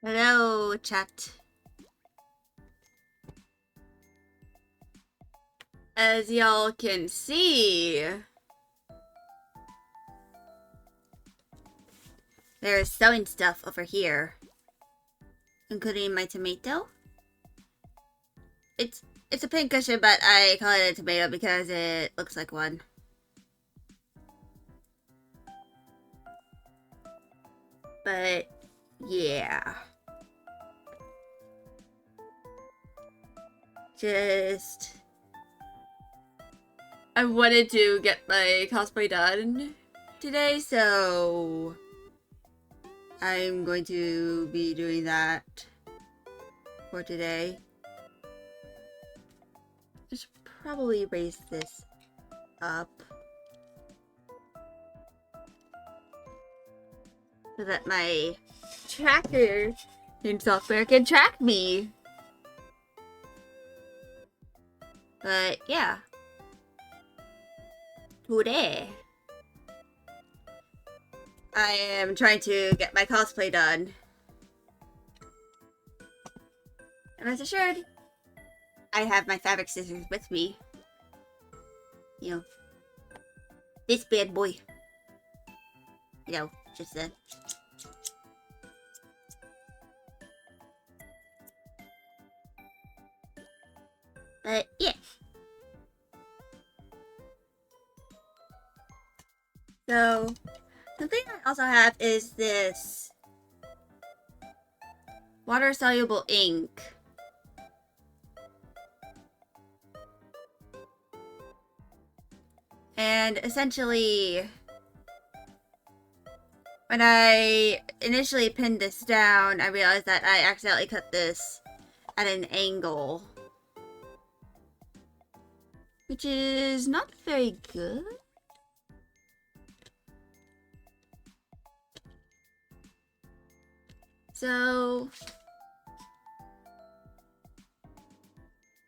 Hello, chat. As y'all can see, there's sewing stuff over here, including my tomato. It's a pink cushion, but I call it a tomato because it looks like one. But yeah. I wanted to get my cosplay done today, so I'm going to be doing that for today. I should probably raise this up so that my tracker in software can track me. But yeah, today I am trying to get my cosplay done. And rest assured, I have my fabric scissors with me. You know, this bad boy. You know, just a... But yeah. So, something I also have is this water-soluble ink. And essentially, when I initially pinned this down, I realized that I accidentally cut this at an angle, which is not very good. So,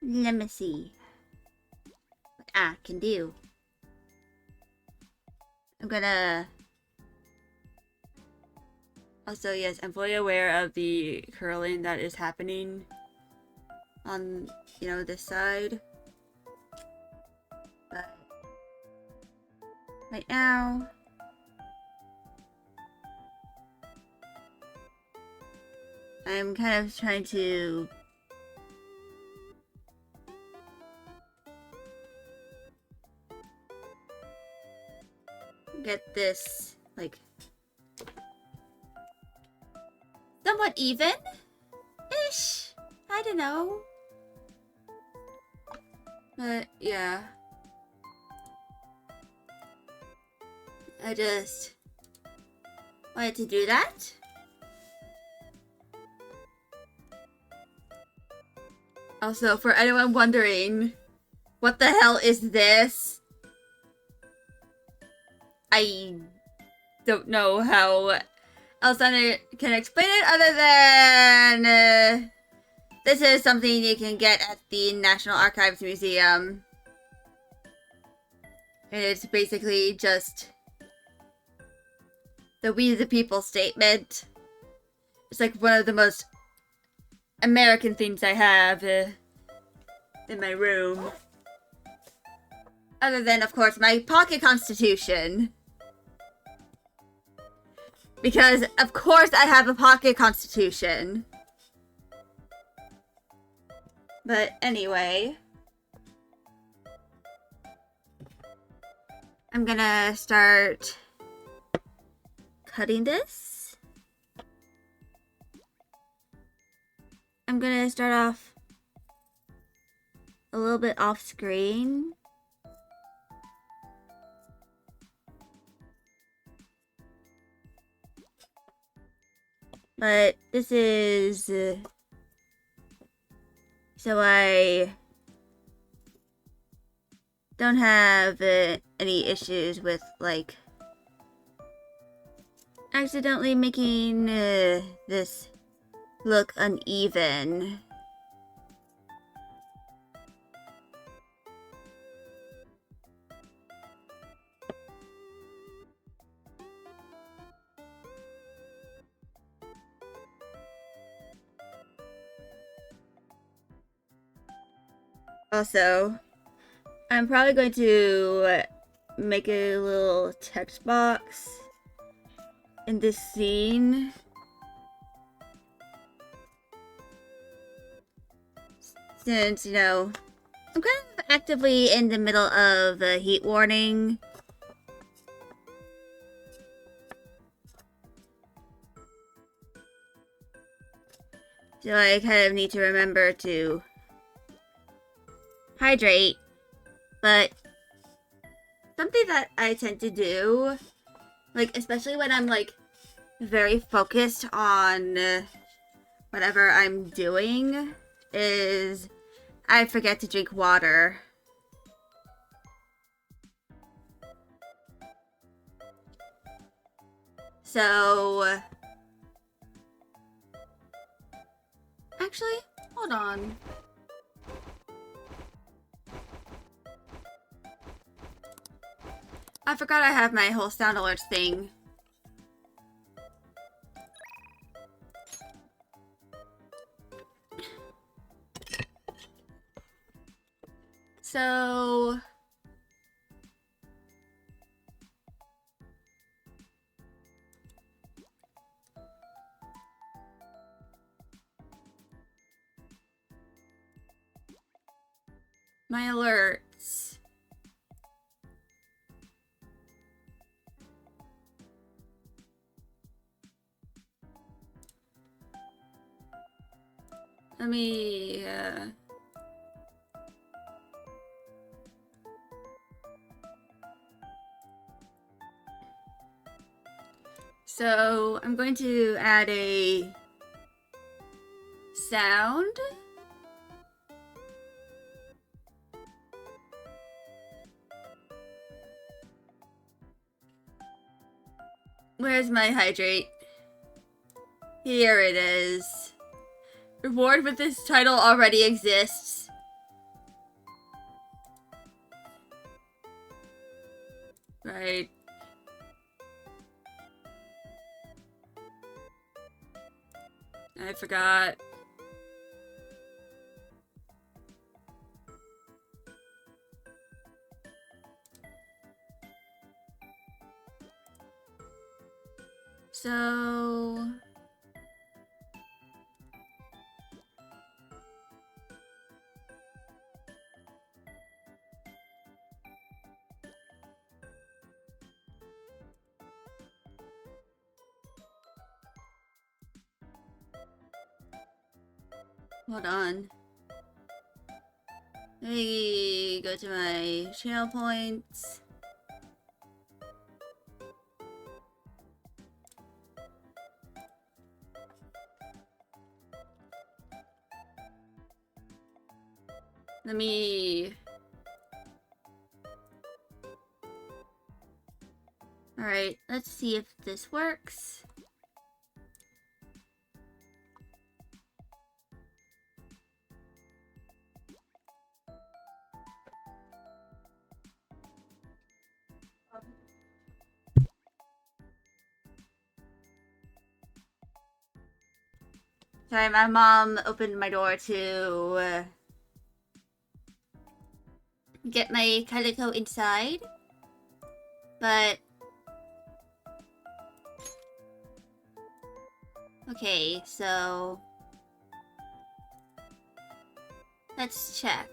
let me see what I can do. I'm gonna... Also, yes, I'm fully aware of the curling that is happening on, this side. But right now, I'm kind of trying to get this, like, somewhat even-ish? I don't know. But, yeah. I just wanted to do that. Also, for anyone wondering, what the hell is this? I don't know how else I can explain it other than this is something you can get at the National Archives Museum. And it's basically just the "We the People" statement. It's like one of the most American things I have in my room. Other than, of course, my pocket constitution. Because, of course, I have a pocket constitution. But anyway, I'm gonna start cutting this. I'm gonna start off a little bit off screen. But this is so I don't have any issues with, like, accidentally making this look uneven. Also, I'm probably going to make a little text box in this scene. Since, you know, I'm kind of actively in the middle of a heat warning. So I kind of need to remember to hydrate. But something that I tend to do, like, especially when I'm, like, very focused on whatever I'm doing, is I forget to drink water. So, actually, hold on. I forgot I have my whole sound alerts thing. So, my alerts. Let me, So, I'm going to add a sound. Where's my hydrate? Here it is. Reward with this title already exists. Right. I forgot. So... hold on. Let me go to my channel points. Let me... Alright, let's see if this works. Sorry, my mom opened my door to get my calico inside. But... okay, so... let's check.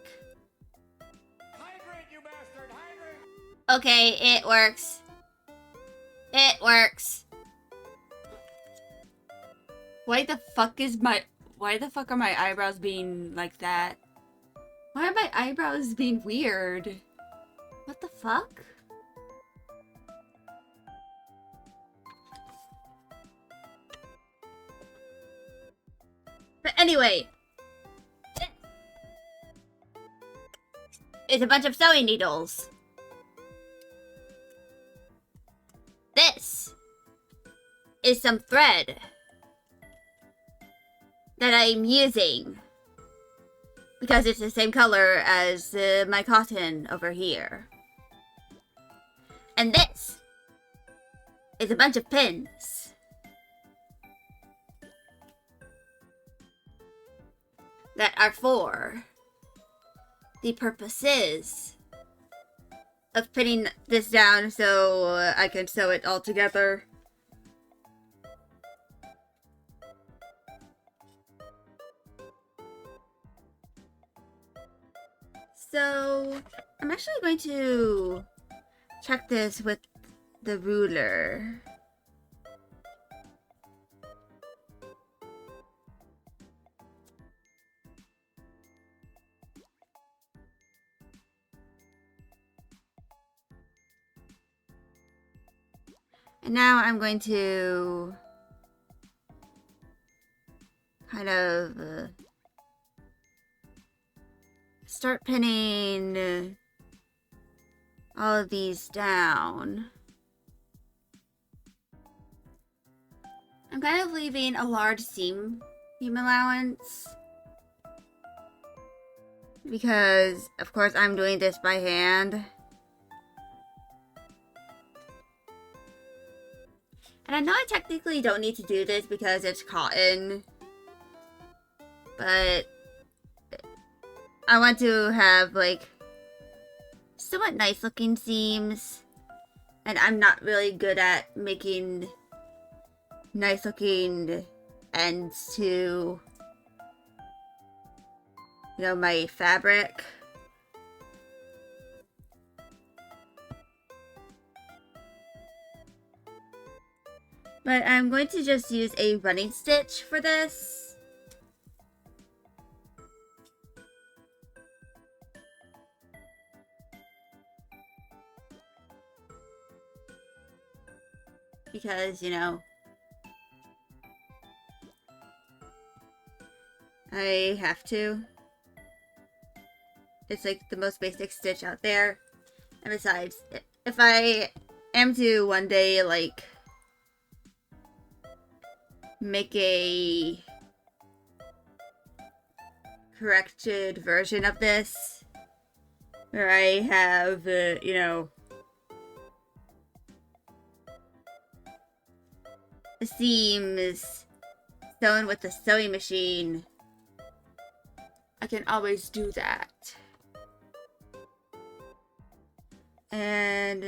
Hydrate, you bastard! Hydrate! Okay, it works. It works. Why the fuck are my eyebrows being like that? Why are my eyebrows being weird? What the fuck? But anyway. It's a bunch of sewing needles. This is some thread that I'm using because it's the same color as my cotton over here. And this is a bunch of pins that are for the purposes of pinning this down so I can sew it all together. So, I'm actually going to check this with the ruler. And now I'm going to kind of start pinning all of these down. I'm kind of leaving a large seam allowance because, of course, I'm doing this by hand. And I know I technically don't need to do this because it's cotton, but I want to have, like, somewhat nice looking seams, and I'm not really good at making nice looking ends to, you know, my fabric. But I'm going to just use a running stitch for this. Because, you know, I have to. It's like the most basic stitch out there. And besides, if I am to one day, like, make a corrected version of this, where I have, you know, the seams sewn with the sewing machine, I can always do that. And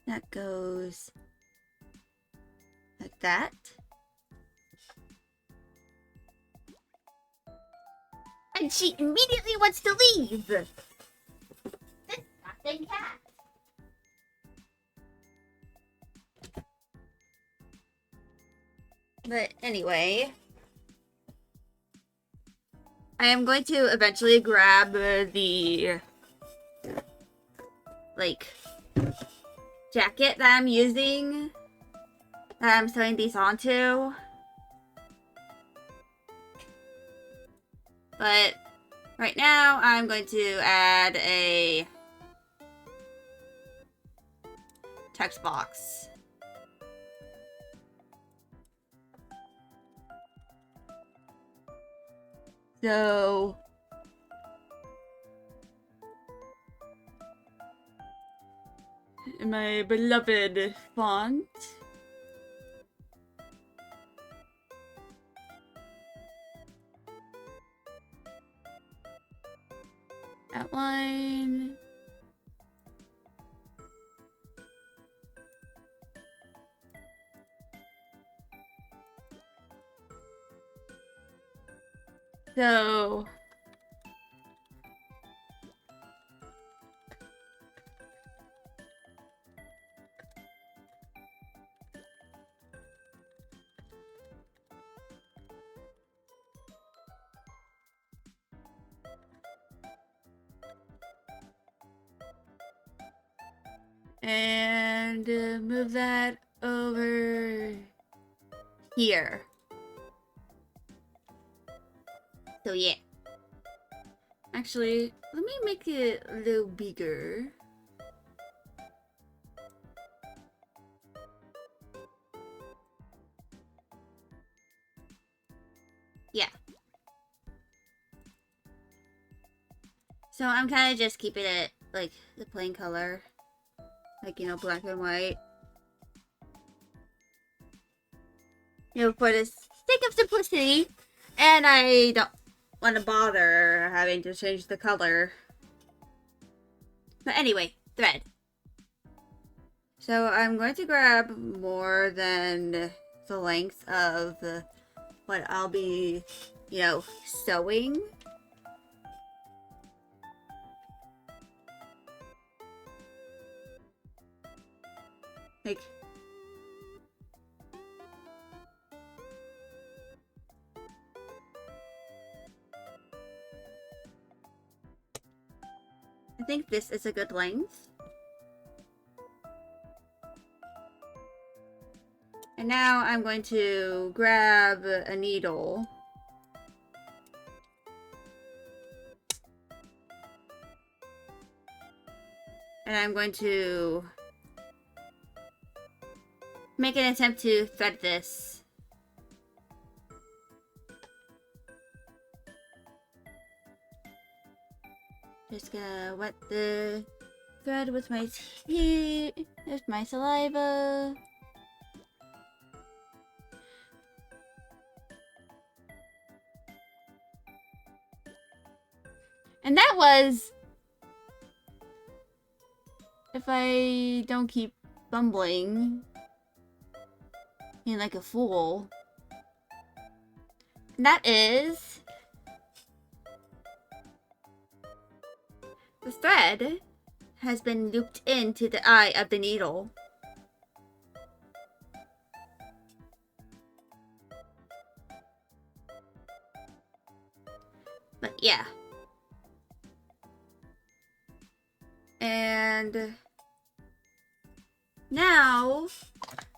that goes like that. And she immediately wants to leave. This goddamn cat. But anyway, I am going to eventually grab the, like, jacket that I'm using, that I'm sewing these onto. But right now, I'm going to add a text box. So my beloved font. Outline. So and move that over here. So yeah. Actually, let me make it a little bigger. Yeah. So I'm kind of just keeping it like the plain color. Like, you know, black and white. You know, for the sake of simplicity. And I don't want to bother having to change the color. But anyway, thread. So I'm going to grab more than the length of what I'll be, you know, sewing. Like, I think this is a good length. And now I'm going to grab a needle. And I'm going to make an attempt to thread this. Just gonna wet the thread with my teeth, with my saliva. And that was, if I don't keep bumbling, being like a fool, and that is the thread has been looped into the eye of the needle. But yeah. And now,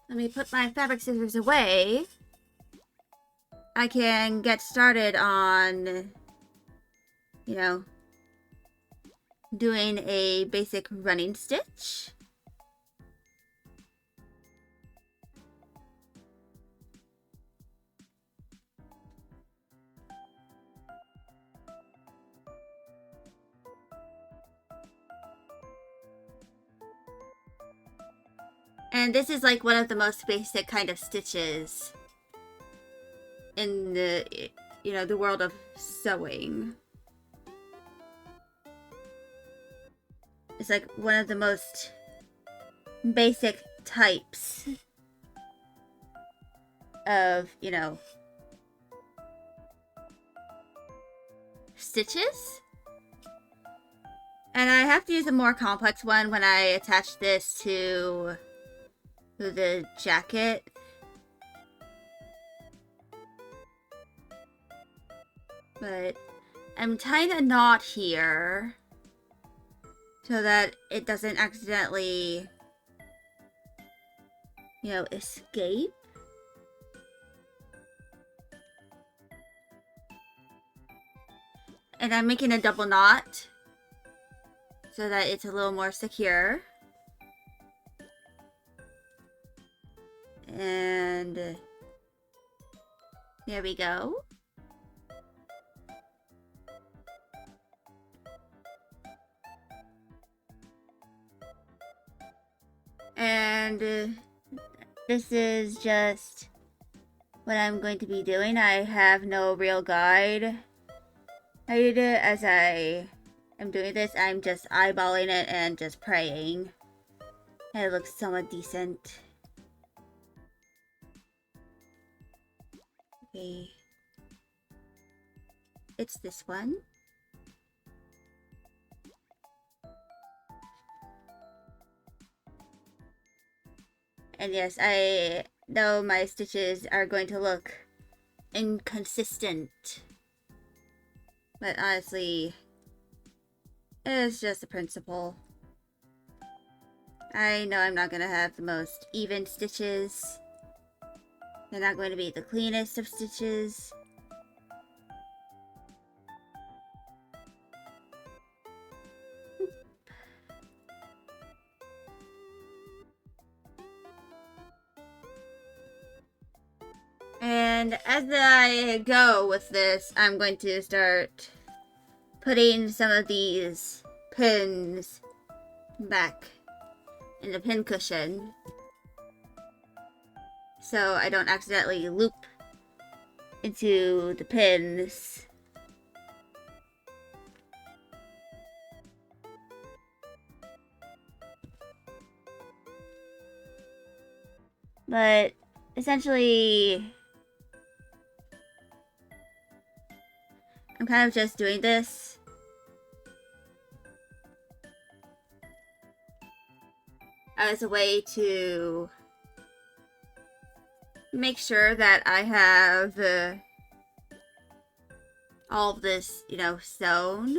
let me put my fabric scissors away. I can get started on, you know, doing a basic running stitch. And this is like one of the most basic kind of stitches in the, you know, the world of sewing. It's like one of the most basic types of, you know, stitches. And I have to use a more complex one when I attach this to the jacket. But I'm tying a knot here so that it doesn't accidentally, you know, escape. And I'm making a double knot so that it's a little more secure. And there we go. And this is just what I'm going to be doing. I have no real guide how to do it. As I am doing this, I'm just eyeballing it and just praying. And it looks somewhat decent. Okay. It's this one. And yes, I know my stitches are going to look inconsistent. But honestly, it's just a principle. I know I'm not going to have the most even stitches. They're not going to be the cleanest of stitches. And as I go with this, I'm going to start putting some of these pins back in the pin cushion so I don't accidentally loop into the pins But essentially, I'm kind of just doing this as a way to make sure that I have all of this, you know, sewn.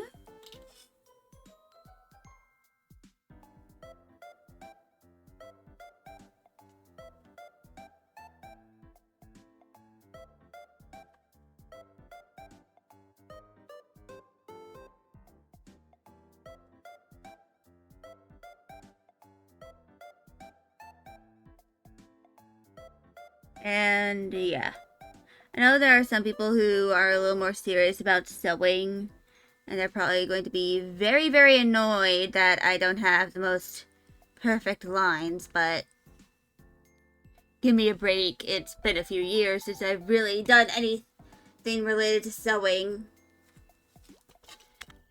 And yeah, I know there are some people who are a little more serious about sewing, and they're probably going to be very, very annoyed that I don't have the most perfect lines, but give me a break. It's been a few years since I've really done anything related to sewing.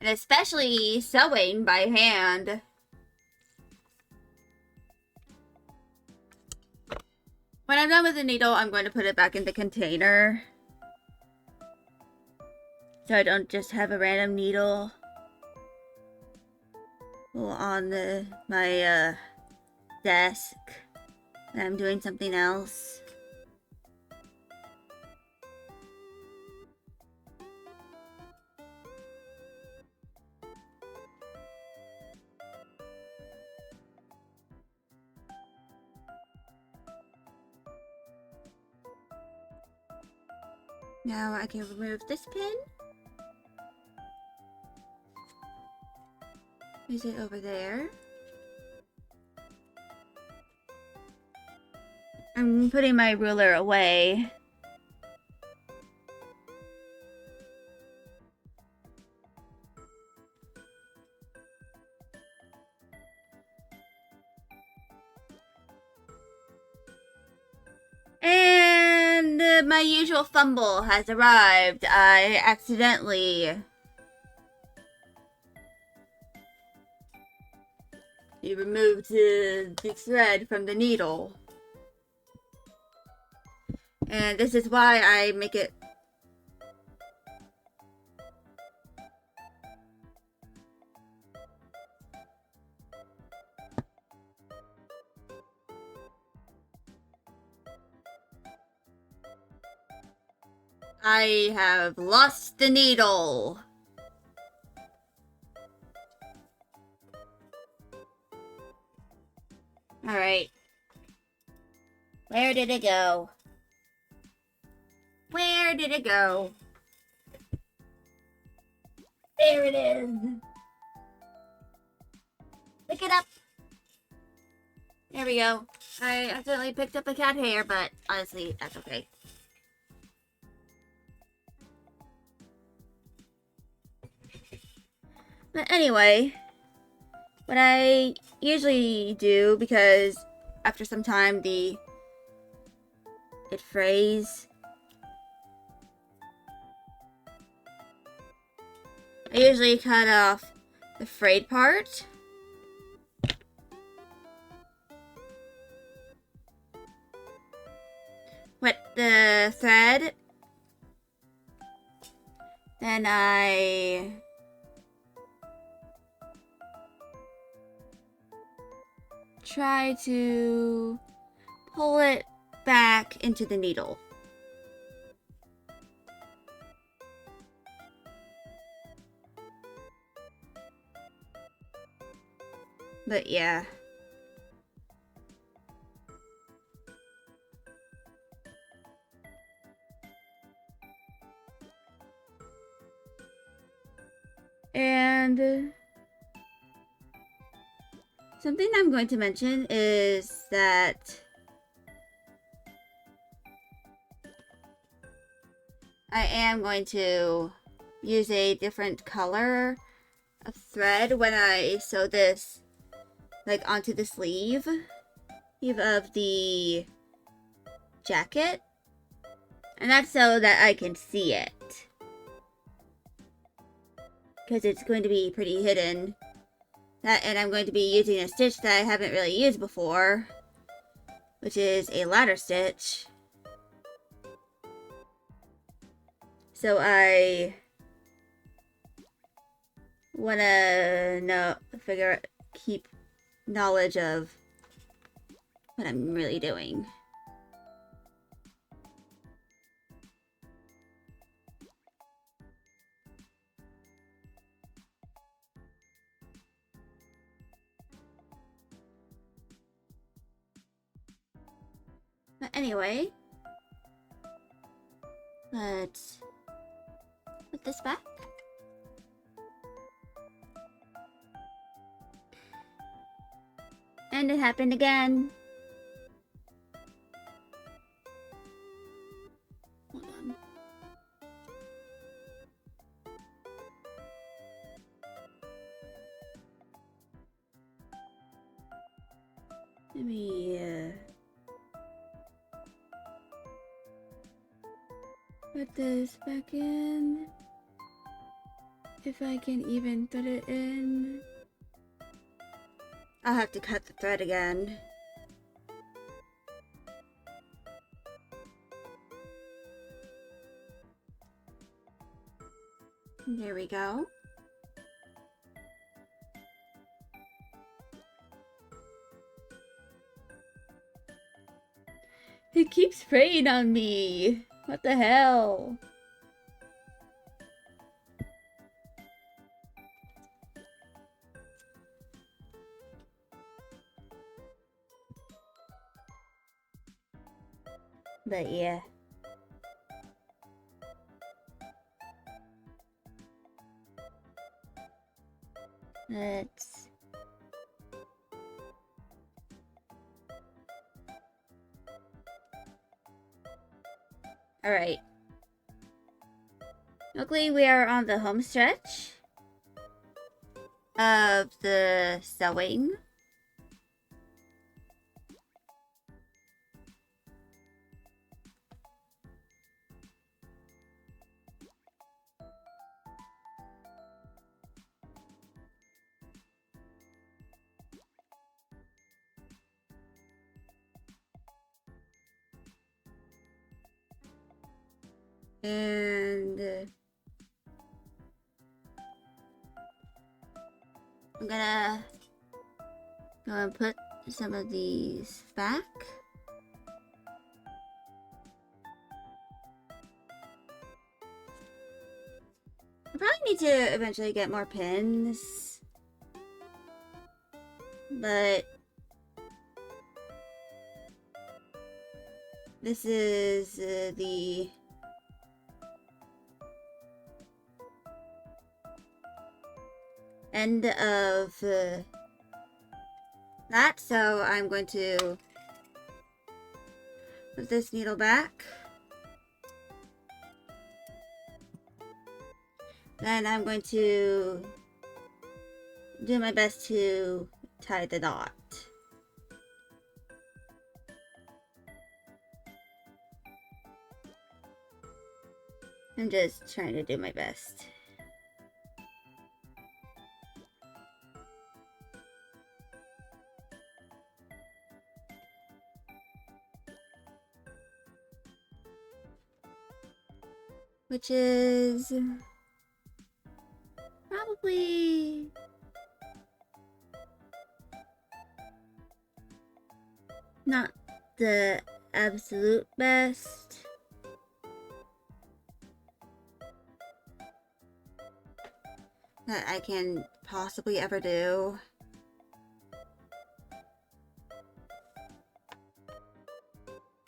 And especially sewing by hand. When I'm done with the needle, I'm going to put it back in the container, so I don't just have a random needle on my desk when I'm doing something else. Now I can remove this pin. Is it over there? I'm putting my ruler away. And my usual fumble has arrived. I accidentally removed the thread from the needle. And this is why I make it I have lost the needle. Alright. Where did it go? Where did it go? There it is. Pick it up. There we go. I accidentally picked up a cat hair, but honestly, that's okay. But anyway, what I usually do, because after some time it frays, I usually cut off the frayed part. Wet the thread. Then I try to pull it back into the needle. But yeah. And something I'm going to mention is that I am going to use a different color of thread when I sew this like onto the sleeve of the jacket, and that's so that I can see it, because it's going to be pretty hidden. And I'm going to be using a stitch that I haven't really used before, which is a ladder stitch. So I wanna keep knowledge of what I'm really doing. But anyway, let's put this back. And it happened again. Hold on. Let me put this back in. If I can even thread it in. I'll have to cut the thread again. There we go. It keeps preying on me. What the hell? But yeah. Let's... Alright. Luckily, we are on the home stretch of the sewing. And I'm gonna go and put some of these back. I probably need to eventually get more pins, but this is the end of that, so I'm going to put this needle back. Then I'm going to do my best to tie the knot. I'm just trying to do my best. Which is probably not the absolute best. That I can possibly ever do.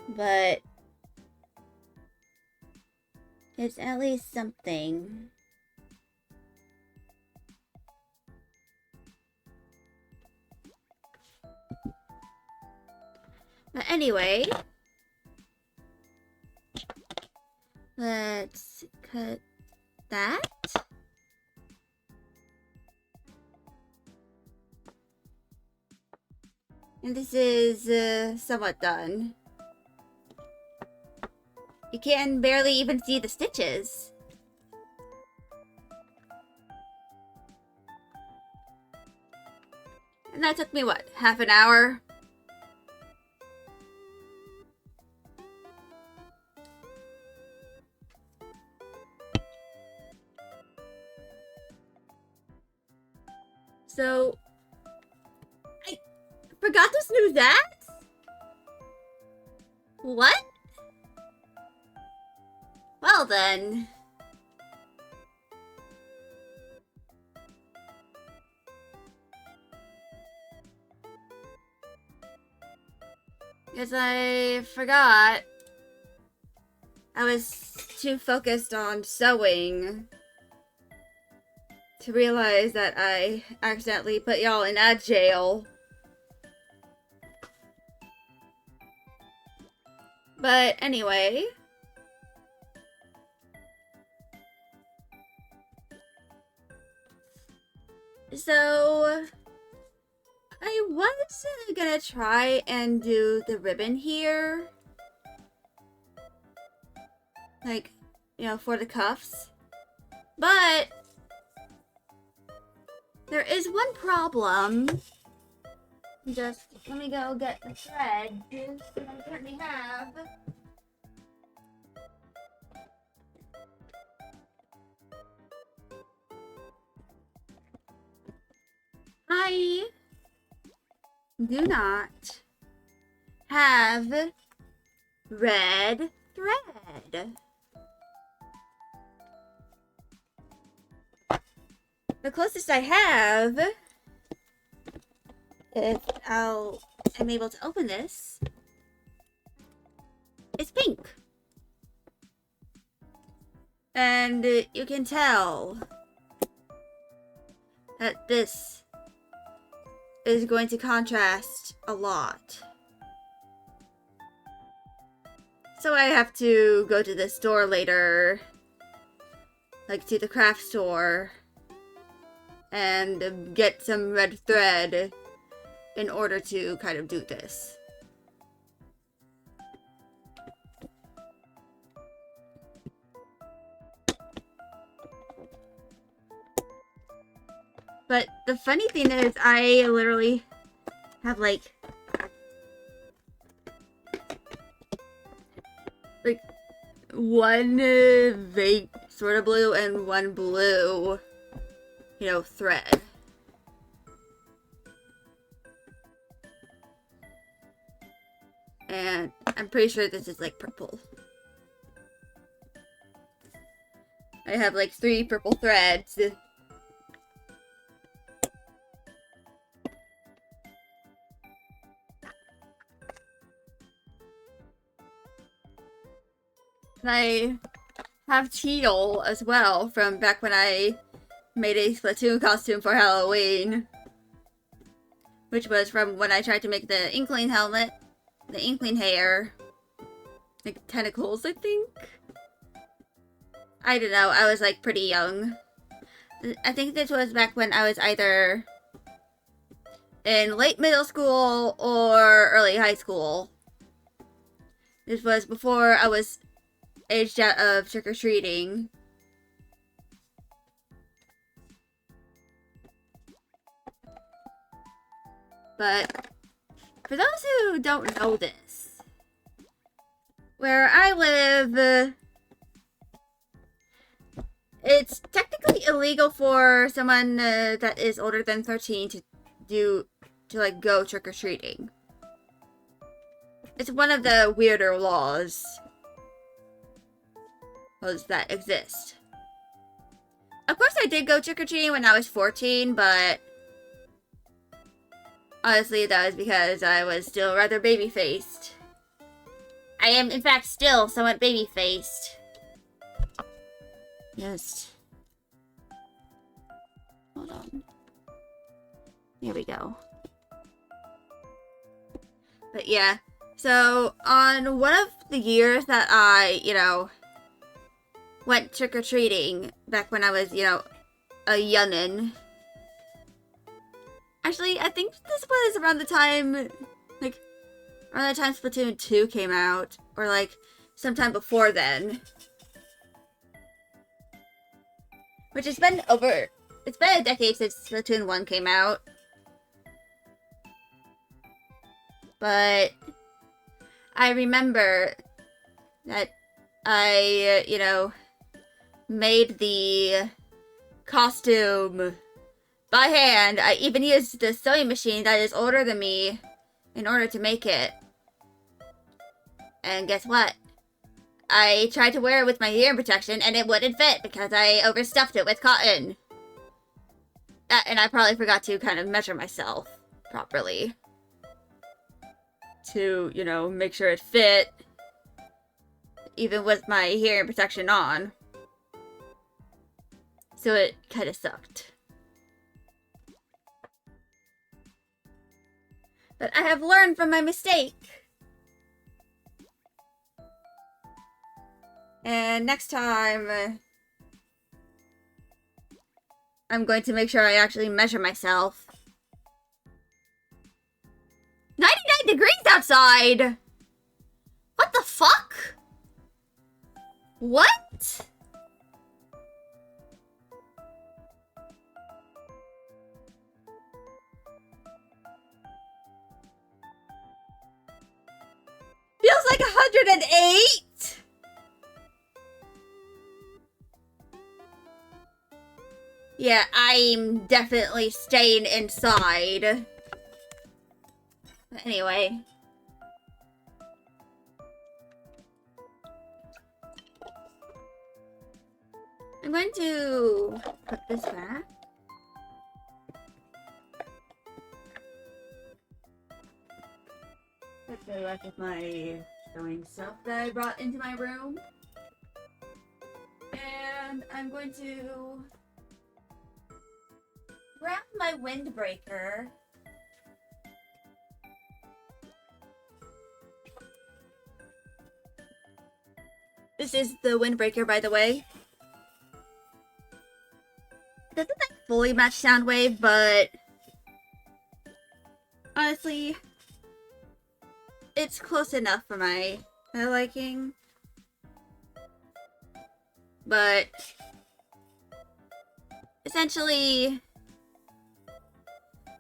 But it's at least something. But anyway, let's cut that. And this is somewhat done. You can barely even see the stitches. And that took me, what, half an hour? So, I forgot to snooze that? What? Well then. Because I forgot. I was too focused on sewing to realize that I accidentally put y'all in ad jail. But anyway. So, I was gonna try and do the ribbon here. Like, you know, for the cuffs. But there is one problem. Just let me go get the thread that I currently have. I do not have red thread. The closest I have, if I'm able to open this, is pink. And you can tell that this is going to contrast a lot. So I have to go to the store later, like to the craft store, and get some red thread in order to kind of do this. But the funny thing is, I literally have like one vague sort of blue and one blue, you know, thread. And I'm pretty sure this is like purple. I have like 3 purple threads. And I have teal as well from back when I made a Splatoon costume for Halloween. Which was from when I tried to make the Inkling helmet, the Inkling hair, like tentacles, I think. I don't know, I was like pretty young. I think this was back when I was either in late middle school or early high school. This was before I was aged out of trick-or-treating. But for those who don't know this, where I live, it's technically illegal for someone that is older than 13 to like go trick-or-treating. It's one of the weirder laws that exist. Of course I did go trick-or-treating when I was 14, but honestly that was because I was still rather baby-faced. I am in fact still somewhat baby-faced. Just hold on. Here we go. But yeah, so on one of the years that I, you know, went trick-or-treating back when I was, you know, a youngin'. Actually, I think this was around the time, like, around the time Splatoon 2 came out, or like, sometime before then. Which has been it's been a decade since Splatoon 1 came out. But I remember that I, you know, made the costume by hand. I even used the sewing machine that is older than me in order to make it. And guess what? I tried to wear it with my hearing protection and it wouldn't fit because I overstuffed it with cotton. And I probably forgot to kind of measure myself properly. To, you know, make sure it fit. Even with my hearing protection on. So it kind of sucked. But I have learned from my mistake. And next time, I'm going to make sure I actually measure myself. 99 degrees outside! What the fuck? What? Feels like 108? Yeah, I'm definitely staying inside. But anyway. I'm going to put this back. Put the rest of my sewing stuff that I brought into my room. And I'm going to grab my windbreaker. This is the windbreaker, by the way. It doesn't like fully match Soundwave, but honestly, it's close enough for my liking. But essentially,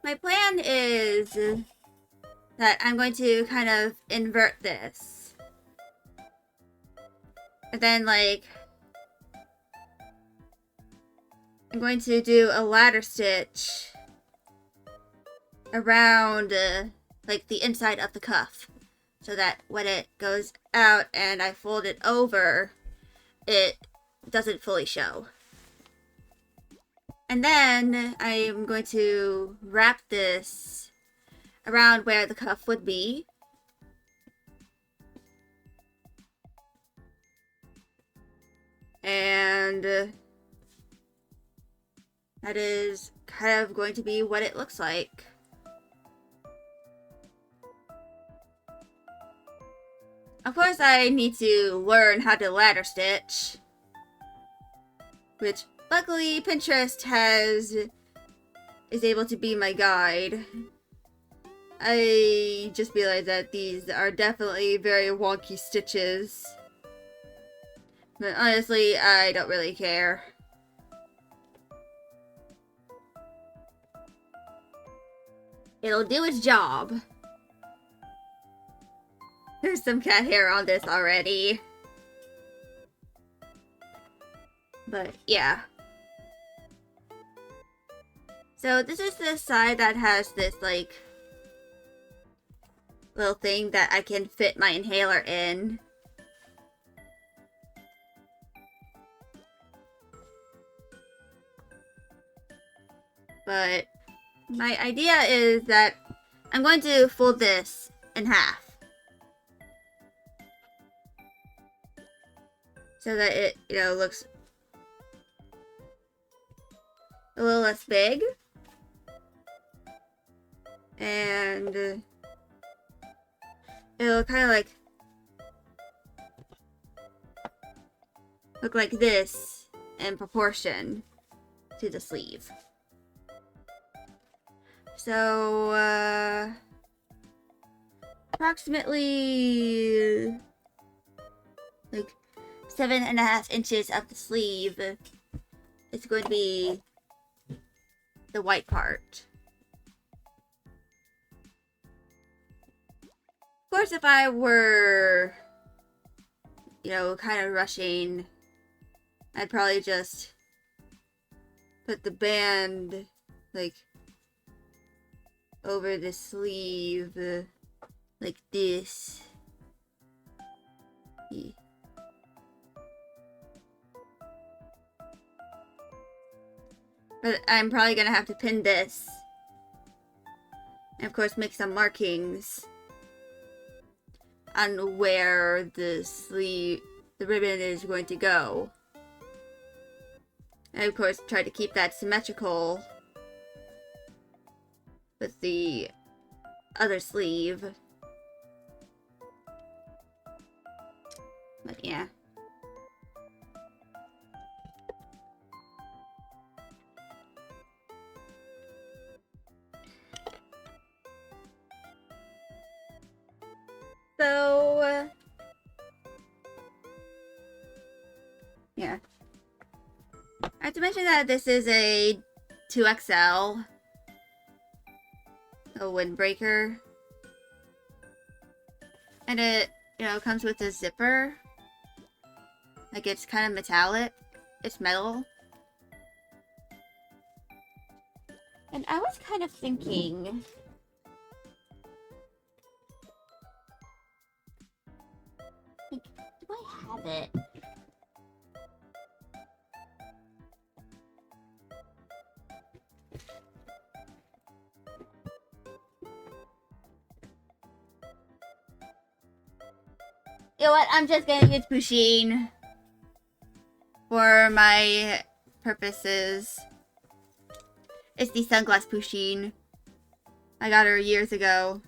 my plan is that I'm going to kind of invert this. And then, like, I'm going to do a ladder stitch around, like, the inside of the cuff. So that when it goes out and I fold it over, it doesn't fully show. And then I'm going to wrap this around where the cuff would be. And that is kind of going to be what it looks like. Of course, I need to learn how to ladder stitch, which luckily Pinterest is able to be my guide. I just realized that these are definitely very wonky stitches. But honestly, I don't really care. It'll do its job. There's some cat hair on this already. But yeah. So this is the side that has this like little thing that I can fit my inhaler in. But my idea is that I'm going to fold this in half. So that it, you know, looks a little less big. And it'll kind of like look like this in proportion to the sleeve. So, approximately like 7.5 inches of the sleeve is going to be the white part. Of course, if I were, you know, kind of rushing, I'd probably just put the band like, over the sleeve, like this. Yeah. But I'm probably gonna have to pin this. And of course make some markings on where the ribbon is going to go. And of course try to keep that symmetrical with the other sleeve. But yeah. So, yeah. I have to mention that this is a 2XL, a windbreaker. And it, comes with a zipper. Like, it's kind of metallic. It's metal. And I was kind of thinking... like, do I have it? You know what? I'm just gonna use Pusheen for my purposes. It's the sunglass Pusheen. I got her years ago.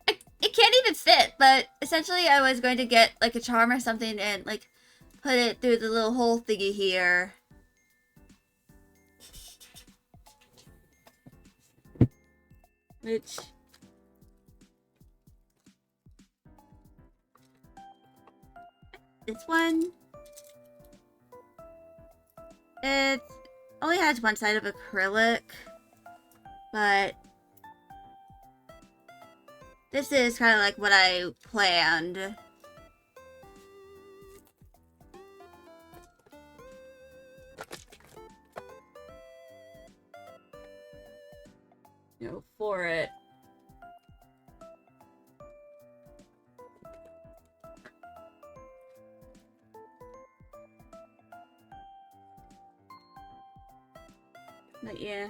It can't even fit, but essentially I was going to get like a charm or something and like put it through the little hole thingy here. Which... this one... it only has one side of acrylic, but this is kind of like what I planned. For it. But yeah.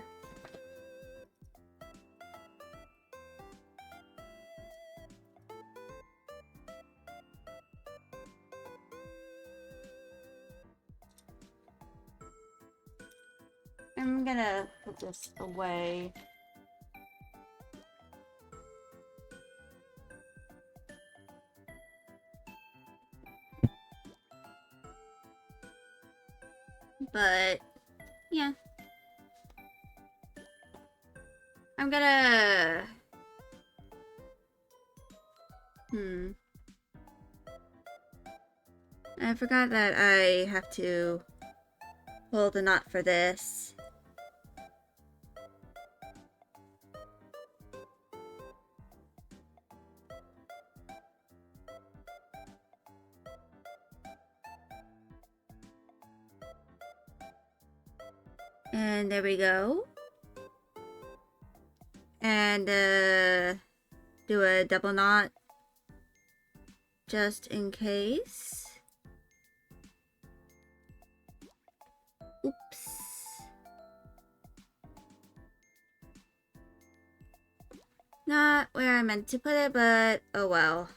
I'm gonna put this away. But yeah. I'm gonna... I forgot that I have to pull the knot for this. And there we go. And do a double knot just in case. Oops. Not where I meant to put it, but oh well.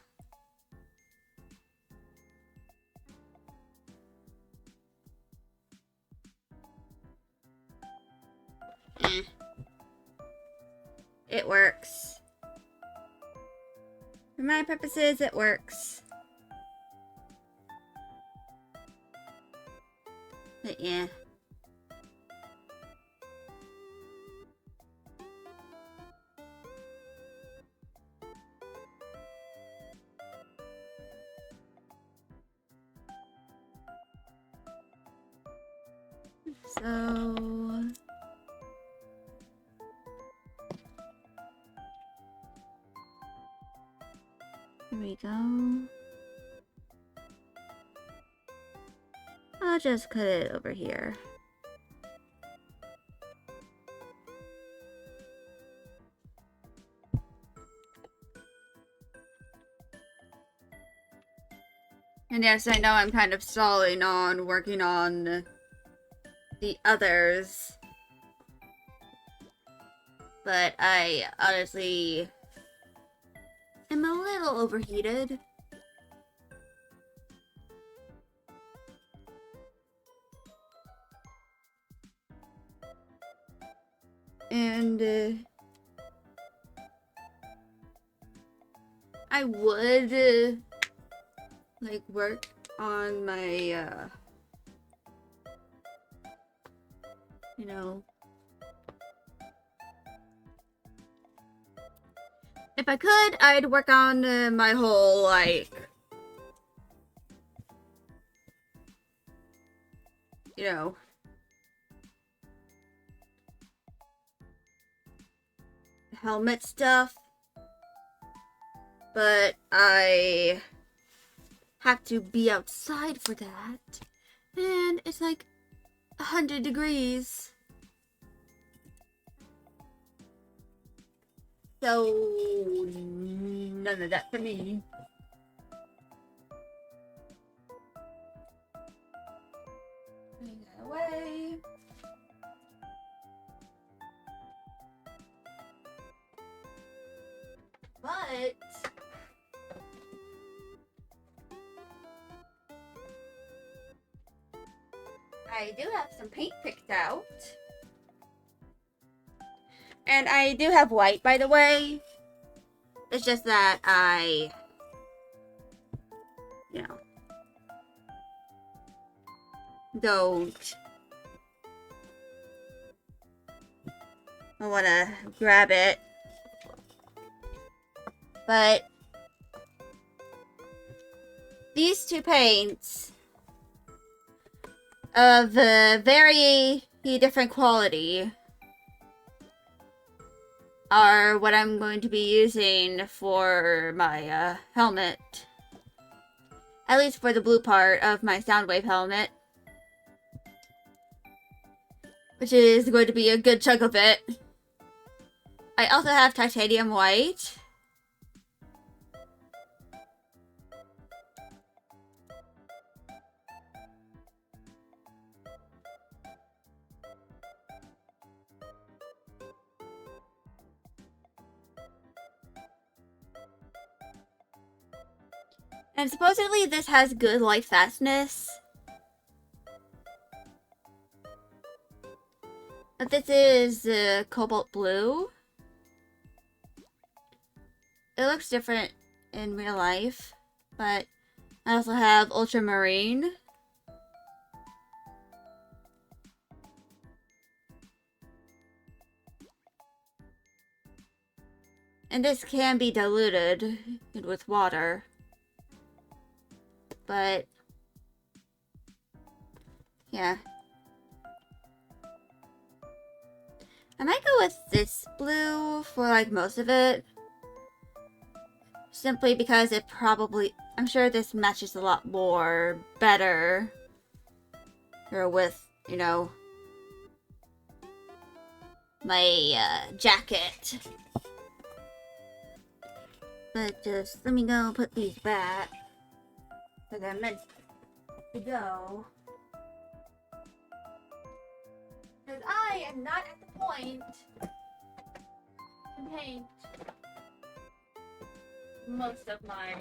It works. For my purposes, it works. But yeah. So... here we go. I'll just cut it over here. And yes, I know I'm kind of stalling on working on the others. But I honestly am a little overheated. And I would like work on my you know, if I could, I'd work on my whole like, you know, helmet stuff, but I have to be outside for that, and it's like 100 degrees. So none of that for me. Putting that away. But I do have some paint picked out. And I do have white, by the way. It's just that I, you know, don't I want to grab it. But these two paints of very different quality are what I'm going to be using for my helmet. At least for the blue part of my Soundwave helmet. Which is going to be a good chunk of it. I also have titanium white. And supposedly this has good light fastness. But this is cobalt blue. It looks different in real life, but I also have ultramarine. And this can be diluted with water. But yeah. I might go with this blue for like most of it. Simply because it probably, I'm sure this matches a lot more better. Or with, you know, my jacket. But just let me go put these back. Where they're meant to go. Because I am not at the point to paint most of my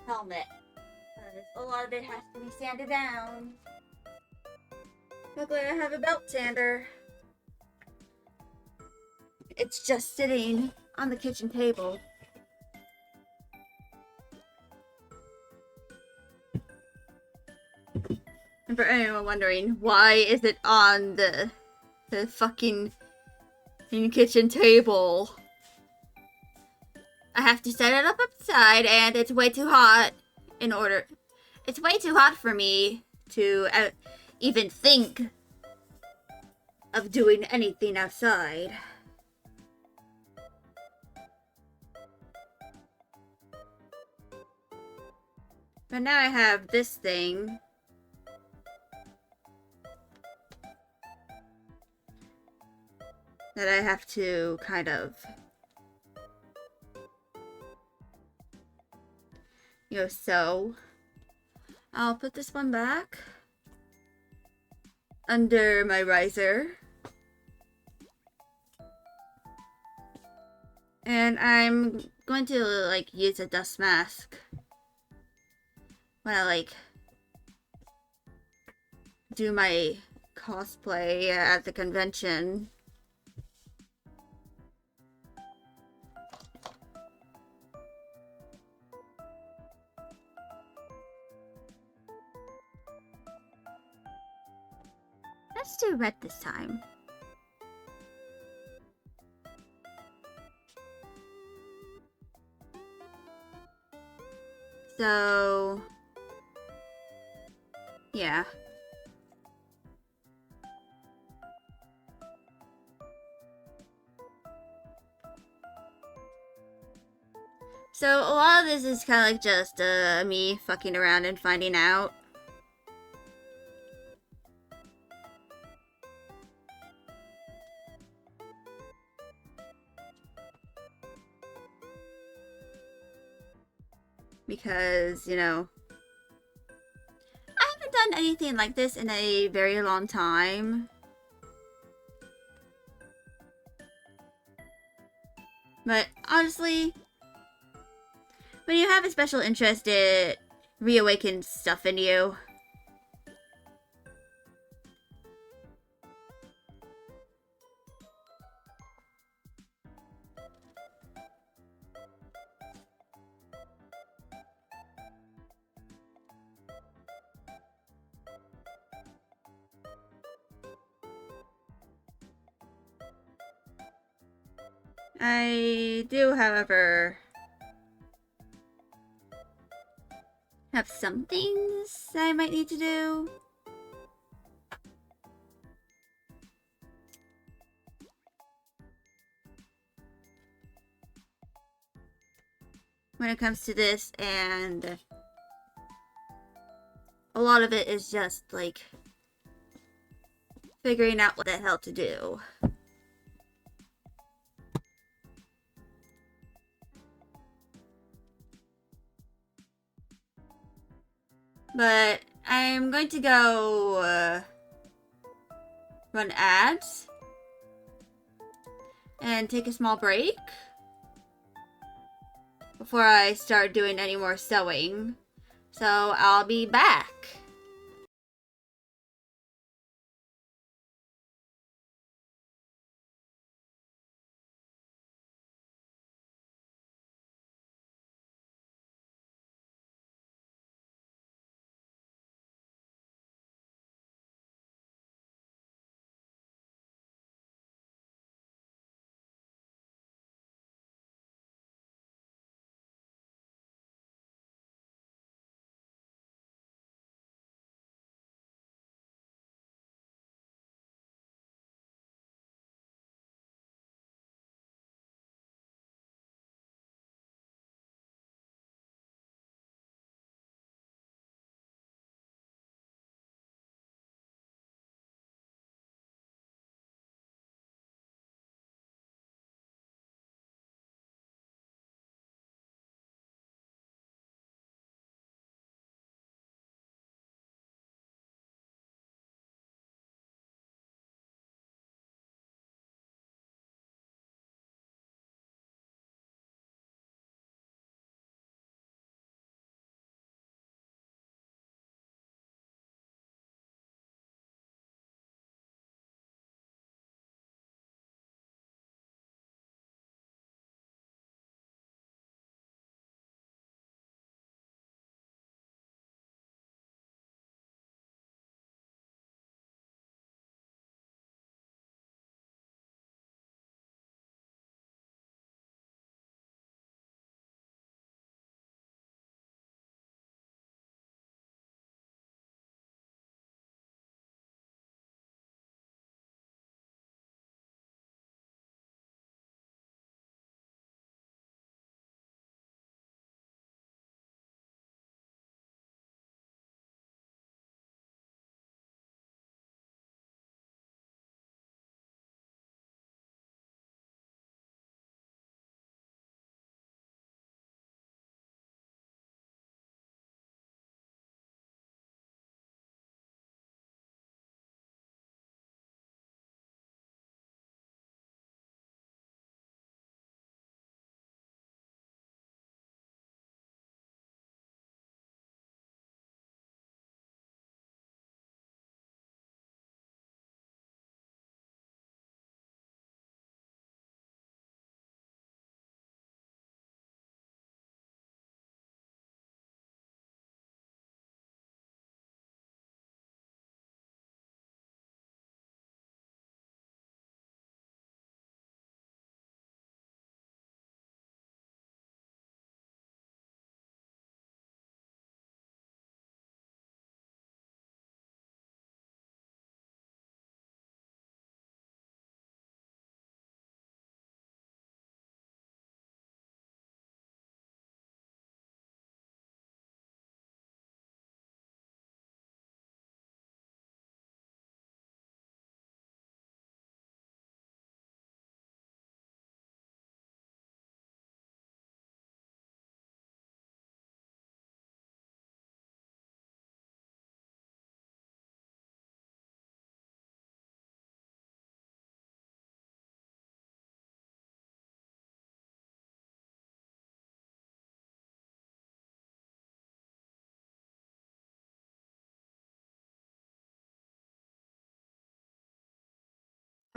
helmet. Because a lot of it has to be sanded down. Luckily I have a belt sander. It's just sitting on the kitchen table. And for anyone wondering, why is it on the fucking kitchen table? I have to set it up outside, and it's way too hot it's way too hot for me to even think of doing anything outside. But now I have this thing that I have to kind of, sew. I'll put this one back under my riser. And I'm going to, like, use a dust mask when I, like, do my cosplay at the convention. Let's do red this time. So, yeah. So a lot of this is kind of like just me fucking around and finding out. Because, I haven't done anything like this in a very long time. But honestly, when you have a special interest, it reawakens stuff in you. I do, however, have some things I might need to do. When it comes to this, and a lot of it is just, like, figuring out what the hell to do. But I'm going to go run ads and take a small break before I start doing any more sewing. So I'll be back.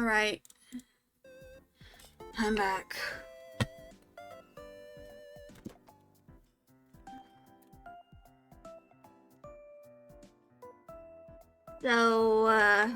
Alright. I'm back. So, ugh.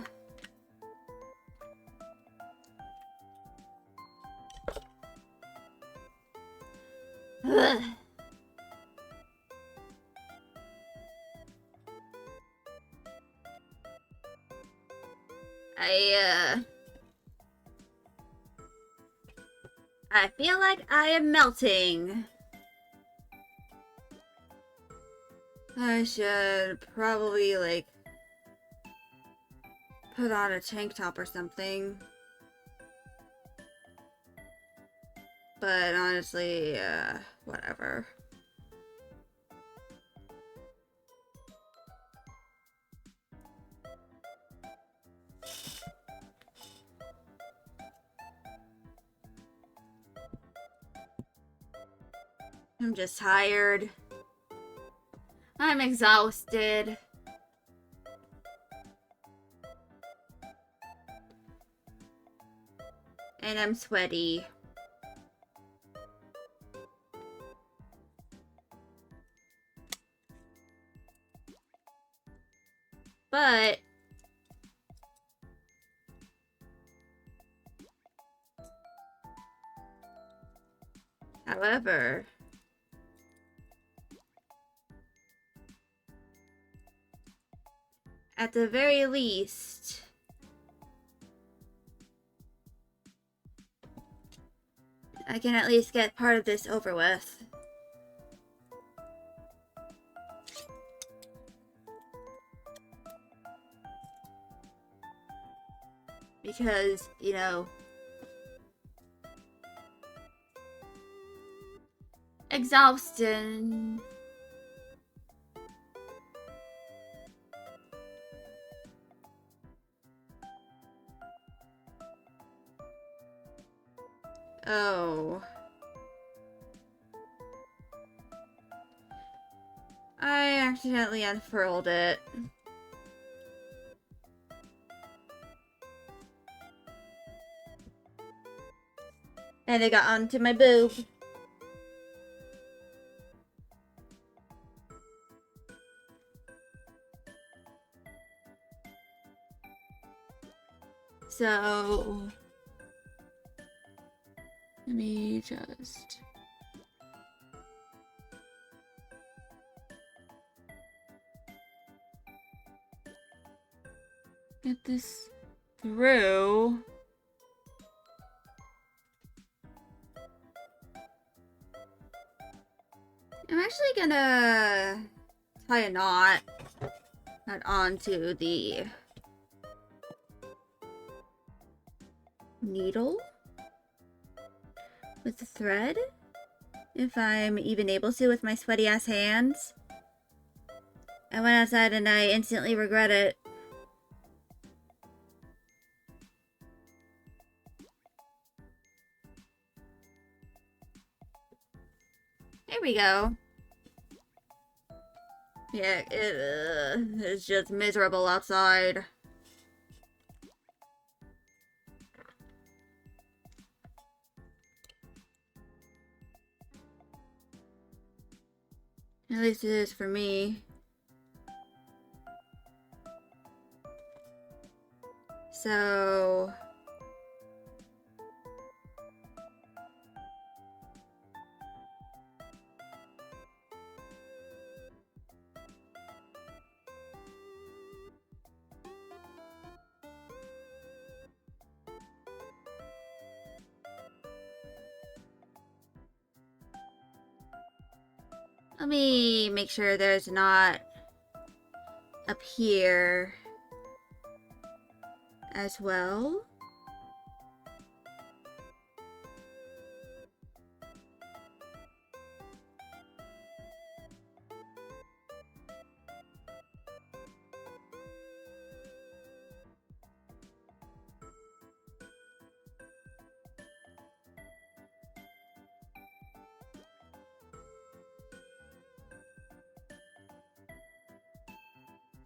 I feel like I am melting. I should probably, like, put on a tank top or something. But honestly, whatever. I'm just tired. I'm exhausted. And I'm sweaty. But however, at the very least, I can at least get part of this over with. Because, you know, exhaustion. Oh. I accidentally unfurled it. And it got onto my boob. So, let me just get this through. I'm actually gonna tie a knot onto the needle with the thread, if I'm even able to with my sweaty ass hands. I went outside and I instantly regret it. There we go. Yeah, it's just miserable outside. At least it is for me. So... let me make sure there's not up here as well.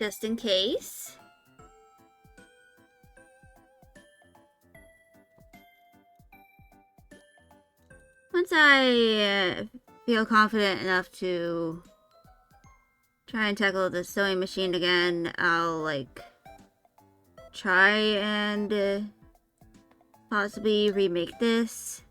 Just in case. once I feel confident enough to try and tackle the sewing machine again, I'll, like, try and possibly remake this.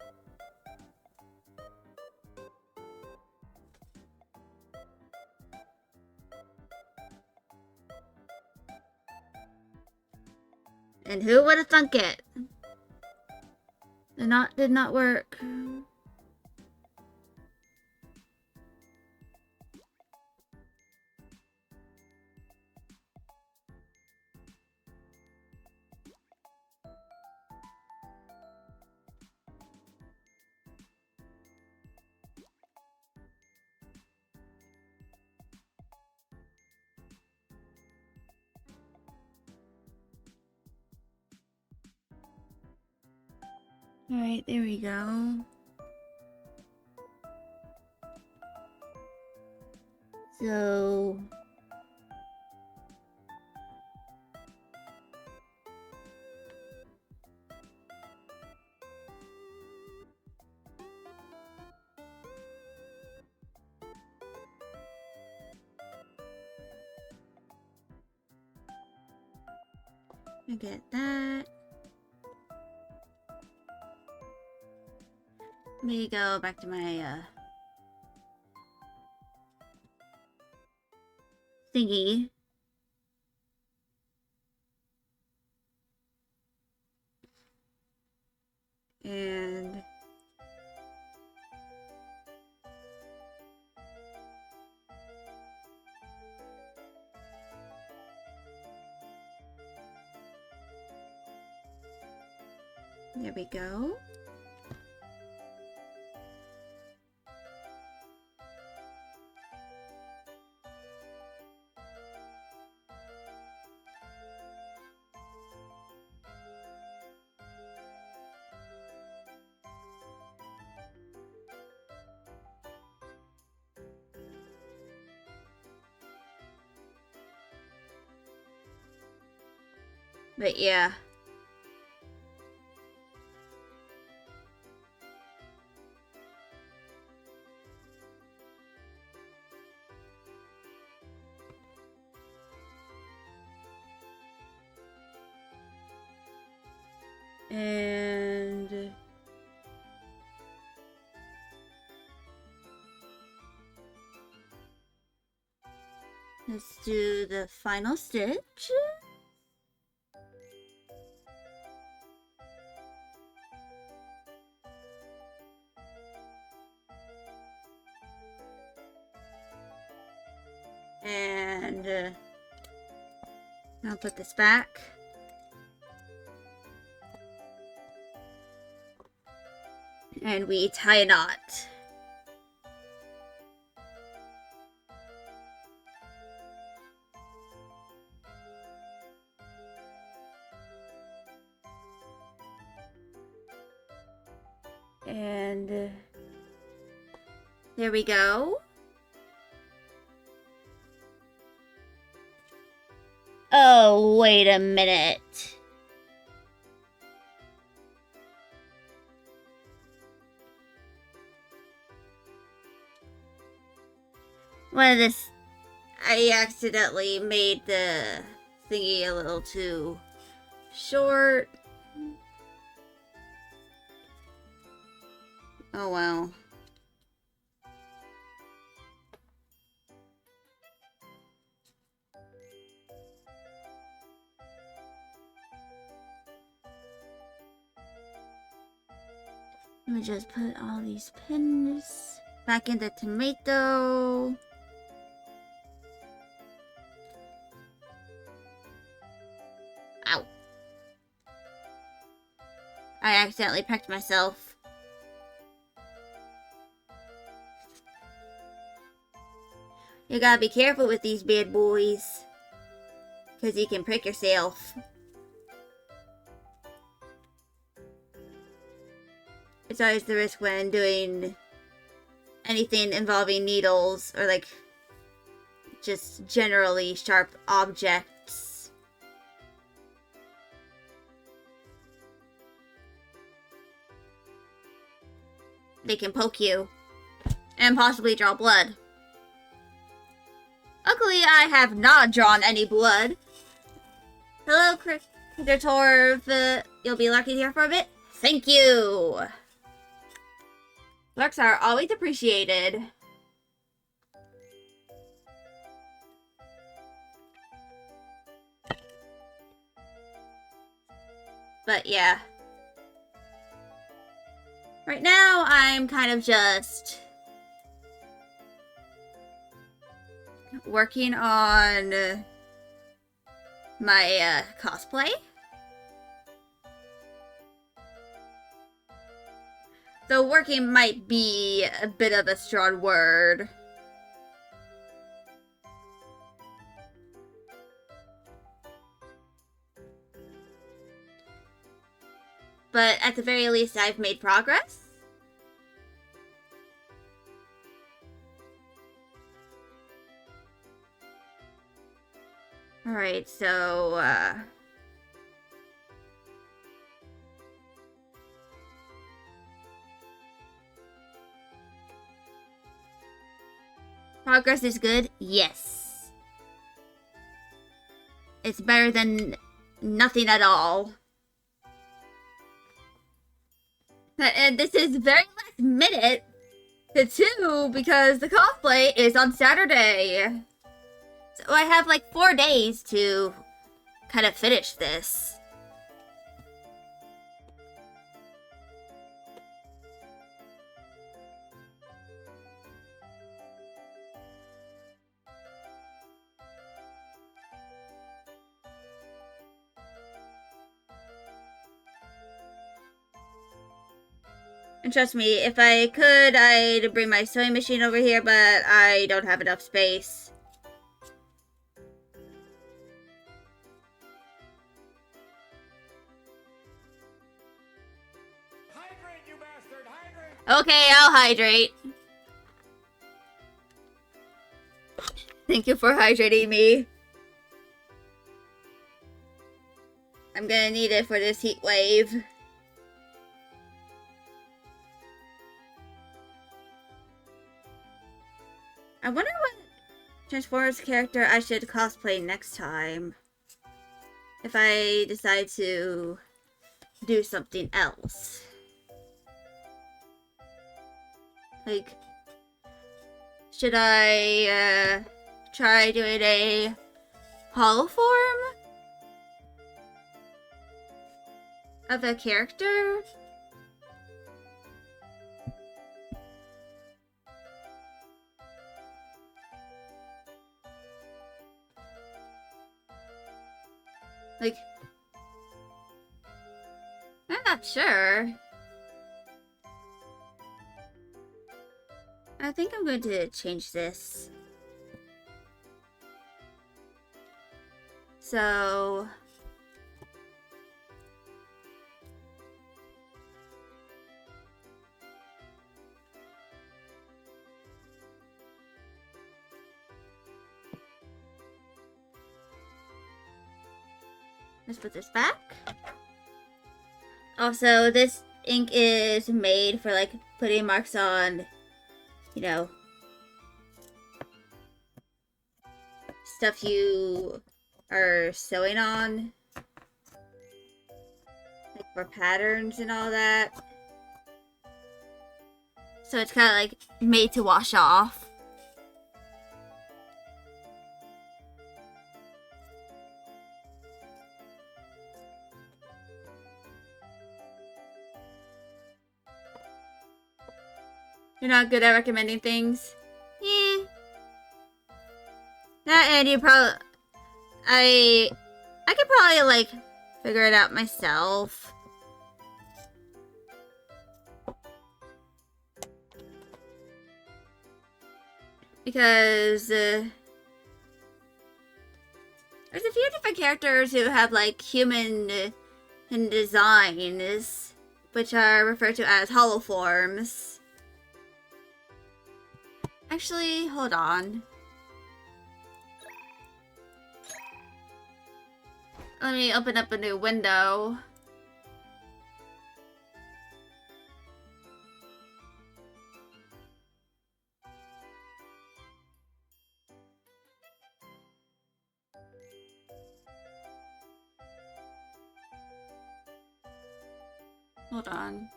And who would have thunk it? Did not work. Alright, there we go. So... I get that. Let me go back to my thingy. And there we go. But yeah. And let's do the final stitch. And I'll put this back. And we tie a knot. And there we go. Oh, wait a minute. One of this, I accidentally made the thingy a little too short. Oh well. Let me just put all these pins back in the tomato. Ow. I accidentally pecked myself. You gotta be careful with these bad boys, 'cause you can prick yourself. It's always the risk when doing anything involving needles or like just generally sharp objects. they can poke you and possibly draw blood. Luckily, I have not drawn any blood. Hello, Critter. You'll be lucky here for a bit. Thank you. Lurks are always appreciated. But yeah. Right now, I'm kind of just working on my cosplay. Though working might be a bit of a strong word. But at the very least, I've made progress. Alright, so, progress is good? Yes. It's better than nothing at all. And this is very last minute, too, because the cosplay is on Saturday. So I have like 4 days to kind of finish this. And trust me, if I could, I'd bring my sewing machine over here, but I don't have enough space. Hydrate, you bastard! Hydrate! Okay, I'll hydrate. Thank you for hydrating me. I'm gonna need it for this heat wave. I wonder what Transformers character I should cosplay next time. If I decide to do something else. Like, should I try doing a holoform of a character? Like, I'm not sure. I think I'm going to change this. So... let's put this back. Also, this ink is made for, like, putting marks on, you know, stuff you are sewing on. Like, for patterns and all that. So it's kind of, like, made to wash off. You're not good at recommending things? Yeah. And you probably... I could probably, like, figure it out myself. Because, there's a few different characters who have, like, human designs, which are referred to as holoforms. Actually, hold on. Let me open up a new window. Hold on.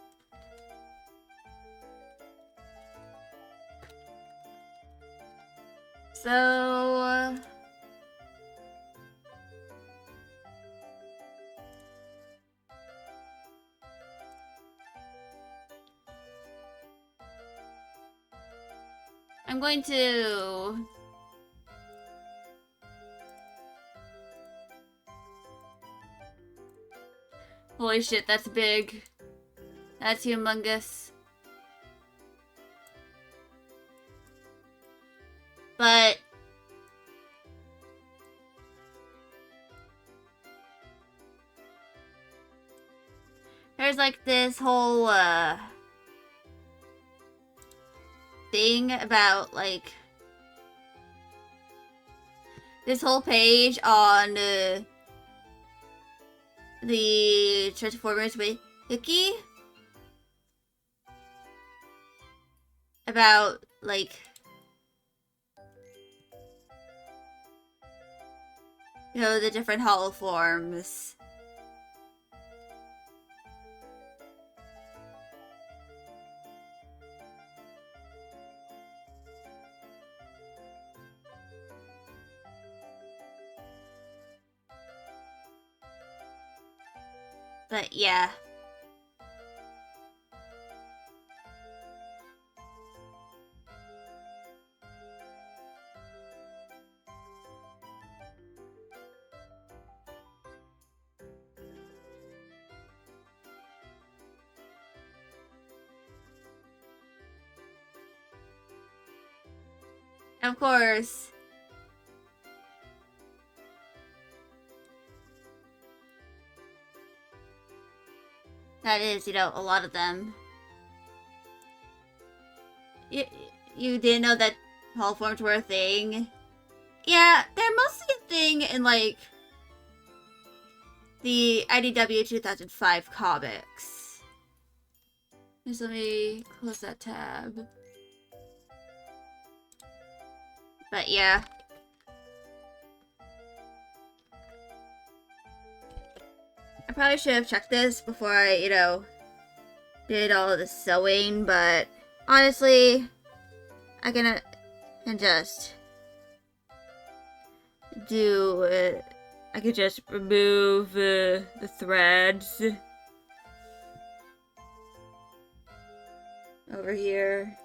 So... I'm going to... Holy shit, that's big. That's humongous. But... there's like this whole, thing about, like... this whole page on, the Transformers Wiki about, like, you know, the different hollow forms. But yeah. Of course. That is, you know, a lot of them. You didn't know that hall forms were a thing? Yeah, they're mostly a thing in, like, the IDW 2005 comics. Just let me close that tab. But yeah. I probably should have checked this before I, you know, did all the sewing, but honestly, I can just do I could just remove the threads over here.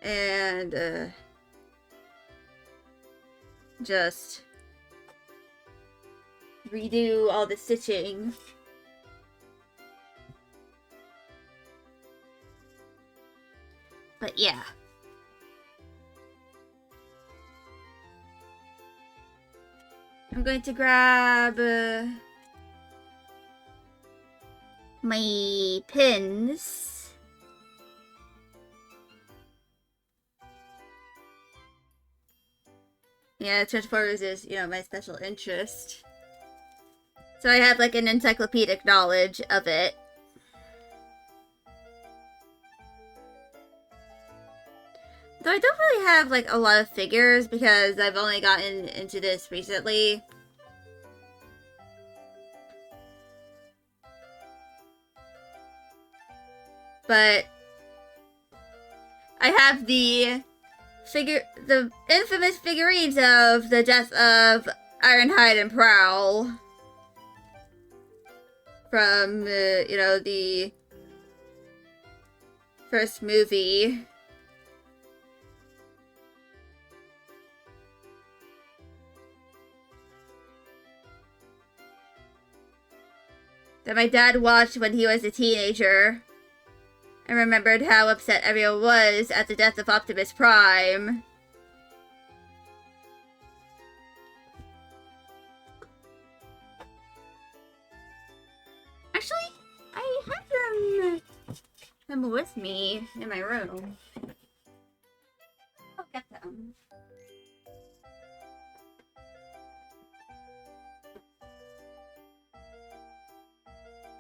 And just redo all the stitching. But yeah. I'm going to grab my pins. Yeah, Transformers is, you know, my special interest. So I have like an encyclopedic knowledge of it. Though I don't really have like a lot of figures because I've only gotten into this recently. But I have the infamous figurines of the death of Ironhide and Prowl from you know, the first movie. That my dad watched when he was a teenager. I remembered how upset everyone was at the death of Optimus Prime. Actually, I have them with me in my room. I'll get them.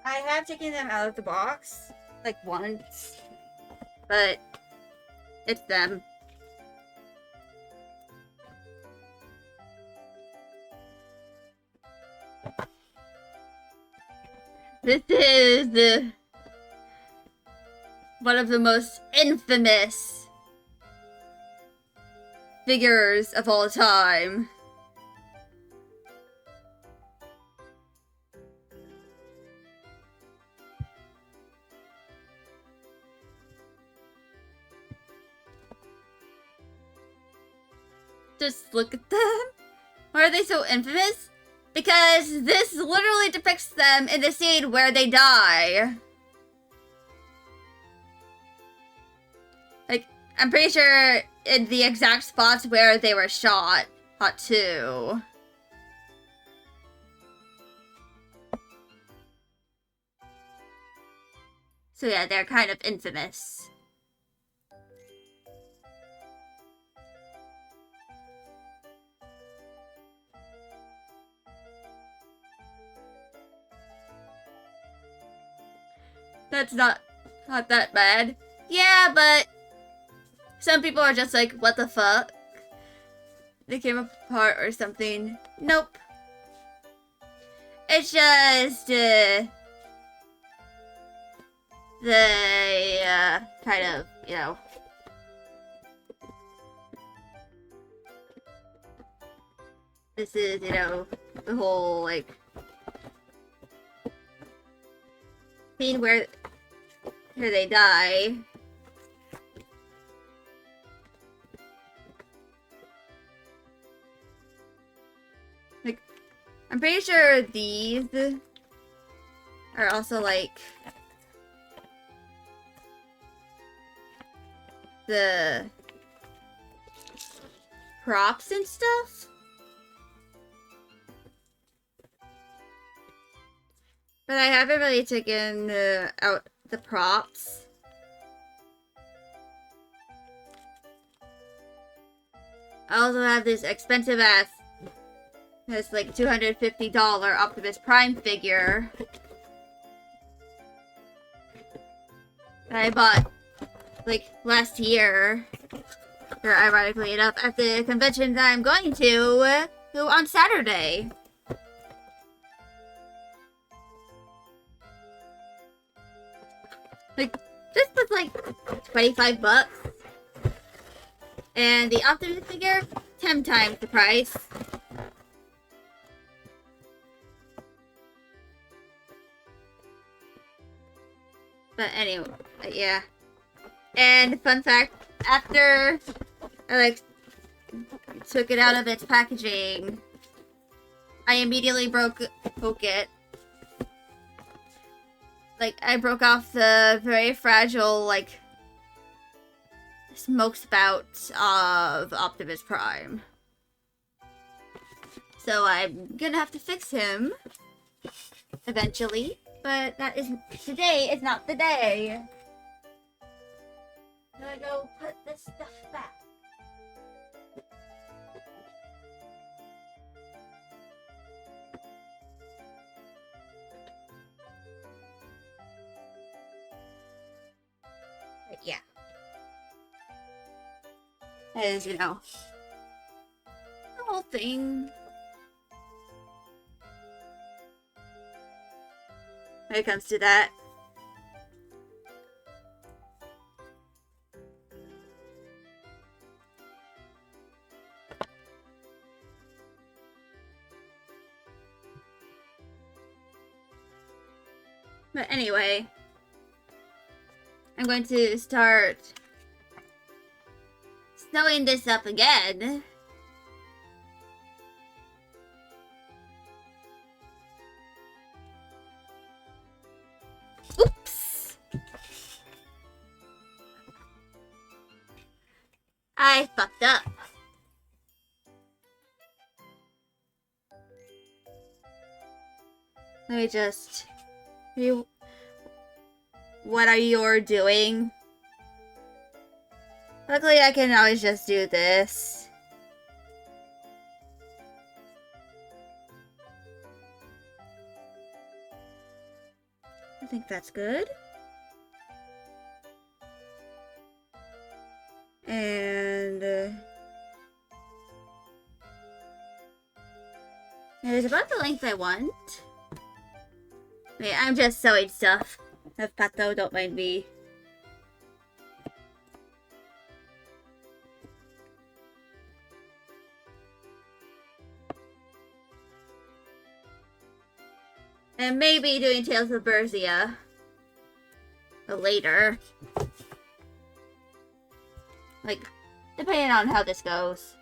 I have taken them out of the box. Like once, but it's them. This is one of the most infamous figures of all time. Just look at them. Why are they so infamous? Because this literally depicts them in the scene where they die. Like, I'm pretty sure in the exact spots where they were shot too. So yeah, they're kind of infamous. That's not that bad. Yeah, but some people are just like, what the fuck? They came apart or something. Nope. It's just, the, kind of, you know. This is, you know, the whole, like, scene where they die. Like, I'm pretty sure these are also like the props and stuff. But I haven't really taken out the props. I also have this expensive ass, this like $250 Optimus Prime figure that I bought like last year, or ironically enough, at the convention that I'm going to on Saturday. Like, this was like 25 bucks. And the Optimus figure, 10 times the price. But anyway, yeah. And fun fact, after I like took it out of its packaging, I immediately broke it. Like, I broke off the very fragile, like, smoke spout of Optimus Prime. So I'm gonna have to fix him eventually, but today is not the day. I'm gonna go put this stuff back. But yeah. As you know, the whole thing. When it comes to that. But anyway, I'm going to start sewing this up again. Oops! I fucked up. Let me just... What are you doing? Luckily, I can always just do this. I think that's good. And it is about the length I want. Wait, I'm just sewing stuff. Have Pato, don't mind me. And maybe doing Tales of Bersia. Later. Like, depending on how this goes.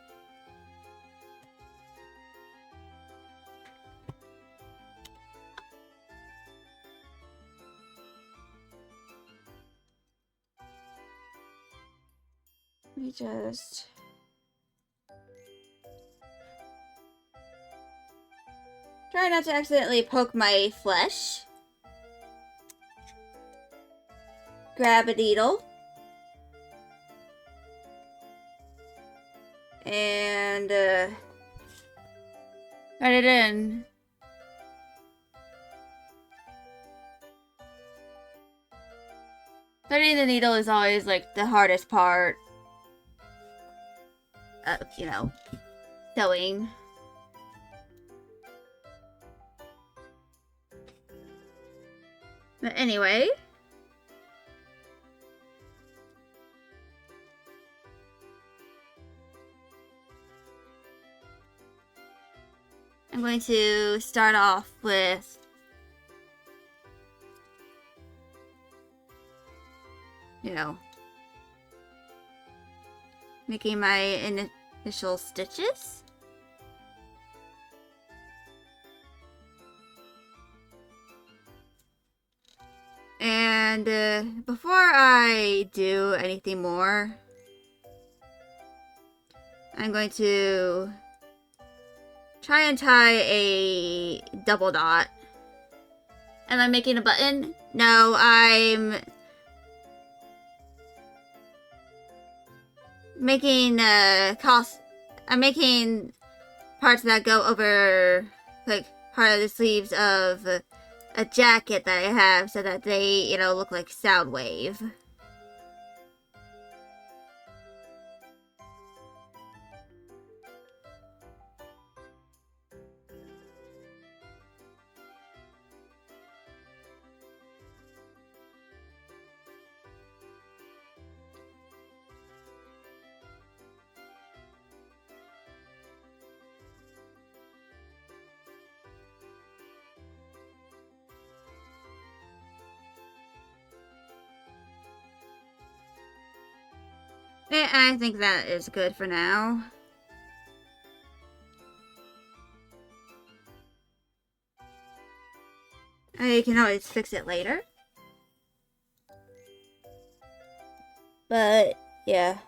Let me just... try not to accidentally poke my flesh. Grab a needle. And, write it in. Threading the needle is always, like, the hardest part of, you know, sewing. But anyway... I'm going to start off with making my initial stitches. And before I do anything more, I'm going to try and tie a double knot. Am I making a button? No, I'm making I'm making parts that go over, like, part of the sleeves of a jacket that I have so that they, look like sound wave. I think that is good for now. I can always fix it later. But, yeah.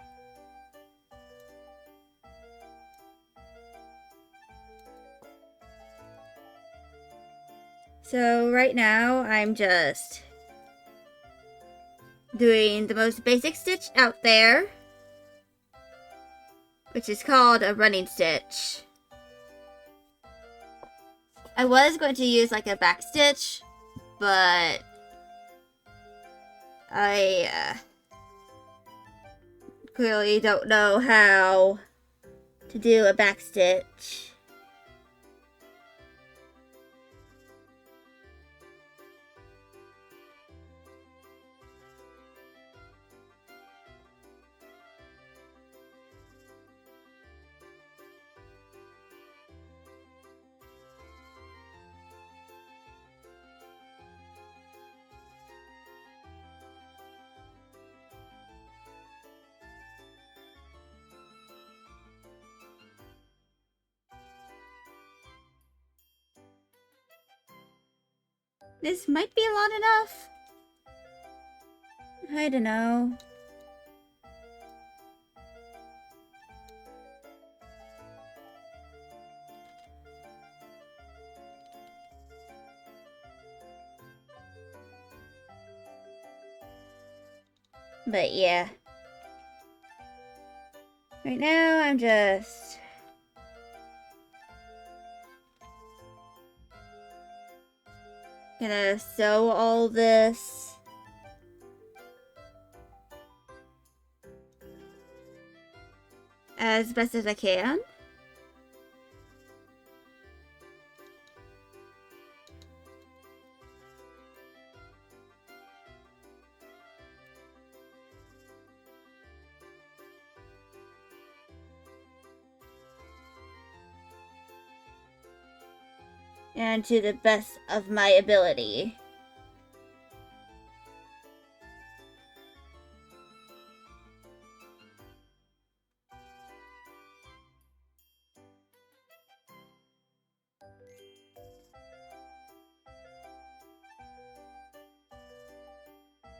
So, right now, I'm just doing the most basic stitch out there, which is called a running stitch. I was going to use like a back stitch, but I clearly don't know how to do a back stitch. This might be long enough. I don't know. But yeah. Right now, I'm just gonna sew all this. As best as I can. and to the best of my ability.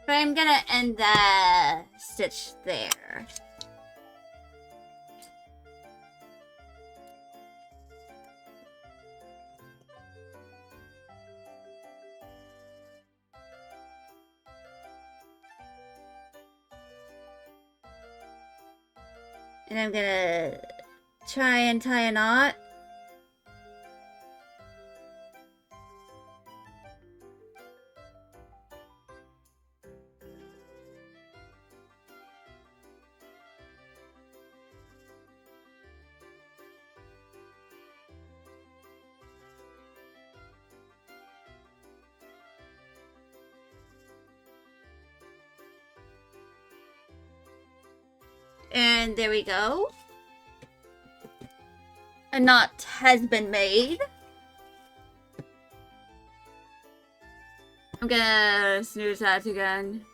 But I'm gonna end the stitch there. And I'm gonna try and tie a knot. And there we go. A knot has been made. I'm gonna snooze that again.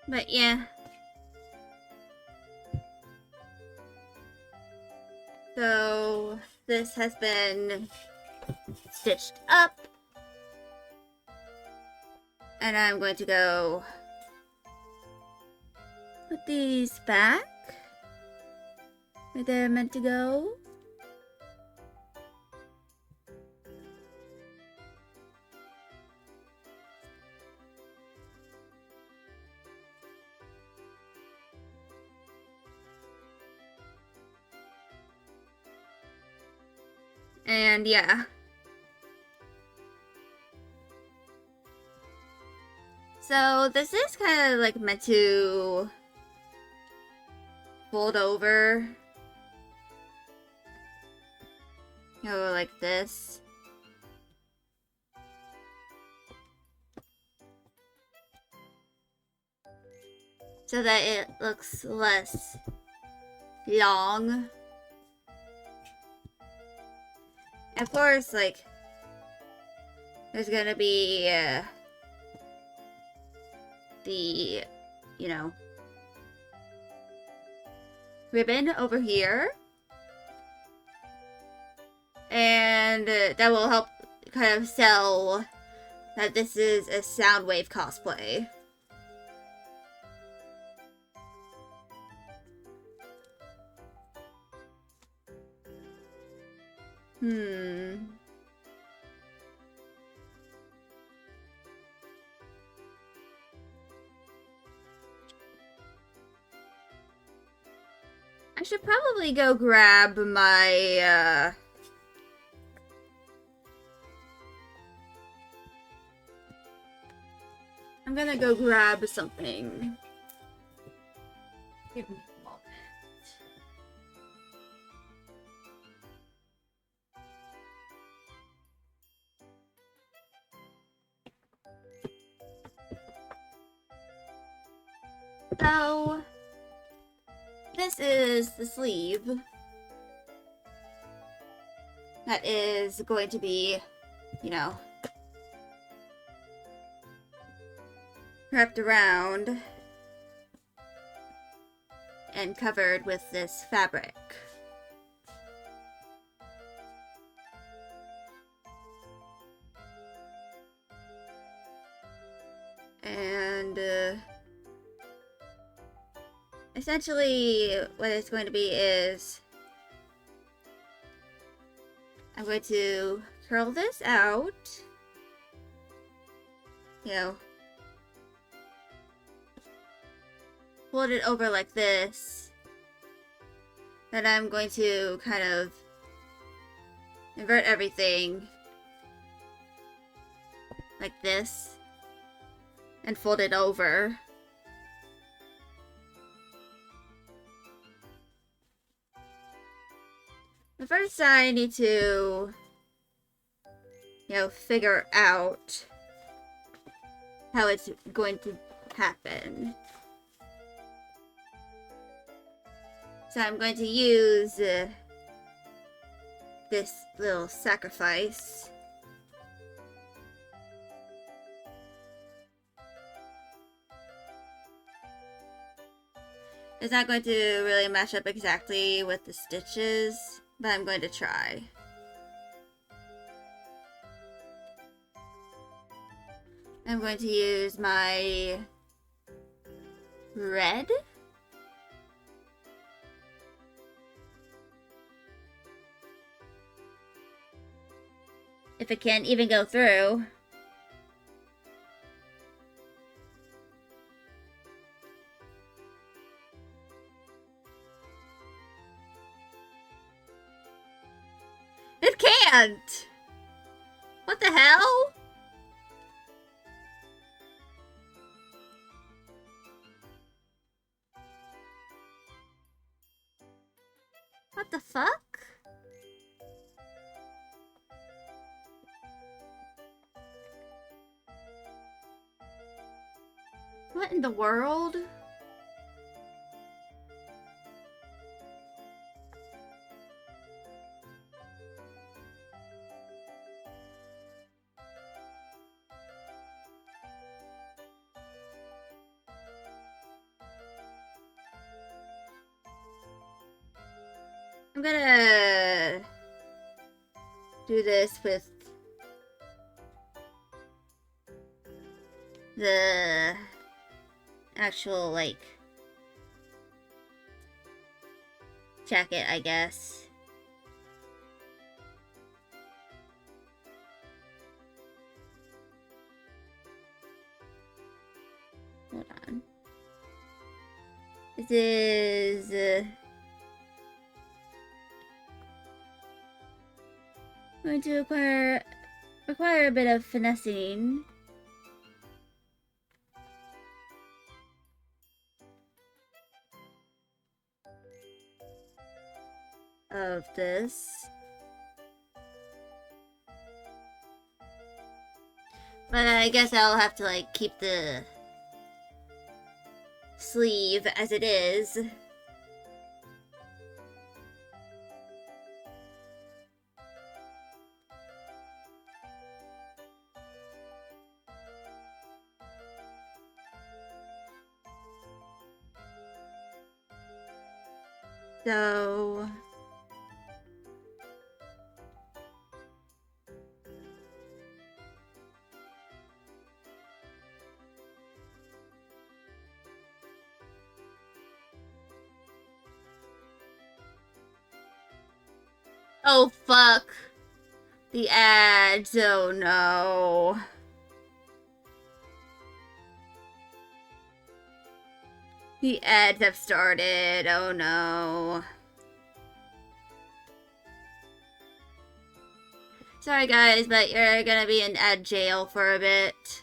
But yeah. So this has been stitched up. And I'm going to go put these back where they're meant to go. And yeah. So this is kind of like meant to fold over. You know, like this. So that it looks less long. Of course, like, there's gonna be the, you know, ribbon over here. And that will help kind of sell that this is a Soundwave cosplay. I should probably go grab my, I'm gonna go grab something. Give me a moment. So, this is the sleeve that is going to be, you know, wrapped around and covered with this fabric. And essentially what it's going to be is I'm going to curl this out, you know, fold it over like this. Then I'm going to kind of invert everything like this and fold it over. But first I need to, figure out how it's going to happen. So I'm going to use this little sacrifice. It's not going to really match up exactly with the stitches, but I'm going to try. I'm going to use my red. If it can't even go through. It can't! What the hell? What the fuck? What in the world? I'm gonna do this with the actual, like, jacket, I guess. Hold on. This is going to require a bit of finessing. Of this. But I guess I'll have to, like, keep the sleeve as it is. So oh fuck. The ads, oh no. The ads have started, oh no. Sorry guys, but you're gonna be in ad jail for a bit.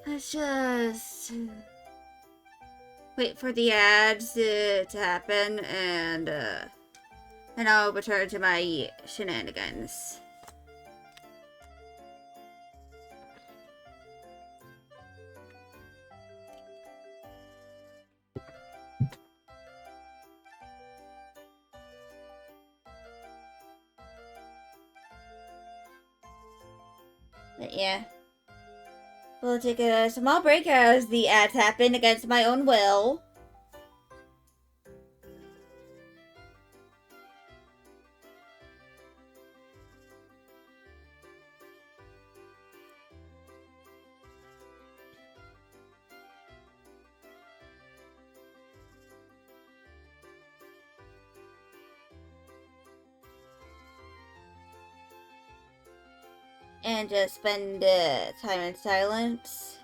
Let's just wait for the ads to happen, and I'll return to my shenanigans. But yeah. We'll take a small break as the ads happen against my own will. And just spend time in silence.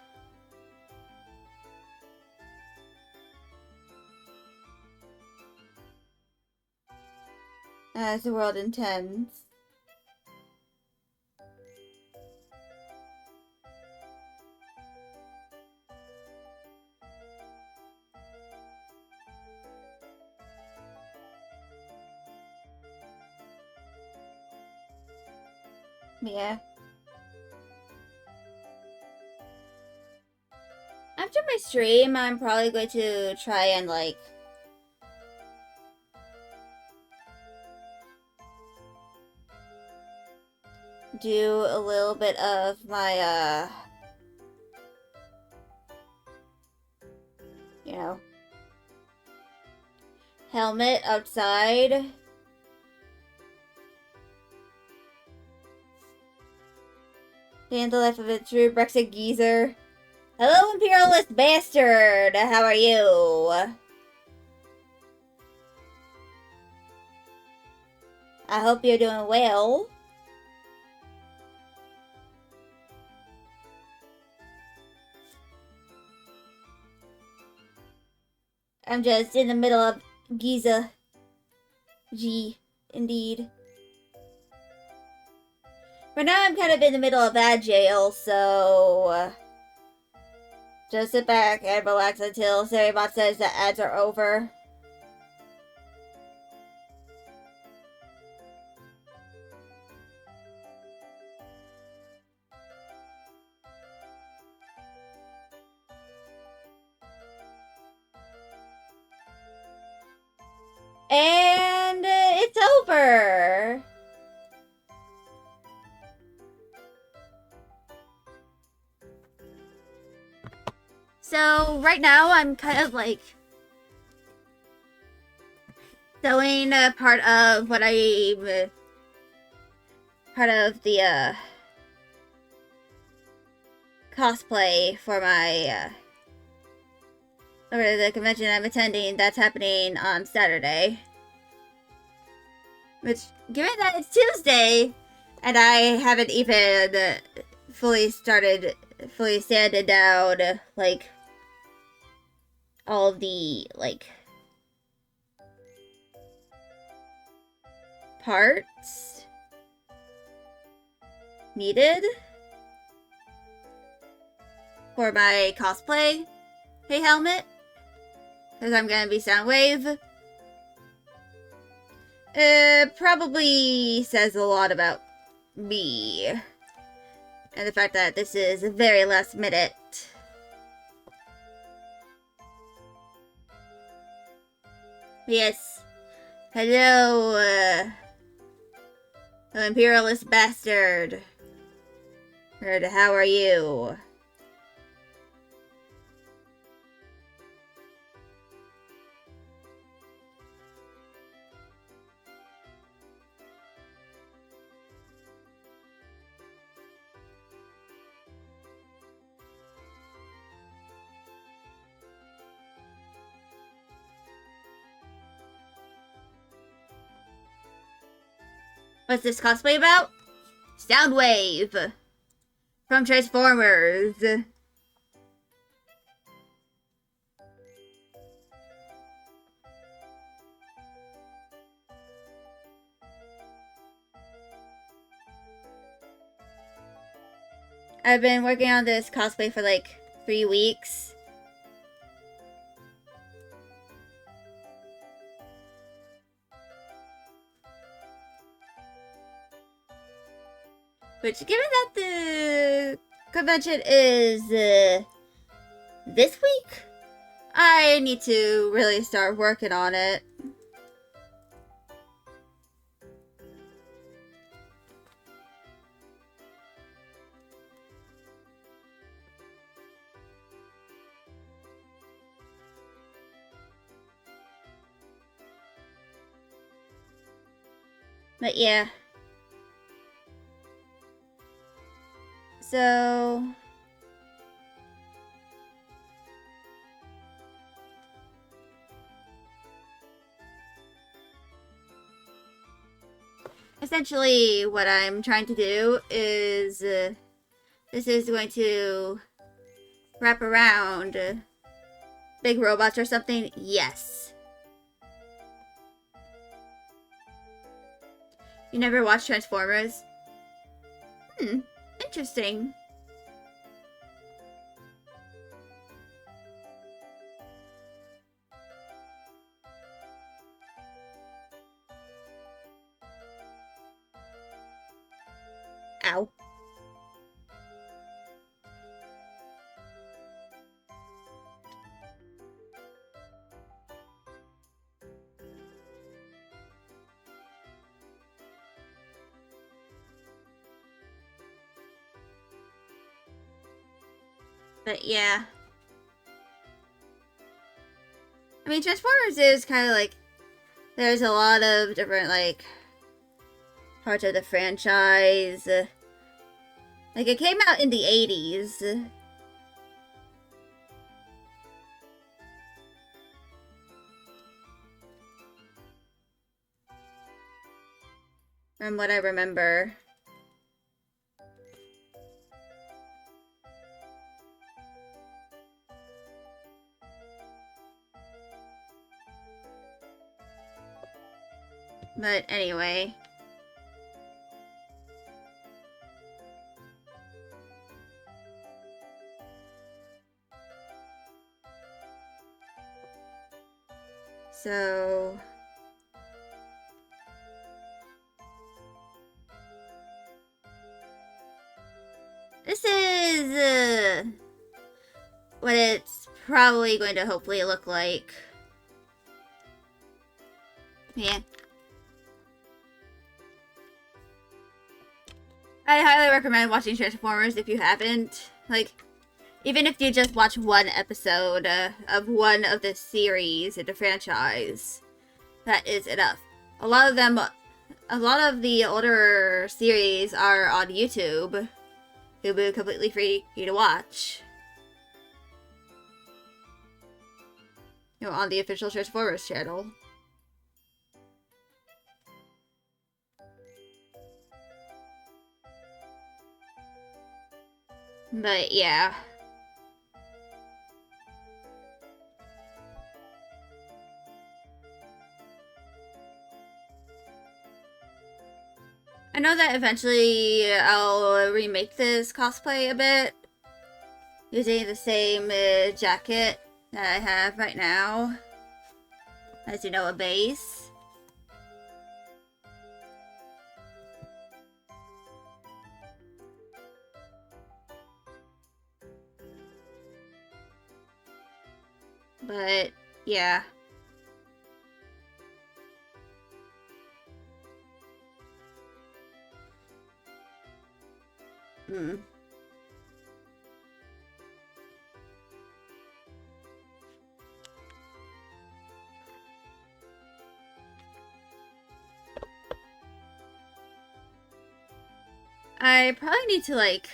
As the world intends. Yeah. After my stream, I'm probably going to try and, like, do a little bit of my, you know, helmet outside. And the life of a true Brexit geezer. Hello, imperialist bastard! How are you? I hope you're doing well. I'm just in the middle of Giza. G, indeed. But now I'm kind of in the middle of ad jail, so just sit back and relax until Saribot says the ads are over. And it's over. So right now I'm kind of like doing part of what I'm part of the cosplay for my or the convention I'm attending that's happening on Saturday. Which, given that it's Tuesday and I haven't even fully sanded down like all of the like parts needed for my cosplay helmet, because I'm gonna be Soundwave, probably says a lot about me and the fact that this is very last minute. Yes. Hello, imperialist bastard. How are you? What's this cosplay about? Soundwave from Transformers. I've been working on this cosplay for like 3 weeks. Which, given that the convention is this week, I need to really start working on it. But yeah. So essentially what I'm trying to do is this is going to wrap around big robots or something. Yes. You never watched Transformers? Interesting. Ow. But yeah. I mean, Transformers is kind of like, there's a lot of different, like, parts of the franchise. Like, it came out in the 80s. From what I remember. But anyway. So... this is what it's probably going to hopefully look like. Yeah. I highly recommend watching Transformers if you haven't. Like, even if you just watch one episode of one of the series in the franchise, that is enough. A lot of the older series are on YouTube. It'll be completely free to watch. You know, on the official Transformers channel. But yeah. I know that eventually I'll remake this cosplay a bit. Using the same jacket that I have right now. As you know, a base. But, yeah. I probably need to, like...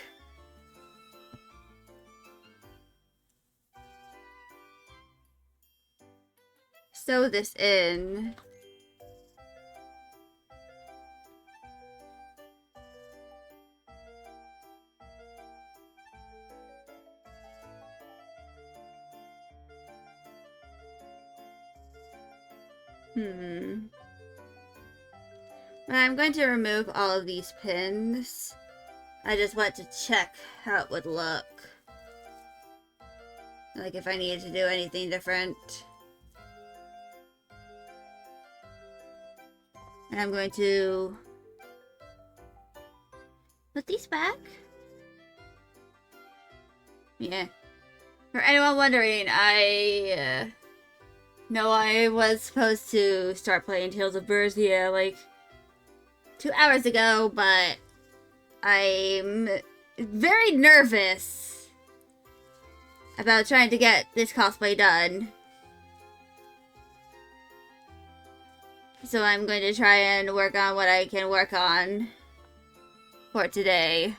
sew this in. But I'm going to remove all of these pins. I just want to check how it would look. Like if I needed to do anything different. And I'm going to put these back. Yeah. For anyone wondering, I know I was supposed to start playing Tales of Bersia like 2 hours ago, but I'm very nervous about trying to get this cosplay done. So I'm going to try and work on what I can work on for today.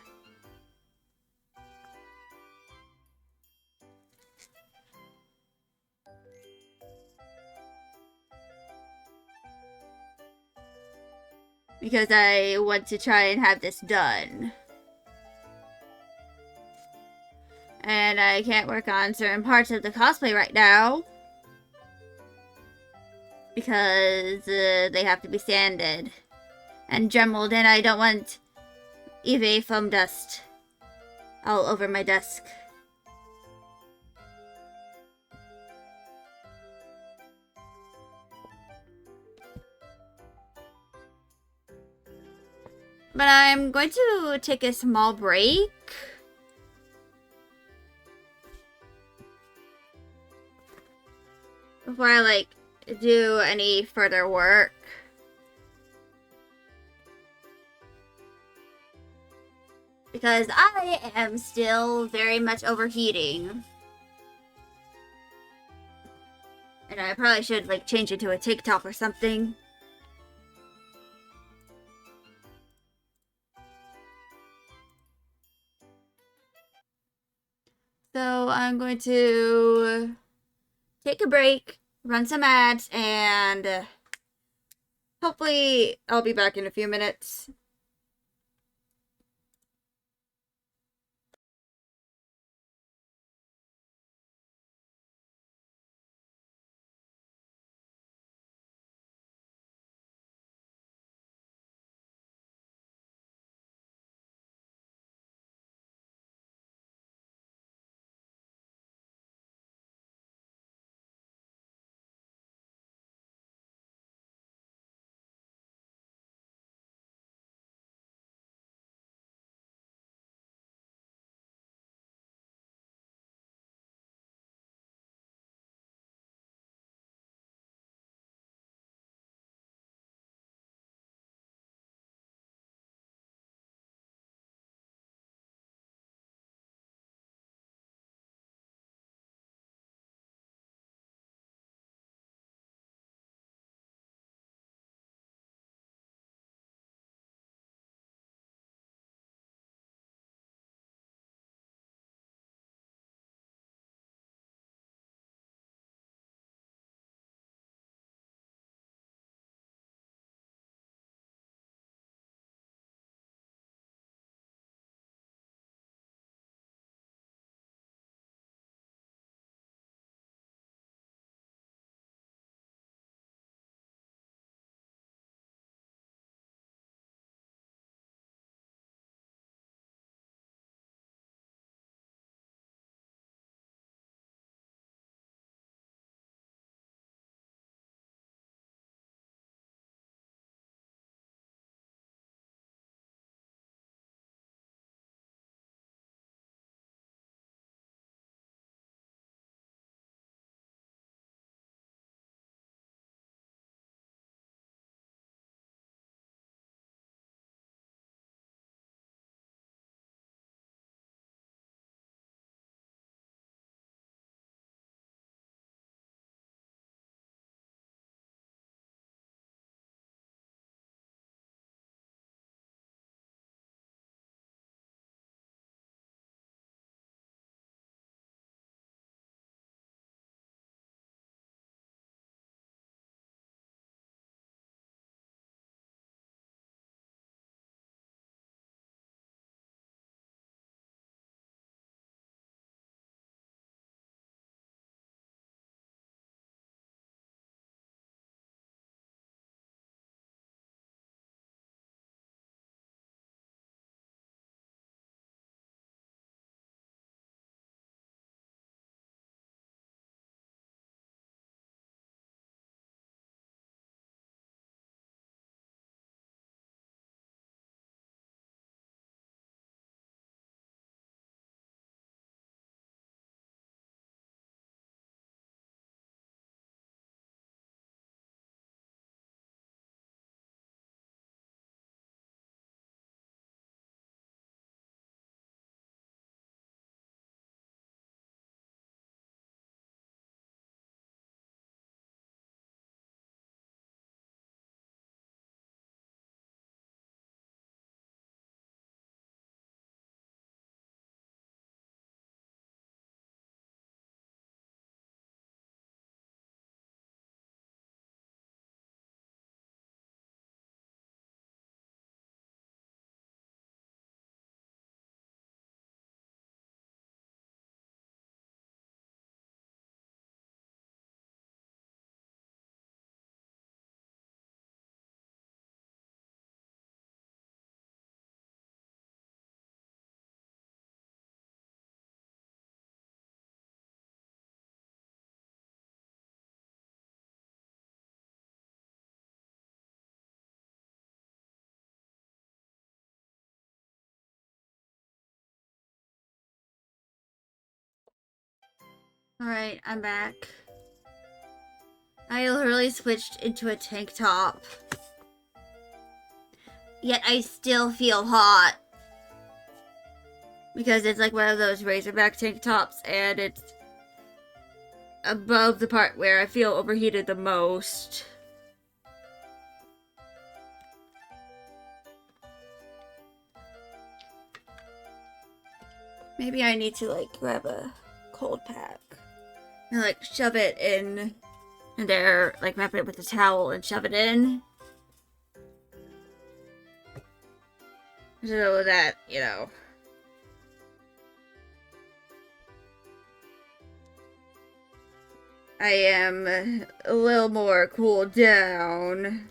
Because I want to try and have this done. And I can't work on certain parts of the cosplay right now. Because they have to be sanded and gemeled, and I don't want EVA foam dust all over my desk. But I'm going to take a small break. Before I, like, do any further work. Because I am still very much overheating. And I probably should, like, change it to a TikTok or something. So I'm going to take a break, run some ads, and hopefully I'll be back in a few minutes. Alright, I'm back. I literally switched into a tank top. Yet I still feel hot. Because it's like one of those razorback tank tops and it's above the part where I feel overheated the most. Maybe I need to like grab a cold pack and like shove it in there, like wrap it with a towel and shove it in. So that, you know, I am a little more cooled down.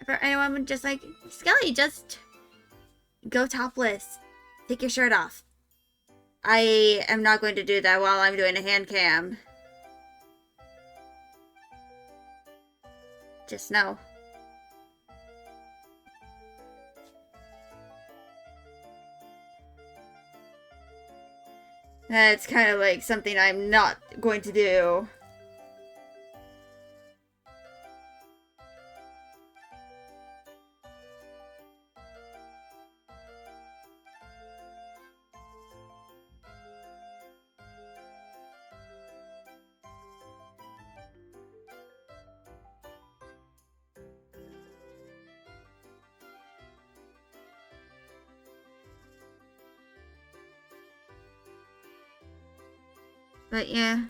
For anyone just like, Skelly, just go topless. Take your shirt off. I am not going to do that while I'm doing a hand cam. Just know. That's kind of like something I'm not going to do. But yeah.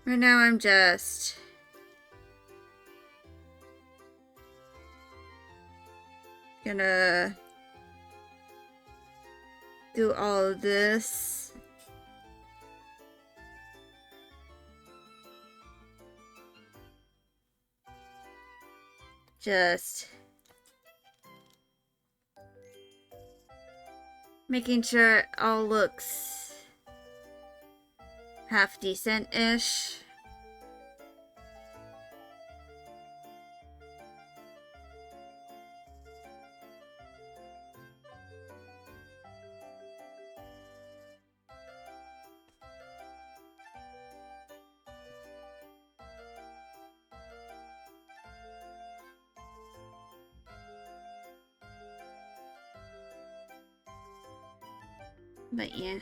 Right now I'm just gonna do all of this. Just making sure it all looks half decent-ish. But yeah.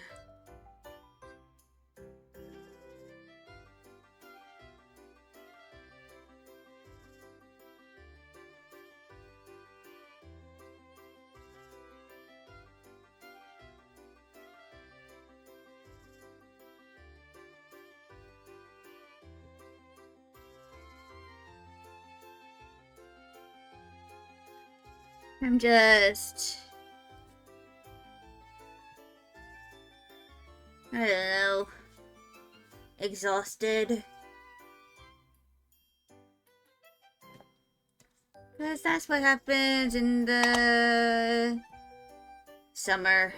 I'm just, I don't know, exhausted. Because that's what happens in the summer.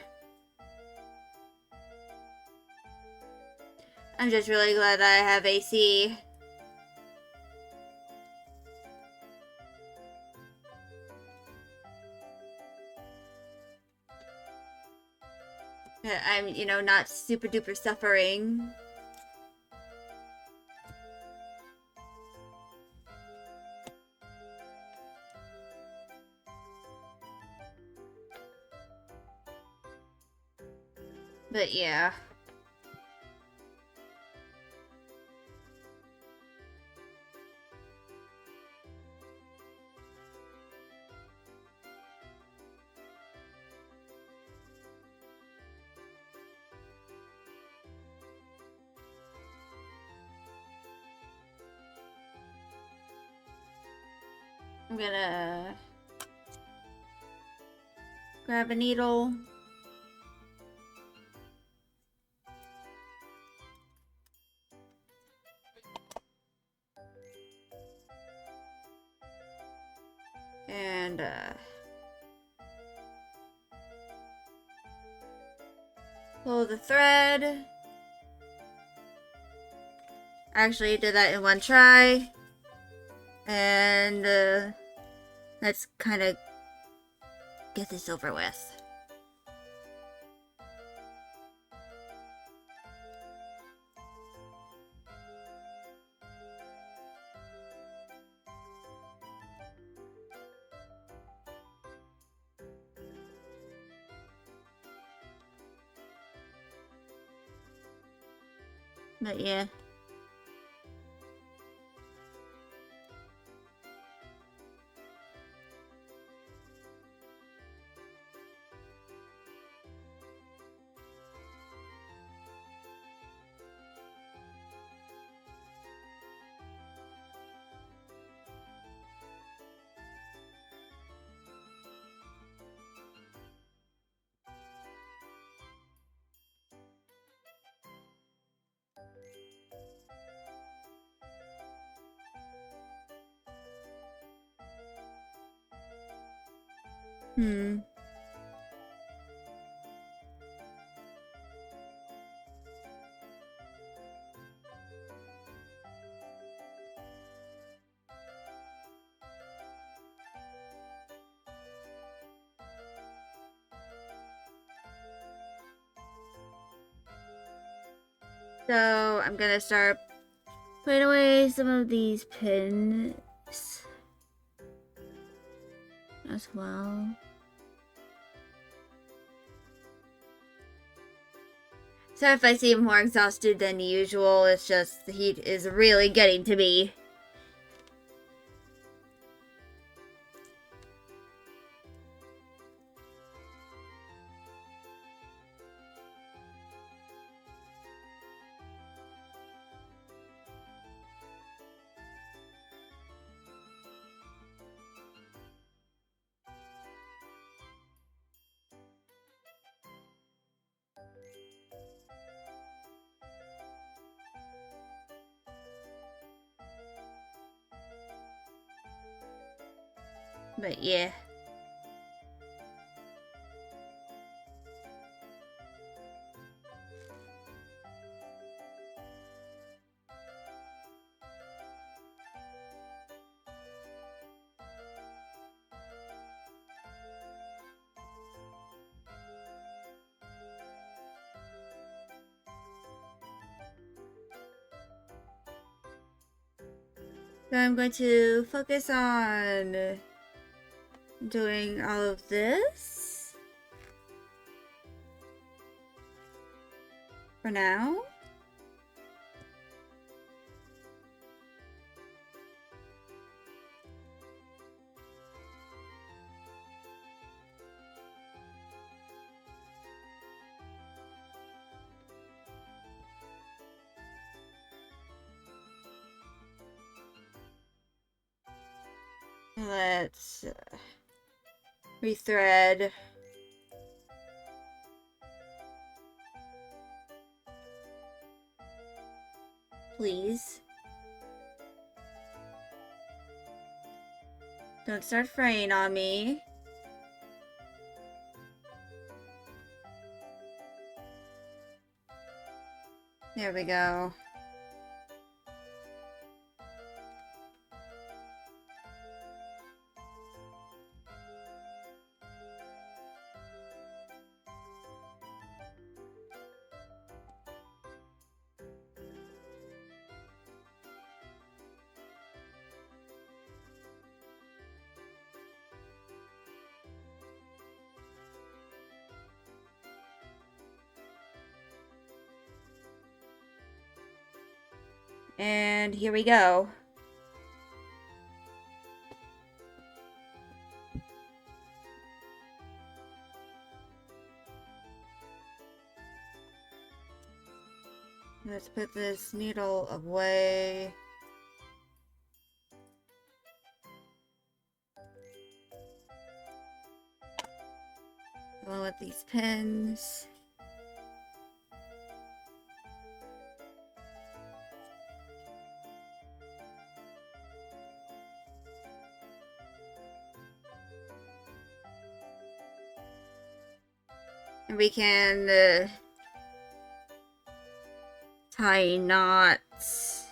I'm just really glad I have AC. I'm, you know, not super duper suffering. But yeah. I'm gonna grab a needle. And pull the thread. actually did that in one try. And let's kind of get this over with. But yeah. So I'm gonna start putting away some of these pins as well. So if I seem more exhausted than usual, it's just the heat is really getting to me. But yeah. So I'm going to focus on doing all of this for now. Let's rethread. Please. Don't start fraying on me. There we go. And here we go. Let's put this needle away. Along with these pins. And we can tie knots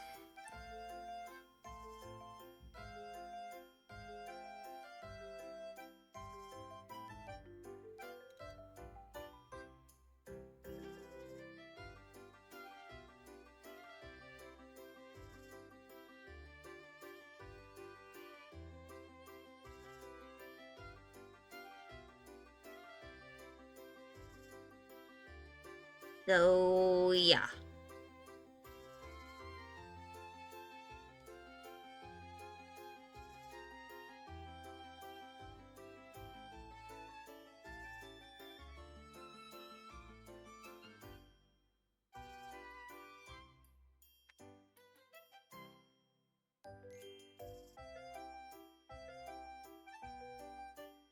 So, yeah.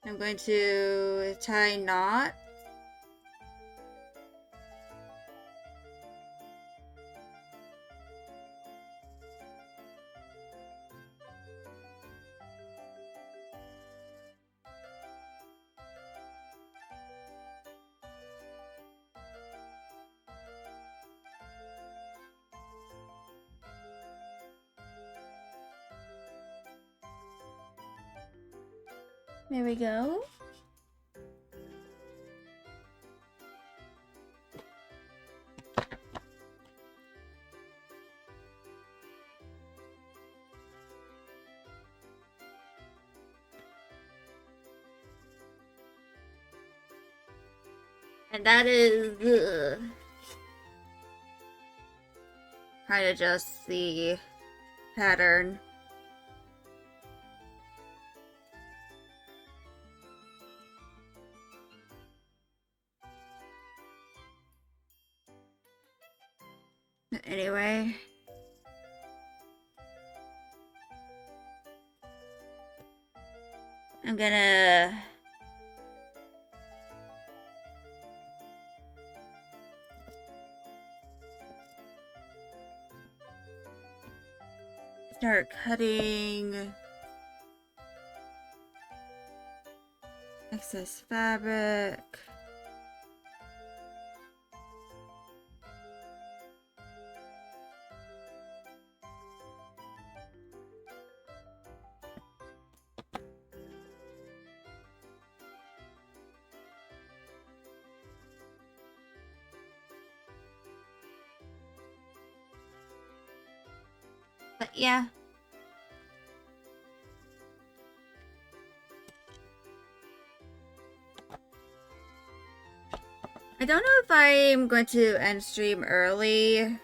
I'm going to tie knot. There we go. And that is kind of just the pattern. Anyway. I'm gonna start cutting excess fabric. But yeah. I don't know if I'm going to end stream early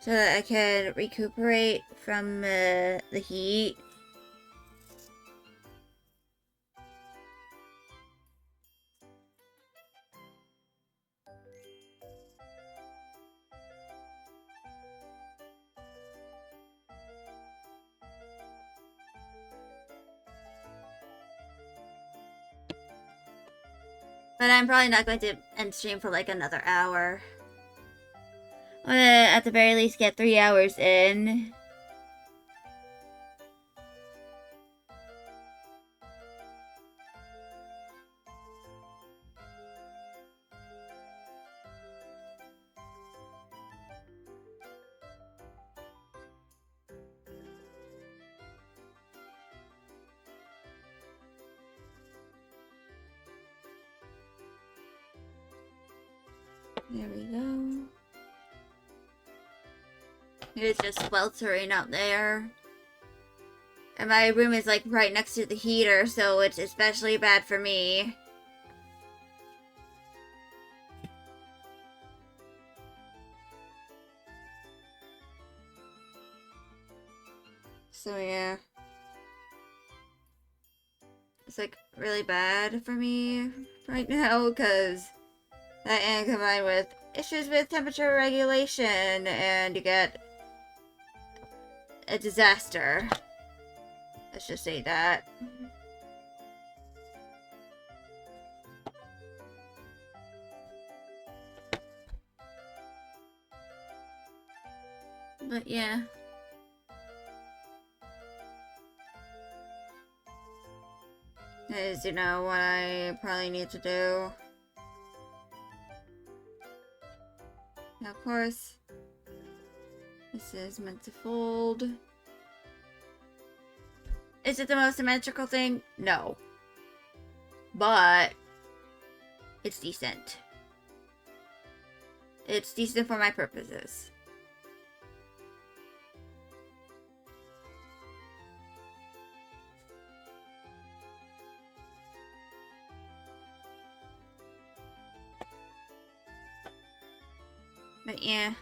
so that I can recuperate from the heat. But I'm probably not going to end stream for like another hour. I'm gonna at the very least get 3 hours in. There we go. It's just sweltering out there. And my room is like right next to the heater, so it's especially bad for me. So yeah. It's like really bad for me right now because that and combined with issues with temperature regulation and you get a disaster. Let's just say that. But yeah. Is, you know, what I probably need to do. Now, of course, this is meant to fold. Is it the most symmetrical thing? No. But it's decent. It's decent for my purposes. But yeah.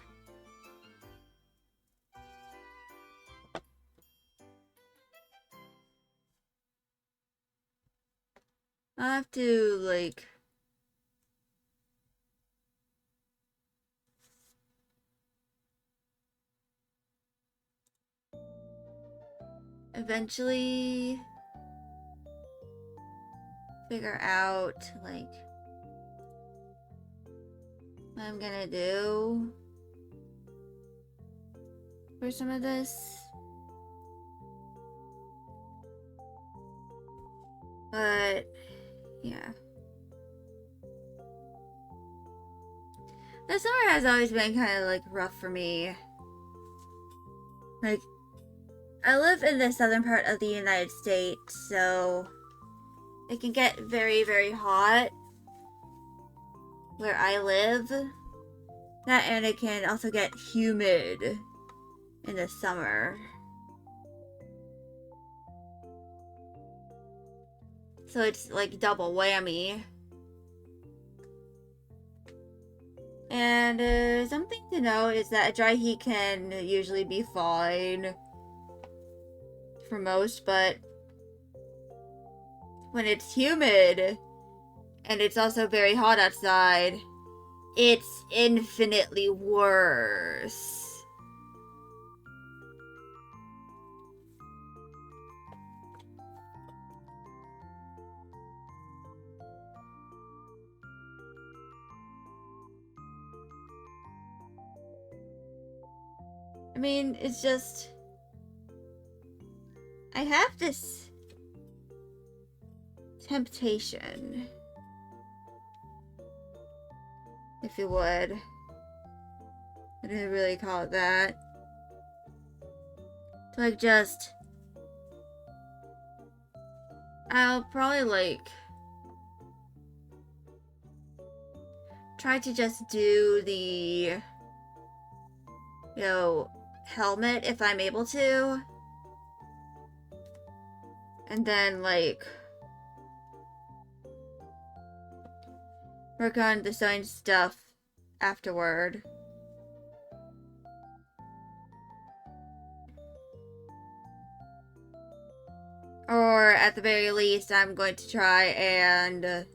I'll have to, like... eventually... figure out, like... what I'm gonna do... for some of this. But... yeah. The summer has always been kind of, like, rough for me. Like, I live in the southern part of the United States, so it can get very, very hot where I live. That, and it can also get humid in the summer. So it's like double whammy. And something to know is that dry heat can usually be fine for most, but when it's humid and it's also very hot outside, it's infinitely worse. I mean, it's just... I have this temptation, if you would. I didn't really call it that. To, like, just... I'll probably, like... try to just do the... you know, helmet if I'm able to. And then, like... work on the sewing stuff afterward. Or, at the very least, I'm going to try and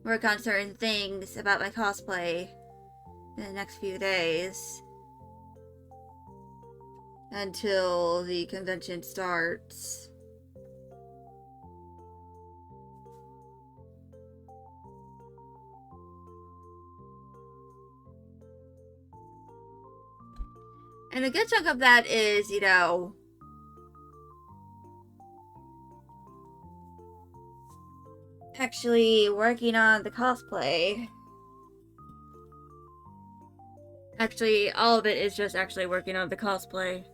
work on certain things about my cosplay in the next few days. Until the convention starts. And a good chunk of that is, you know, actually working on the cosplay. Actually, all of it is just actually working on the cosplay.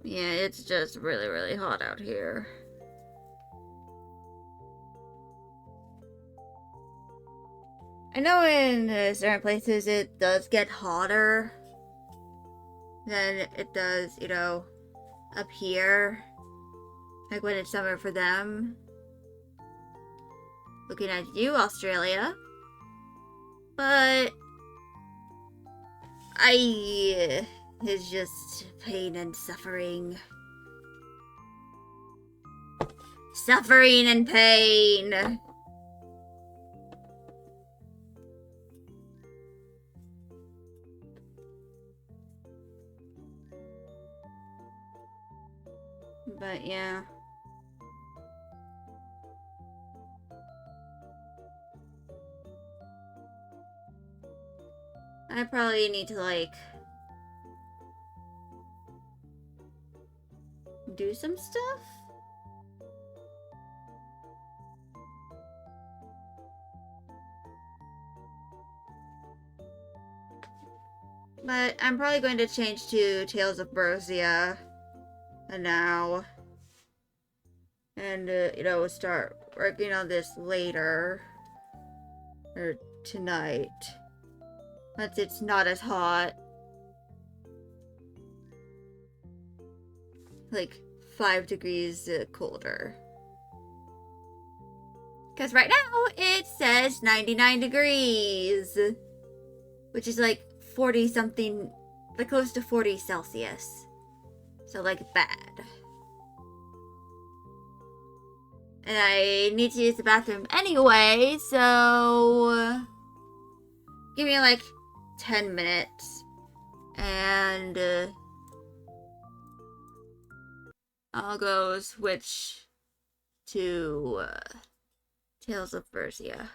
Yeah, it's just really, really hot out here. I know in certain places it does get hotter than it does, you know, up here. Like when it's summer for them. Looking at you, Australia. But it's just pain and suffering. Suffering and pain. But yeah. I probably need to, like, do some stuff? But I'm probably going to change to Tales of Bersia now. And, you know, start working on this later. Or tonight. Once it's not as hot. Like 5 degrees colder. Because right now it says 99 degrees, which is like 40 something, like close to 40 Celsius. So, like, bad. And I need to use the bathroom anyway, so give me like 10 minutes. And I'll go switch to Tales of Bersia.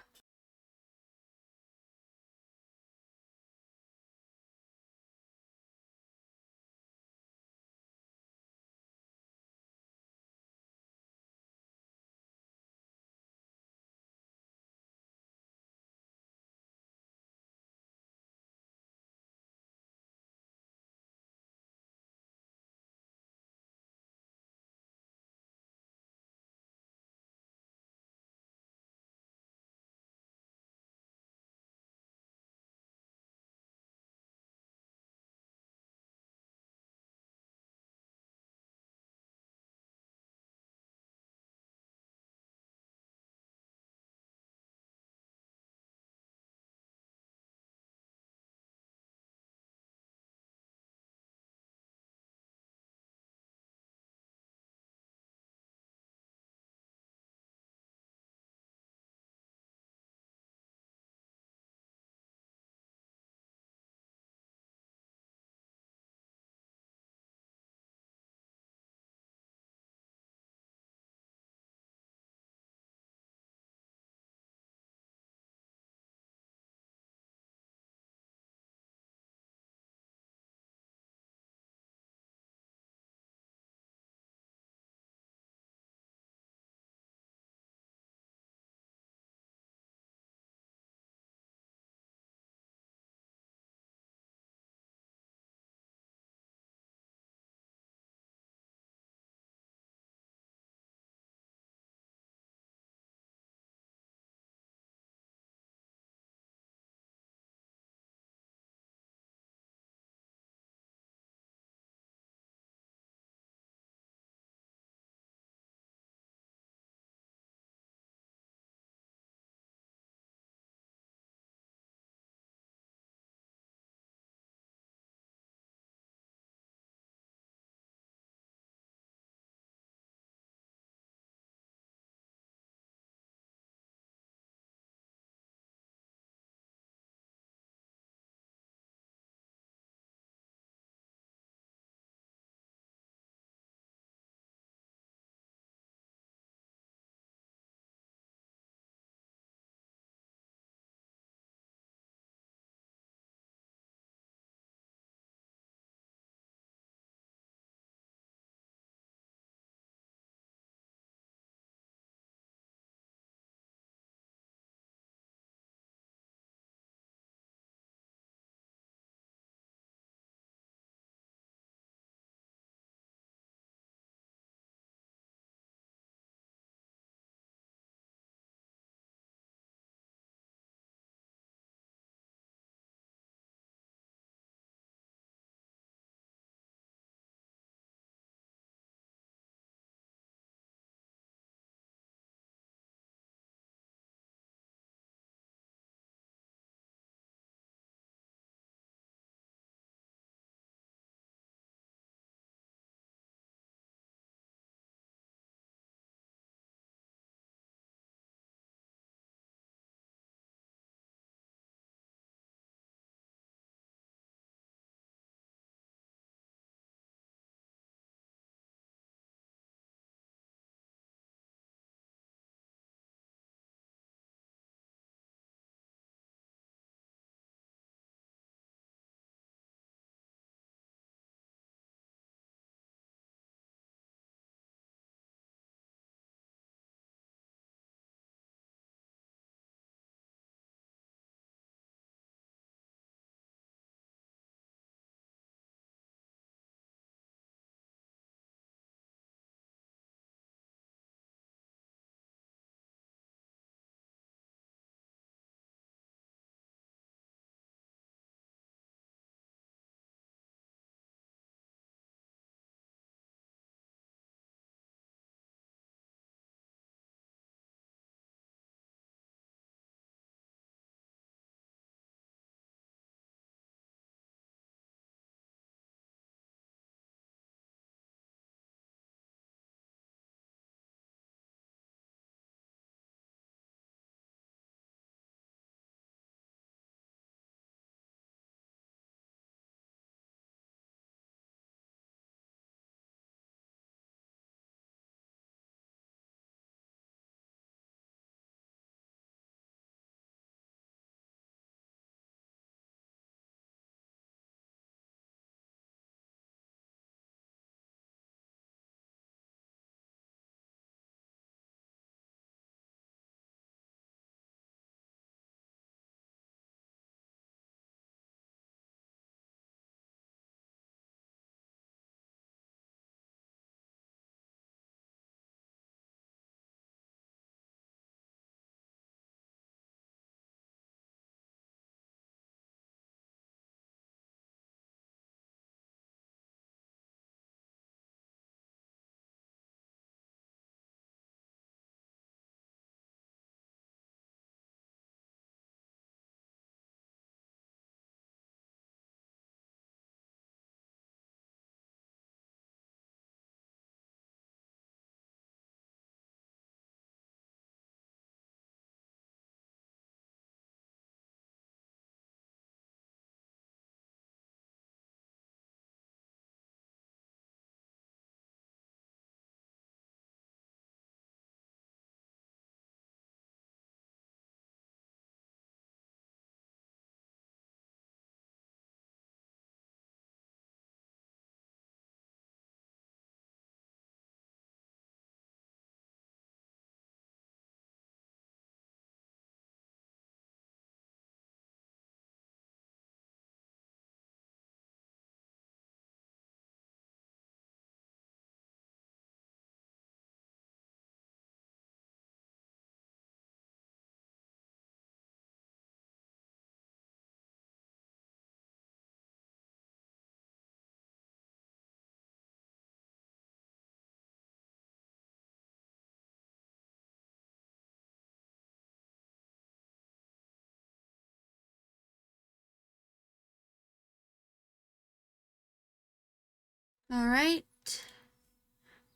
Alright.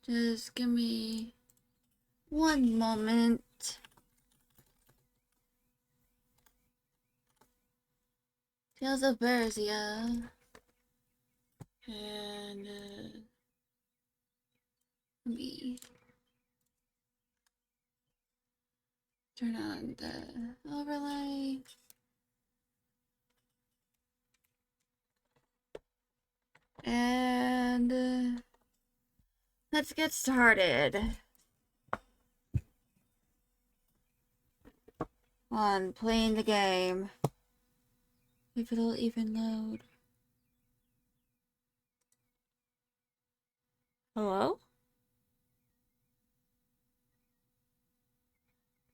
Just give me one moment. Tales of Bersia. And let me turn on the overlay. And let's get started on playing the game. If it'll even load. Hello?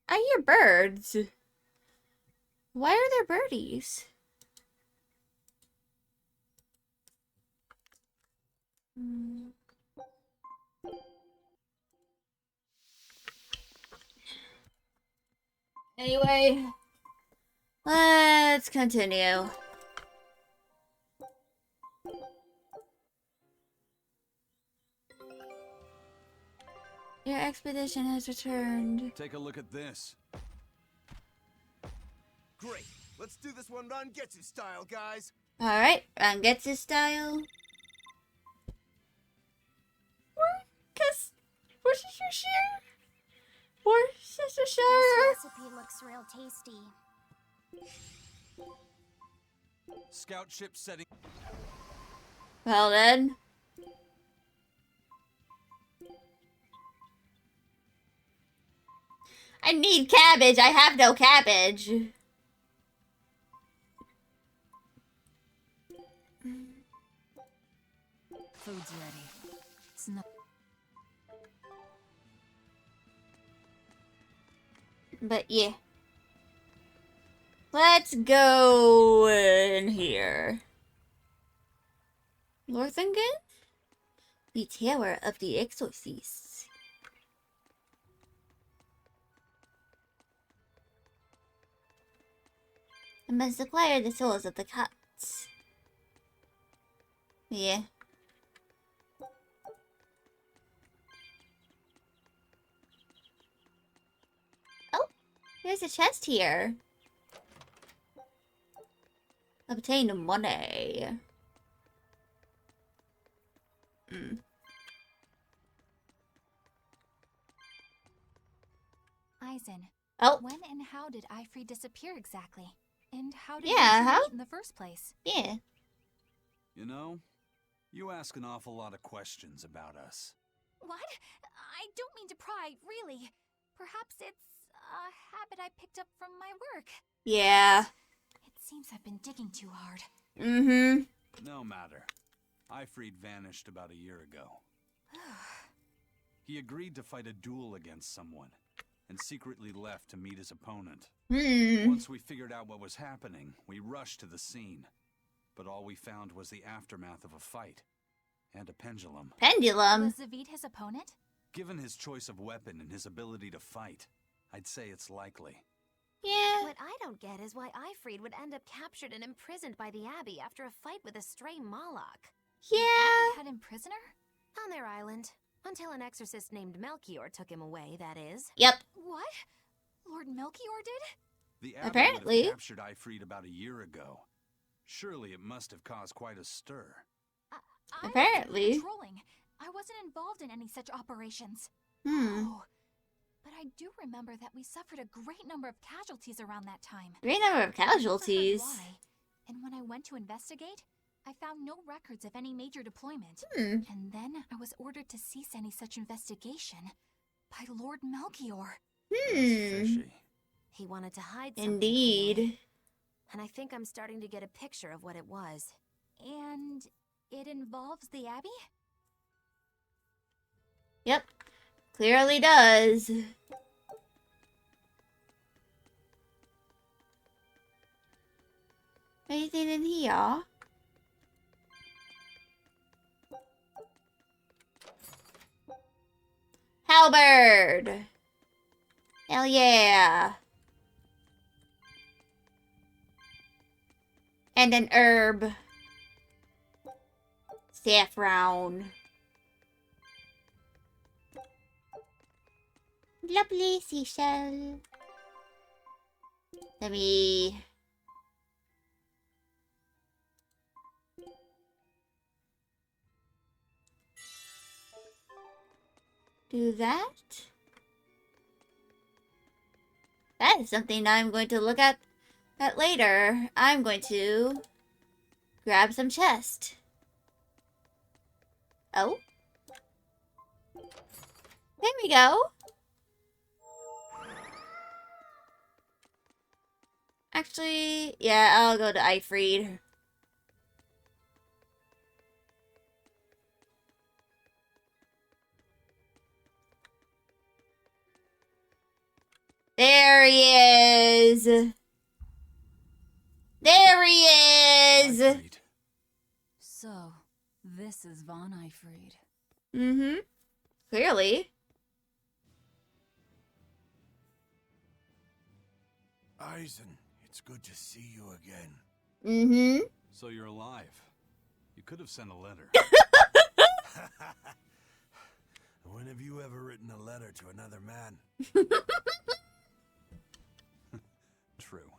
I hear birds. Why are there birdies? Anyway, let's continue. Your expedition has returned. Take a look at this. Great. Let's do this one Rangetsu style, guys. Alright, Rangetsu style. Cause what did you share? What did you share? This recipe looks real tasty. Scout ship setting. Well then. I need cabbage. I have no cabbage. Food's ready. It's not. But yeah. Let's go in here. Lorthingen? The Tower of the Exorcists. I must acquire the souls of the cats. Yeah. Oh, there's a chest here. Obtain money. Eisen, Oh, when and how did Ifrey disappear exactly? And how did Yeah, you how? meet in the first place? yeah. You know, you ask an awful lot of questions about us. What? I don't mean to pry, really. Perhaps it's a habit I picked up from my work. Yeah. It seems I've been digging too hard. Mm-hmm. No matter. Ifried vanished about a year ago. He agreed to fight a duel against someone, and secretly left to meet his opponent. Once we figured out what was happening, we rushed to the scene. But all we found was the aftermath of a fight, and a pendulum. Pendulum. Was Zavid his opponent? Given his choice of weapon and his ability to fight, I'd say it's likely. Yeah. What I don't get is why Ifried would end up captured and imprisoned by the Abbey after a fight with a stray Moloch. Yeah. Had him prisoner? On their island. Until an exorcist named Melchior took him away, that is. Yep. What? Lord Melchior did? The Abbey Apparently. would have captured Ifried about a year ago. Surely it must have caused quite a stir. I Apparently. was patrolling. I wasn't involved in any such operations. Hmm. Oh, but I do remember that we suffered a great number of casualties around that time. Great number of I never heard casualties. why. And when I went to investigate, I found no records of any major deployment. Hmm. And then I was ordered to cease any such investigation by Lord Melchior. That's Hmm. fishy. He wanted to hide something. clearly. Indeed. And I think I'm starting to get a picture of what it was. And it involves the Abbey? Yep. Clearly does. Anything in here? Halberd! Hell yeah! And an herb. Saffron. Lovely seashell. Let me... do that. That is something I'm going to look at later. I'm going to grab some chest. Oh. There we go. Actually, yeah, I'll go to Ifreed. There he is. There he is. Ifreed. So, this is Von Ifreed. Mm-hmm. Clearly. Eisen, it's good to see you again. Mm-hmm. So you're alive. You could have sent a letter. When have you ever written a letter to another man? True.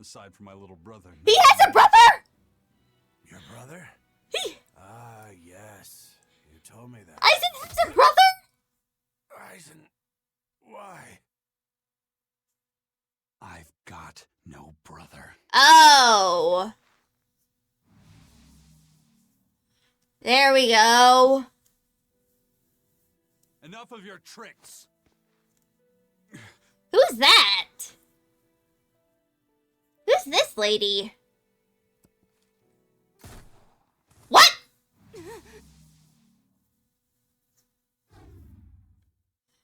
Aside from my little brother. He has a brother! Your brother? Ah, yes. You told me that. Eisen has a brother? Eisen, why? I've got no brother. Oh. There we go. Enough of your tricks. Who's that? Who's this lady? What?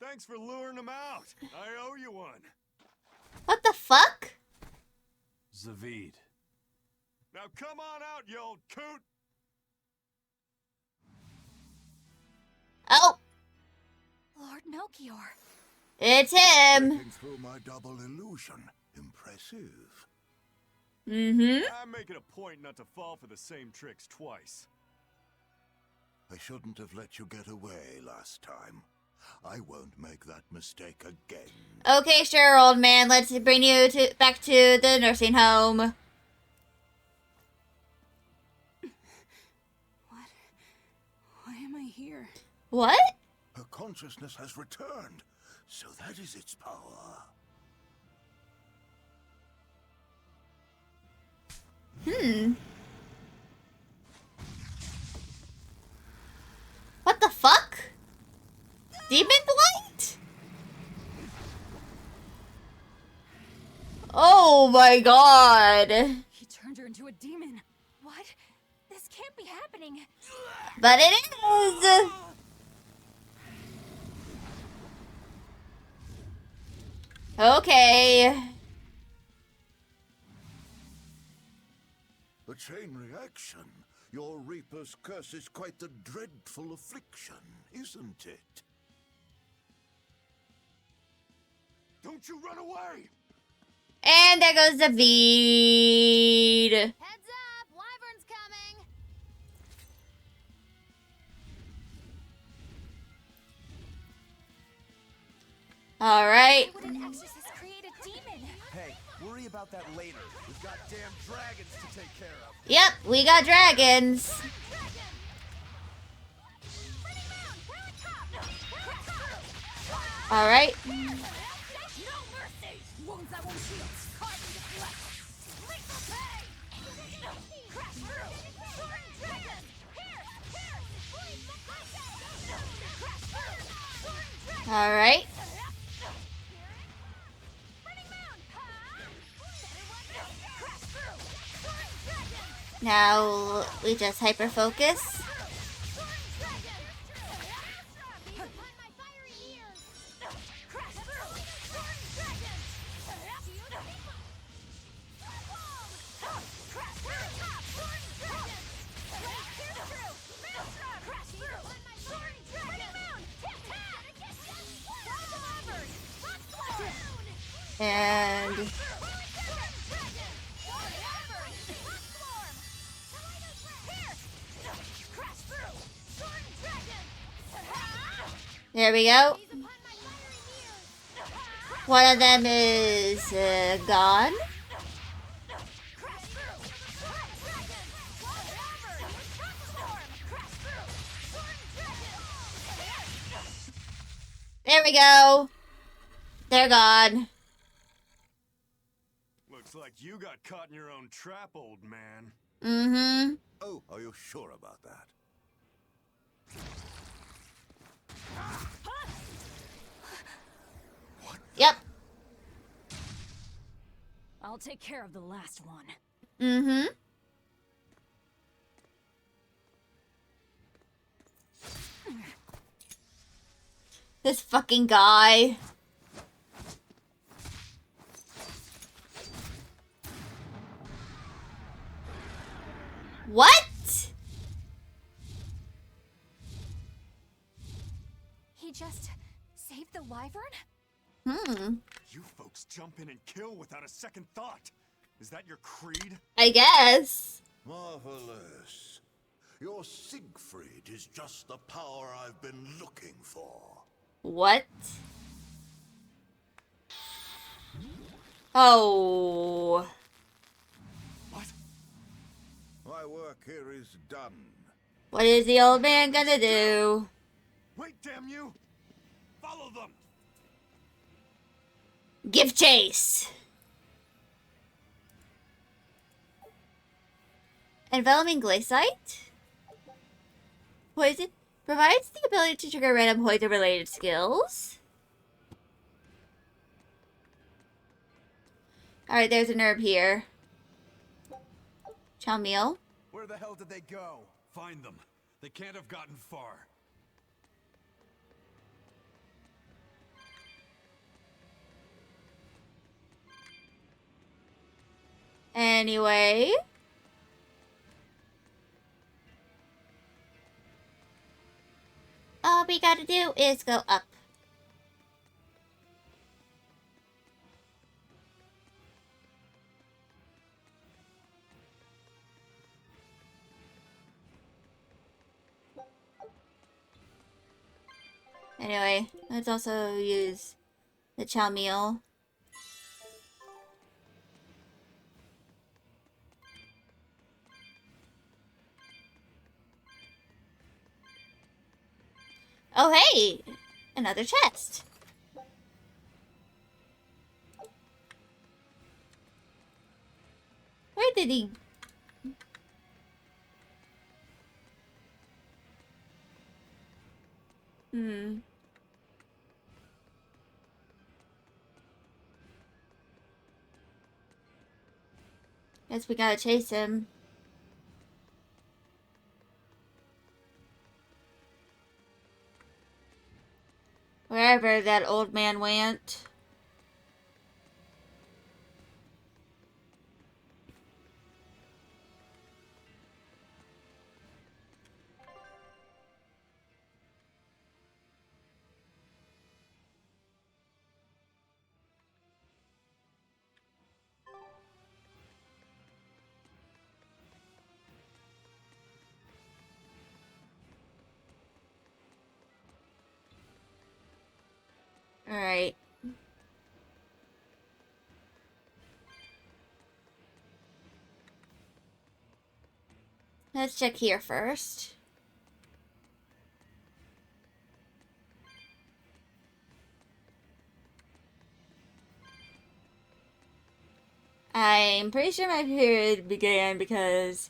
Thanks for luring him out. I owe you one. What the fuck? Zavid. Now come on out, you old coot. Oh, Lord Melchior. it's him. Breaking through my double illusion. Impressive. Mm-hmm. I'm making a point not to fall for the same tricks twice. I shouldn't have let you get away last time. I won't make that mistake again. Okay, sure, old man. Let's bring you back to the nursing home. Why am I here? What? Her consciousness has returned, so that is its power. What the fuck? Demon Blight? Oh my god. He turned her into a demon. What? This can't be happening. But it is. Okay. A chain reaction. Your Reaper's curse is quite a dreadful affliction, isn't it? Don't you run away! And there goes David. Heads up! Wyvern's coming! Alright. Why would an exorcist create a demon? Hey, worry about that later. We've got damn dragons to take care of. Yep, we got dragons. Alright. No mercy! Wounds that won't heal. Carve into flesh. Lethal pay! Crash through! Soaring dragon! Here! Please, crash through! Soaring dragon! Alright. Running mound! Crash through! Soaring dragon! Now we just hyper focus. Soaring dragon! Behind my fiery ears! Crash through! Soaring dragon! Crash through! Soaring dragon! Pierce through! Maelstrom! Crash through! Soaring dragon! Mound! Tat-tat! Levered! Rock And There we go. Seize upon my fiery muse. One of them is gone. Crash through. Storm dragon. Cloud armor. Cup storm. Crash through. Storm dragon. There we go. They're gone. Looks like you got caught in your own trap, old man. Mm-hmm. Oh, are you sure about that? Yep. I'll take care of the last one. Mm-hmm. This fucking guy. What? He just saved the wyvern? Hmm. You folks jump in and kill without a second thought. Is that your creed? I guess. Marvelous. Your Siegfried is just the power I've been looking for. What? Oh. What? My work here is done. What is the old man gonna do? Wait, damn you! Follow them! Give chase. Enveloping Glaciite? Poison provides the ability to trigger random poison related skills. Alright, there's an herb here. Chow meal. Where the hell did they go? Find them. They can't have gotten far. Anyway. All we gotta do is go up. Anyway, let's also use the chow meal. Oh, hey! Another chest. Where did he... Guess we gotta chase him. Wherever that old man went. Alright. Let's check here first. I'm pretty sure my period began because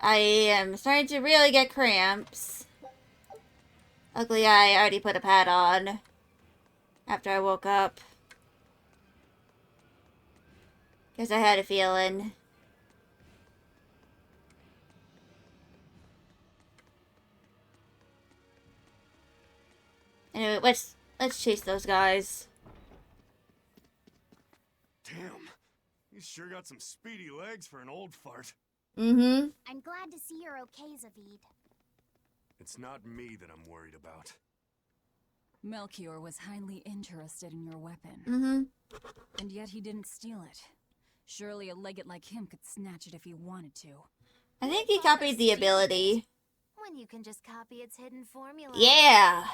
I am starting to really get cramps. Luckily, I already put a pad on after I woke up. Guess I had a feeling. Anyway, let's chase those guys. Damn. You sure got some speedy legs for an old fart. Mm-hmm. I'm glad to see you're okay, Zavid. It's not me that I'm worried about. Melchior was highly interested in your weapon. Mm-hmm. And yet he didn't steal it. Surely a legate like him could snatch it if he wanted to. I think he copied the ability. When you can just copy its hidden formula. Yeah.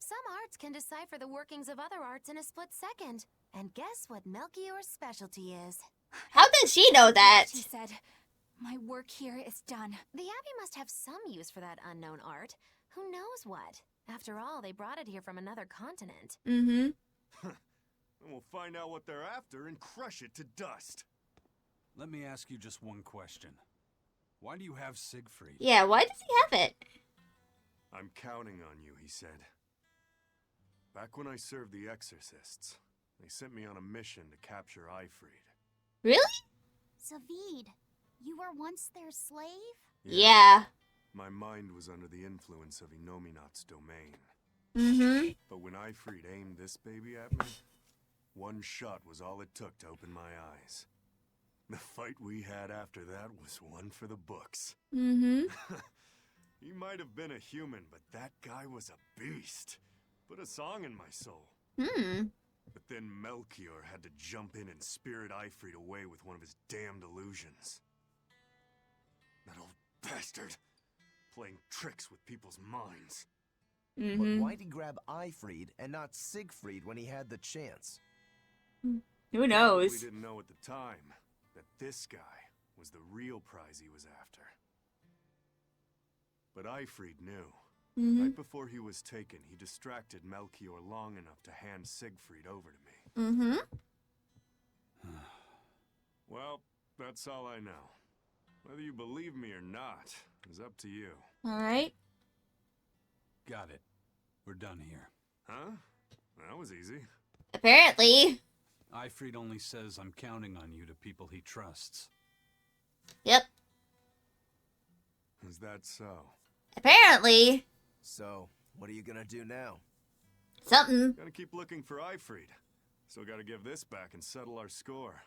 Some arts can decipher the workings of other arts in a split second. And guess what Melchior's specialty is? How does she know that? She said, my work here is done. The Abbey must have some use for that unknown art. Who knows what? After all, they brought it here from another continent. Mm-hmm. And we'll find out what they're after and crush it to dust. Let me ask you just one question. Why do you have Siegfried? Yeah, why does he have it? I'm counting on you, he said. Back when I served the exorcists, they sent me on a mission to capture Eifried. Really? Zavid, you were once their slave? Yeah. My mind was under the influence of Inominat's domain. Mm-hmm. But when Eifried aimed this baby at me, one shot was all it took to open my eyes. The fight we had after that was one for the books. Mm-hmm. He might have been a human, but that guy was a beast. Put a song in my soul. Hmm. But then Melchior had to jump in and spirit Eifried away with one of his damned illusions. That old bastard. Playing tricks with people's minds. Mm-hmm. But why'd he grab Eifried and not Siegfried when he had the chance? Who knows? We didn't know at the time that this guy was the real prize he was after. But Eifried knew. Mm-hmm. Right before he was taken, he distracted Melchior long enough to hand Siegfried over to me. Mm-hmm. Well, that's all I know. Whether you believe me or not is up to you. All right. Got it. We're done here. Huh? That was easy. Apparently. Eifried only says I'm counting on you to people he trusts. Yep. Is that so? Apparently. So, what are you gonna do now? Something. Gotta keep looking for Eifried. Still gotta give this back and settle our score.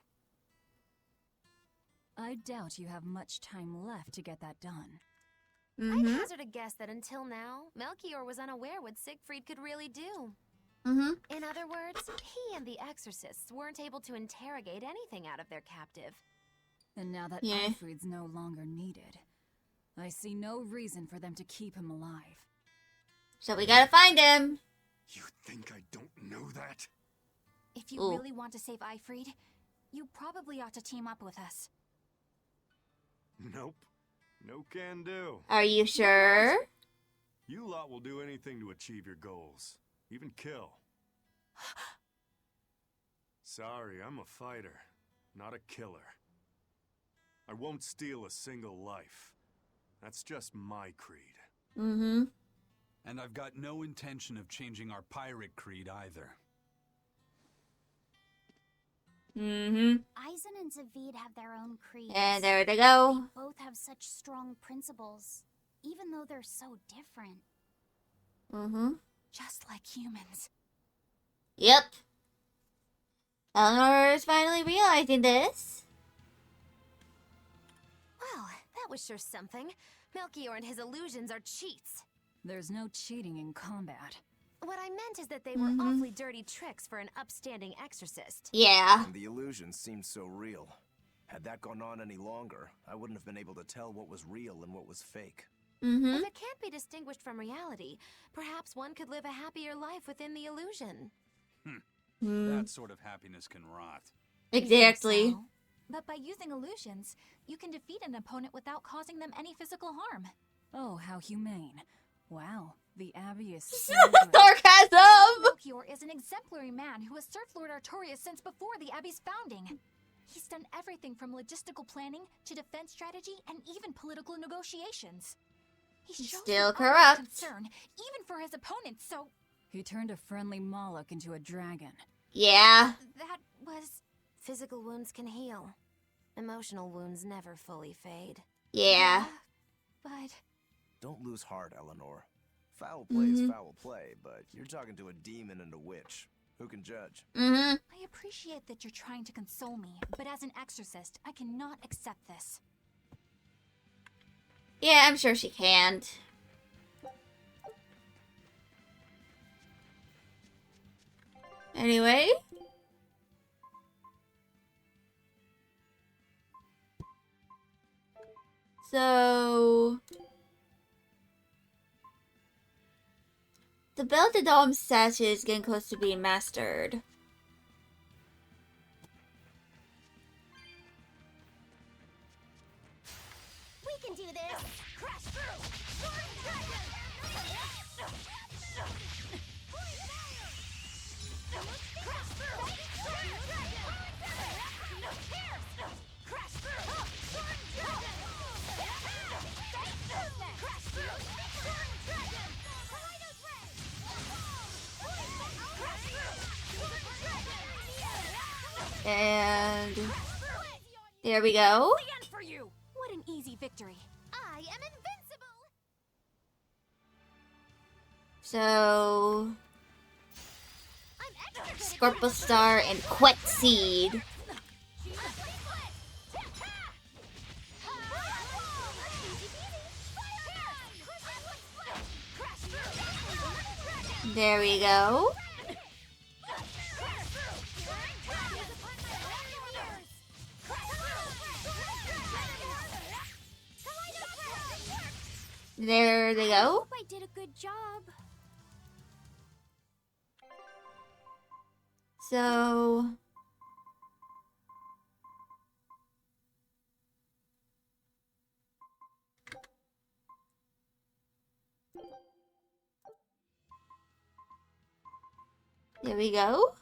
I doubt you have much time left to get that done. I'd Mm-hmm. hazard a guess that until now, Melchior was unaware what Siegfried could really do. Mm-hmm. In other words, he and the exorcists weren't able to interrogate anything out of their captive. And now that Yeah. Eifried's no longer needed, I see no reason for them to keep him alive. So we gotta find him. You think I don't know that? If you Ooh. really want to save Eifried, you probably ought to team up with us. Nope. No can do. Are you sure? You lot will do anything to achieve your goals. Even kill. Sorry, I'm a fighter, not a killer. I won't steal a single life. That's just my creed. Mm-hmm. And I've got no intention of changing our pirate creed either. Mm-hmm. Eisen and Zavid have their own creeds. And there they They go. both have such strong principles, even though they're so different. Mm-hmm. Just like humans. Yep. Eleanor is finally realizing this. Well, that was sure something. Melchior and his illusions are cheats. There's no cheating in combat. What I meant is that they were awfully dirty tricks for an upstanding exorcist. Yeah. And the illusion seemed so real. Had that gone on any longer, I wouldn't have been able to tell what was real and what was fake. Mm-hmm. If it can't be distinguished from reality, perhaps one could live a happier life within the illusion. That sort of happiness can rot. Exactly. So, but by using illusions, you can defeat an opponent without causing them any physical harm. Oh, how humane. Wow, the Abbey is so good. Sarcasm! Melchior is an exemplary man who has served Lord Artorias since before the Abbey's founding. He's done everything from logistical planning to defense strategy and even political negotiations. He He's shows still the utmost corrupt. concern, even for his opponents, so He turned a friendly Moloch into a dragon. Yeah. that was... Physical wounds can heal. Emotional wounds never fully fade. Yeah. But Don't lose heart, Eleanor. Foul play is foul play, but you're talking to a demon and a witch. Who can judge? Mm-hmm. I appreciate that you're trying to console me, but as an exorcist, I cannot accept this. Yeah, I'm sure she can't. Anyway. So... The Belle de Dome statue is getting close to being mastered. We can do this! Crash through! Soaring dragon! Crash through! Soaring dragon! Pierce! Crash through! Soaring dragon! Crash through! Soaring dragon! Tornado's ray! Crash through! Soaring dragon! And there we go. The end for you! What an easy victory. I am invincible! So I'm extra good at Scorpio Star and Quet Seed. There we go. There they I go. hope I did a good job. So there we go.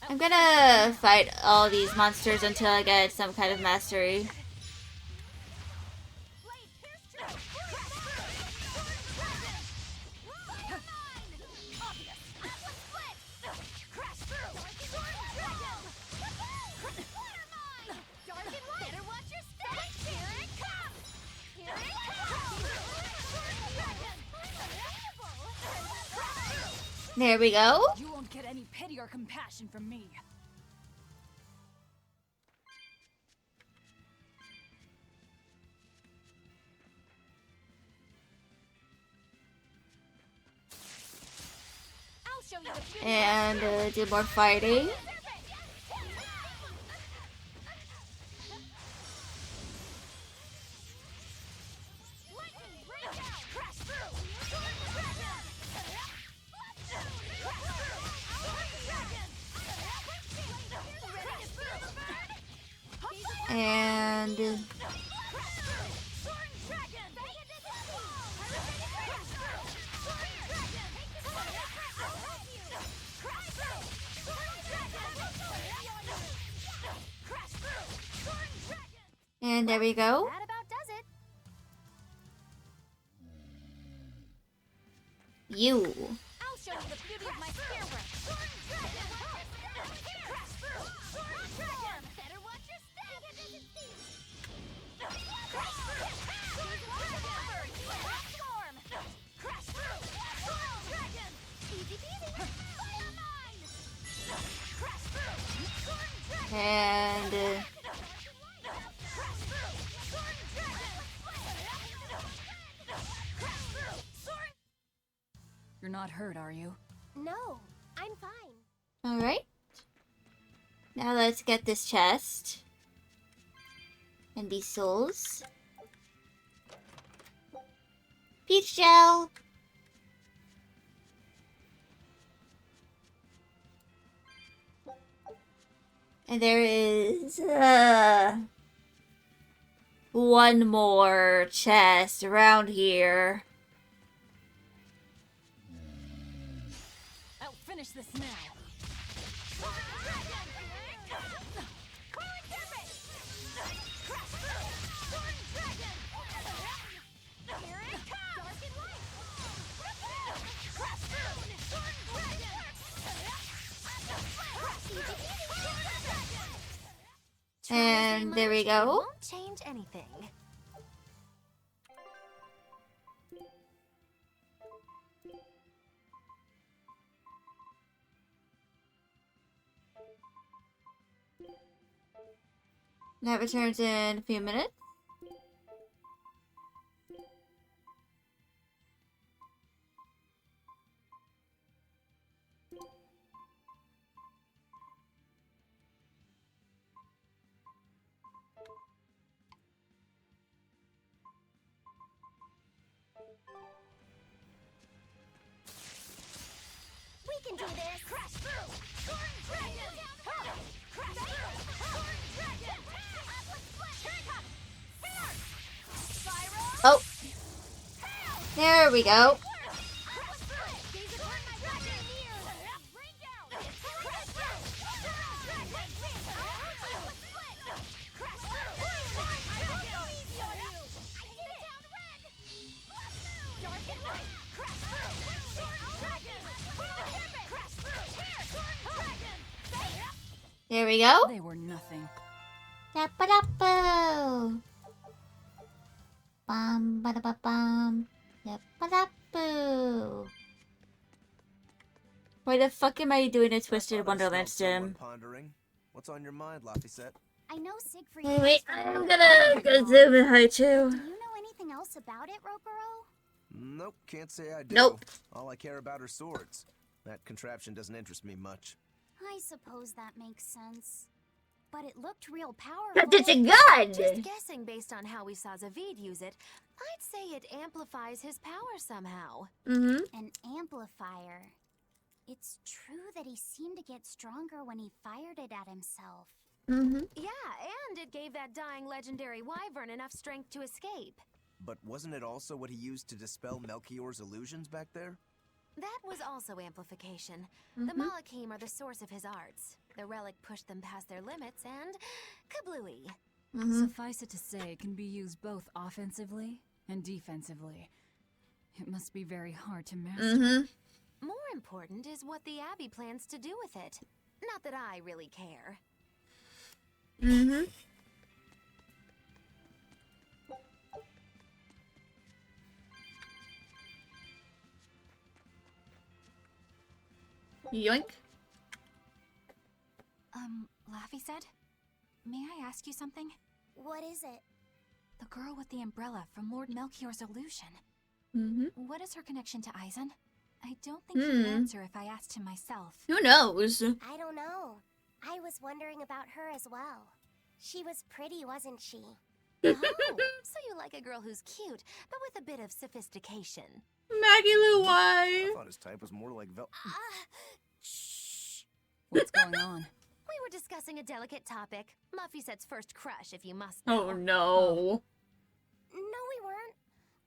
I'm gonna fight all these monsters until I get some kind of mastery. There we go. You won't get any pity or compassion from me. I'll show you the beauty. And do more fighting. Lightning rain down. Crash through. Soaring dragon. Ready to feel the burn? And Soaring dragon. and there we go. That about does it. You. I'll show you the beauty of my spear work. Soaring dragon. Crash through. Soaring dragon. Better watch your step. Crash through. Storm. Crash through. Soaring dragon. Easy peasy. Fire mine. Crash through. Soaring dragon. And Crash through. Soaring dragon. Crash through. Soaring. You're not hurt, are you? No, I'm fine. all right. Now let's get this chest and these souls. Peach gel. And there is one more chest around here. I'll finish this now. And there we It go. won't change anything. That returns in a few minutes. can do this! Crash through! Soaring dragon! Crash through! Soaring dragon! Atlas split! Here it comes! Here! Spyro! Oh. There we go. Atlas split! Gaze upon my dragon! Rain down! Crash through! Soaring dragon! Atlas split! Crash through! Soaring dragon! Easy on you! I did it! Down red! Left move! Dark and light! Crash through! Soaring dragon! Crash through! Here! Soaring dragon! There we go. They were nothing. Da-ba-da-boo. Bum, ba-da-ba-bum. Da-ba-da-boo. Why the fuck am I doing a Twisted Wonderland sim? Pondering. What's on your mind, Laphicet? I know Siegfried. Wait, I'm gonna go zoom in high too. Do you know anything else about it, Rokuro? Nope, can't say I do. Nope. All I care about are swords. That contraption doesn't interest me much. I suppose that makes sense. But it looked real powerful. But it's a gun! Just guessing based on how we saw Zavid use it, I'd say it amplifies his power somehow. Mm-hmm. An amplifier. It's true that he seemed to get stronger when he fired it at himself. Mm-hmm. Yeah, and it gave that dying legendary wyvern enough strength to escape. But wasn't it also what he used to dispel Melchior's illusions back there? That was also amplification. The Malakim are the source of his arts. The relic pushed them past their limits and kablooey. Suffice it to say, it can be used both offensively and defensively. It must be very hard to master. More important is what the Abbey plans to do with it. Not that I really care. Yoink. Laphicet? May I ask you something? What is it? The girl with the umbrella from Lord Melchior's illusion. What is her connection to Aizen? I don't think he'd answer if I asked him myself. Who knows? I don't know. I was wondering about her as well. She was pretty, wasn't she? Oh, so you like a girl who's cute, but with a bit of sophistication. Maggie Lou, I why? thought his type was more like Shh. What's going on? We were discussing a delicate topic. Laphicet's first crush, if you must know. Oh no. No, we weren't.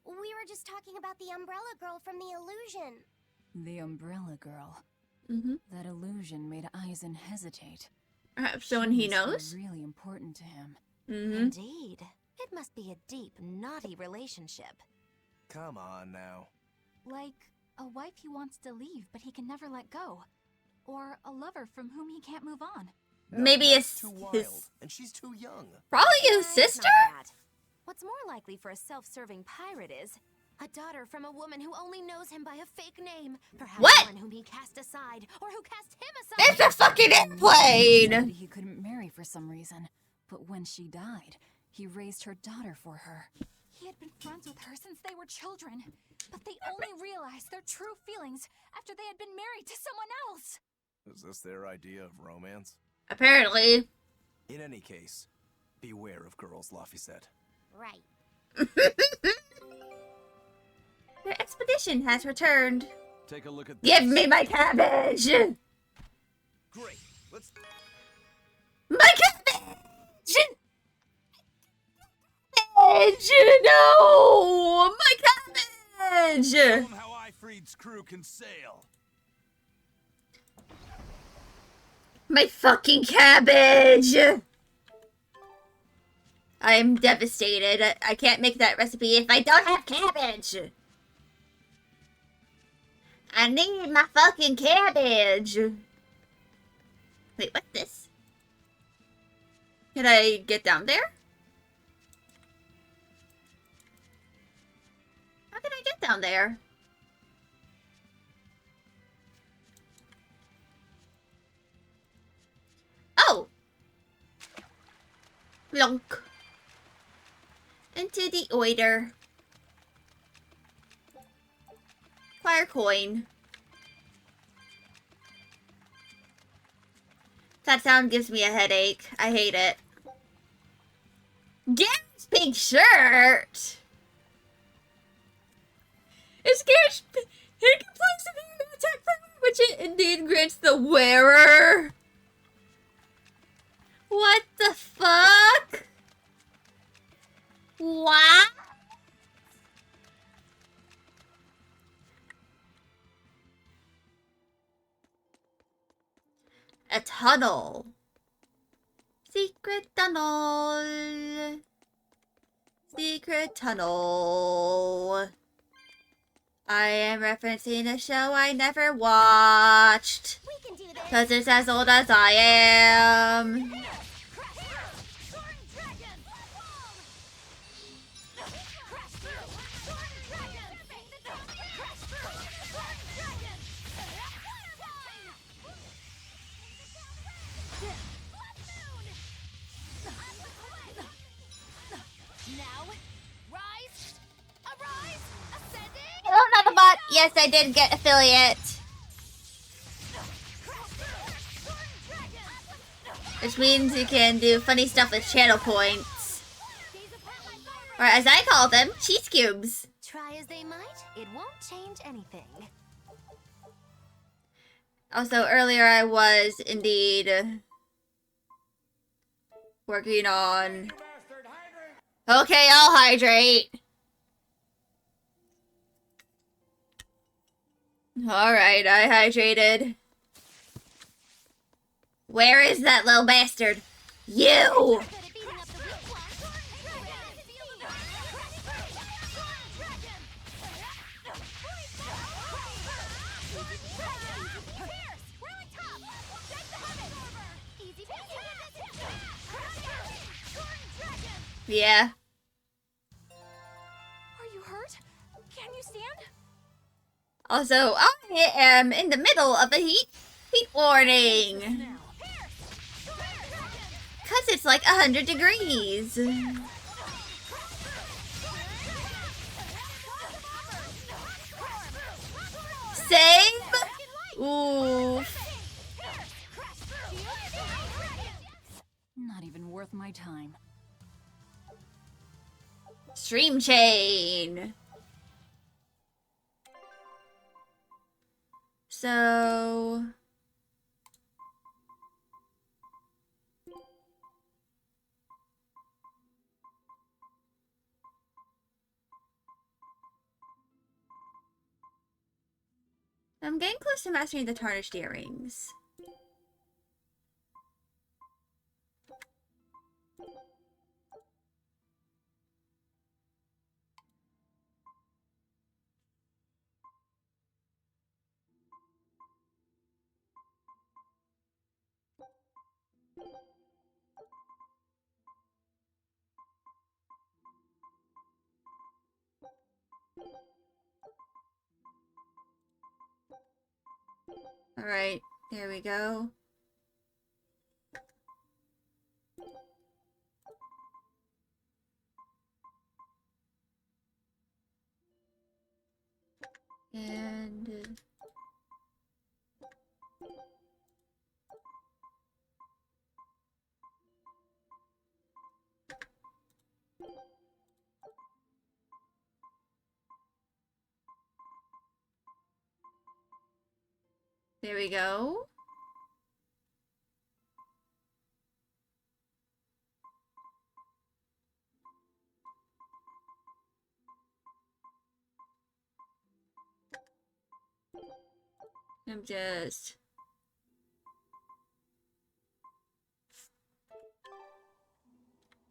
We were just talking about the umbrella girl from the illusion. The umbrella girl. That illusion made Aizen hesitate. Perhaps someone he She must be knows? really important to him. Indeed. It must be a deep, naughty relationship. Come on now. Like a wife he wants to leave, but he can never let go. Or a lover from whom he can't move on. No, Maybe that's it's too wild, his... and she's too young. Probably his It's sister? not that. What's more likely for a self-serving pirate is a daughter from a woman who only knows him by a fake name. Perhaps What? one whom he cast aside, or who cast him aside. It's a fucking airplane! He couldn't marry for some reason, but when she died, he raised her daughter for her. He had been friends with her since they were children, but they only realized their true feelings after they had been married to someone else. Is this their idea of romance? Apparently. In any case, beware of girls, Laphicet. Right. The expedition has returned. Take a look at Give this. me my cabbage! Great. Let's. My cabbage! Cabbage! No! My cabbage! Show 'em how Ifrid's crew can sail. My fucking cabbage! I'm devastated. I can't make that recipe if I don't have cabbage! I need my fucking cabbage! Wait, what's this? Can I get down there? How can I get down there? Oh! Plonk. Into the oiter. Acquire coin. That sound gives me a headache. I hate it. Garrett's pink shirt! It's Garrett's... He can place a attack from Which it indeed grants the wearer. What the fuck? What? A tunnel. Secret tunnel. Secret tunnel. I am referencing a show I never watched. We can do this. Cause it's as old as I am. Hello, Nothebot. Yes, I did get affiliate. Which means you can do funny stuff with channel points. Or as I call them, cheese cubes. Try as they might, it won't change anything. Also, earlier I was indeed working on... Okay, I'll hydrate. Alright, I hydrated. Where is that little bastard? You! Yeah. Are you hurt? Can you stand? Also, I am in the middle of a heat warning. Cause it's like 100 degrees. Save? Ooh. Not even worth my time. Stream chain. So... I'm getting close to mastering the tarnished earrings. Alright, there we go. And... there we go. I'm just...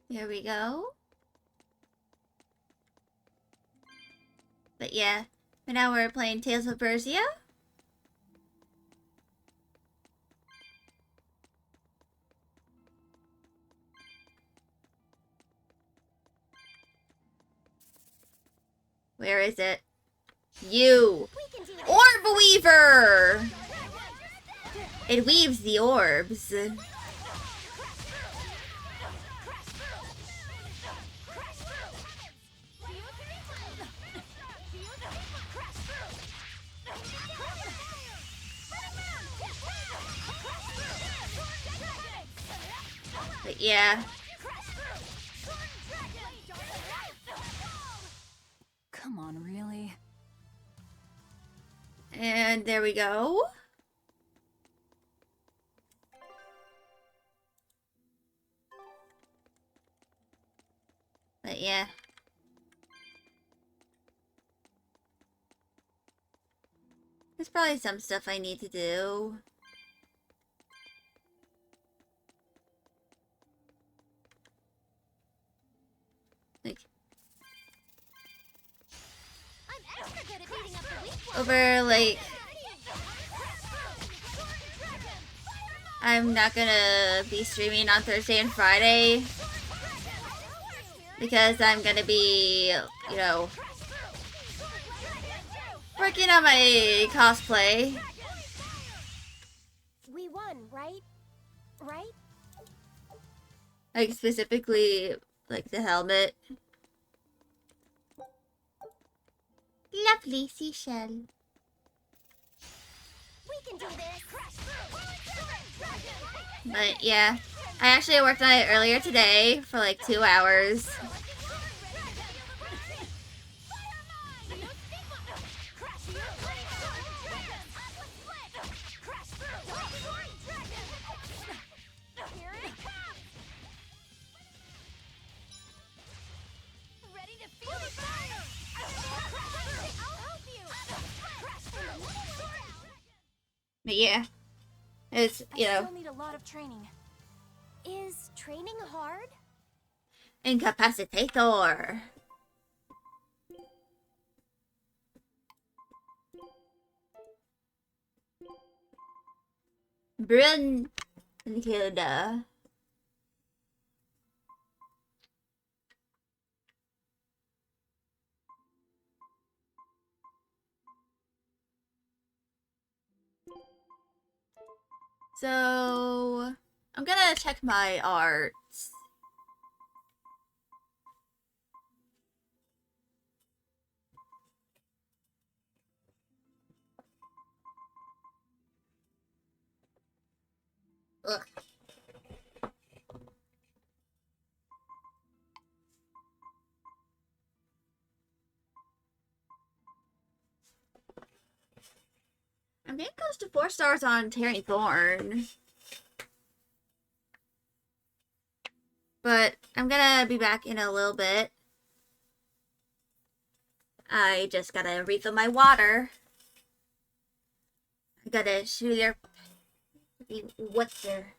there we go. But yeah, but now we're playing Tales of Bersia. Where is it? You! Orb Weaver! It weaves the orbs. But yeah. Come on, really? And there we go. But yeah. There's probably some stuff I need to do. Like, I'm extra good at beating up the weak ones. over, like, I'm not gonna be streaming on Thursday and Friday because I'm gonna be, you know, working on my cosplay. We won, right? Right? Like, specifically, like, the helmet. Lovely seashell. We can do this. But, yeah. I actually worked on it earlier today for, like, 2 hours. But, yeah. It's, you I know, still need a lot of training. Is training hard? incapacitator. Brunhilde. So, I'm gonna check my arts. Ugh. I'm getting close to 4 stars on Terry Thorn. But I'm gonna be back in a little bit. I just gotta refill my water. I gotta shoot your what's there.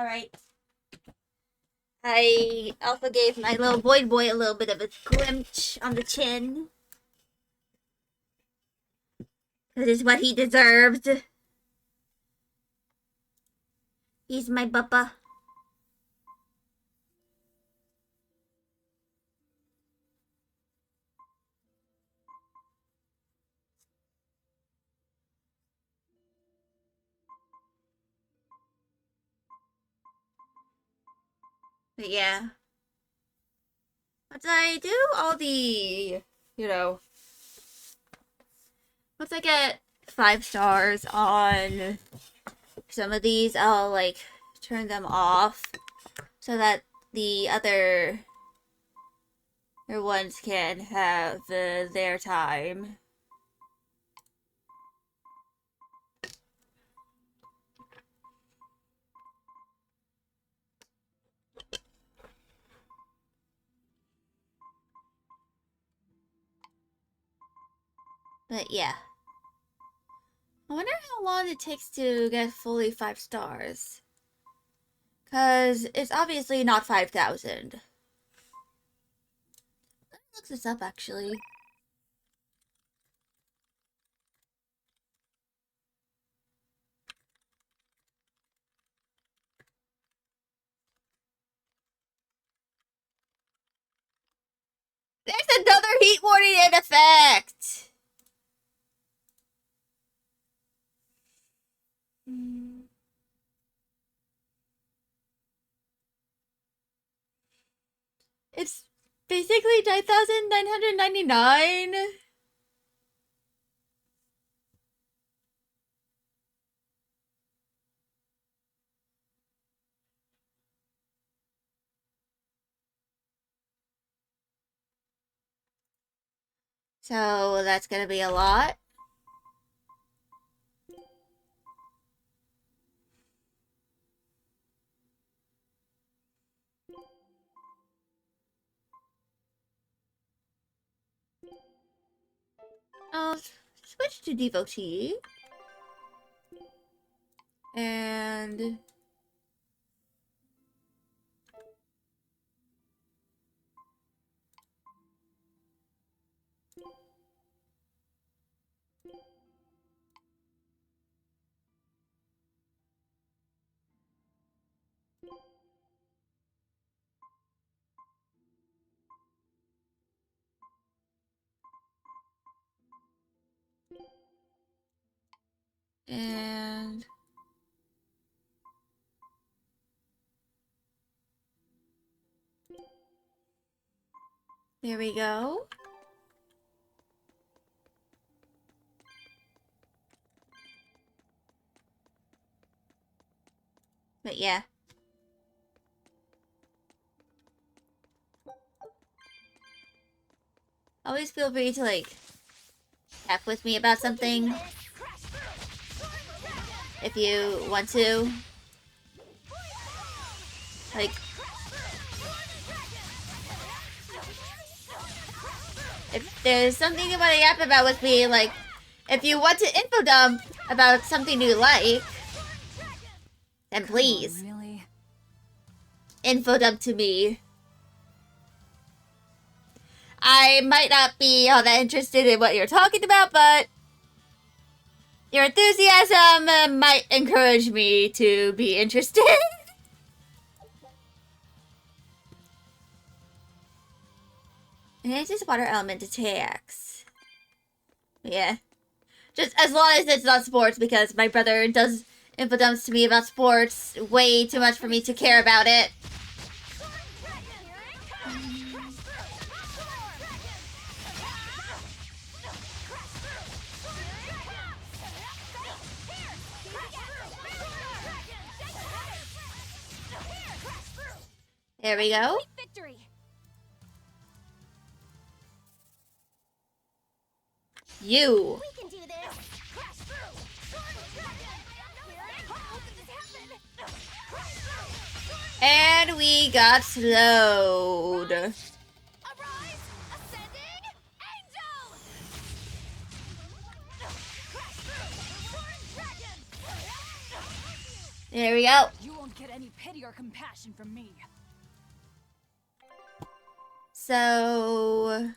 Alright. I also gave my little void boy a little bit of a glimpse on the chin. That is what he deserved. He's my buppa. But yeah. Once I do all the, you know, once I get 5 stars on some of these, I'll, like, turn them off so that the other ones can have their time. But yeah. I wonder how long it takes to get fully 5 stars. Because it's obviously not 5,000. Let me look this up actually. There's another heat warning in effect! It's basically 9,999. So that's gonna be a lot. I'll switch to devotee. And there we go. But yeah. Always feel free to like tap with me about something if you want to. Like, if there's something you want to yap about with me, like, if you want to info dump about something you like, then please Really? info dump to me. I might not be all that interested in what you're talking about, but your enthusiasm might encourage me to be interested. And it's just water element attacks. Yeah. Just as long as it's not sports, because my brother does info dumps to me about sports way too much for me to care about it. There we go. Victory. You. We can do this. Crash through. And we got slowed. Arise, ascending angel. There we go. You won't get any pity or compassion from me. So...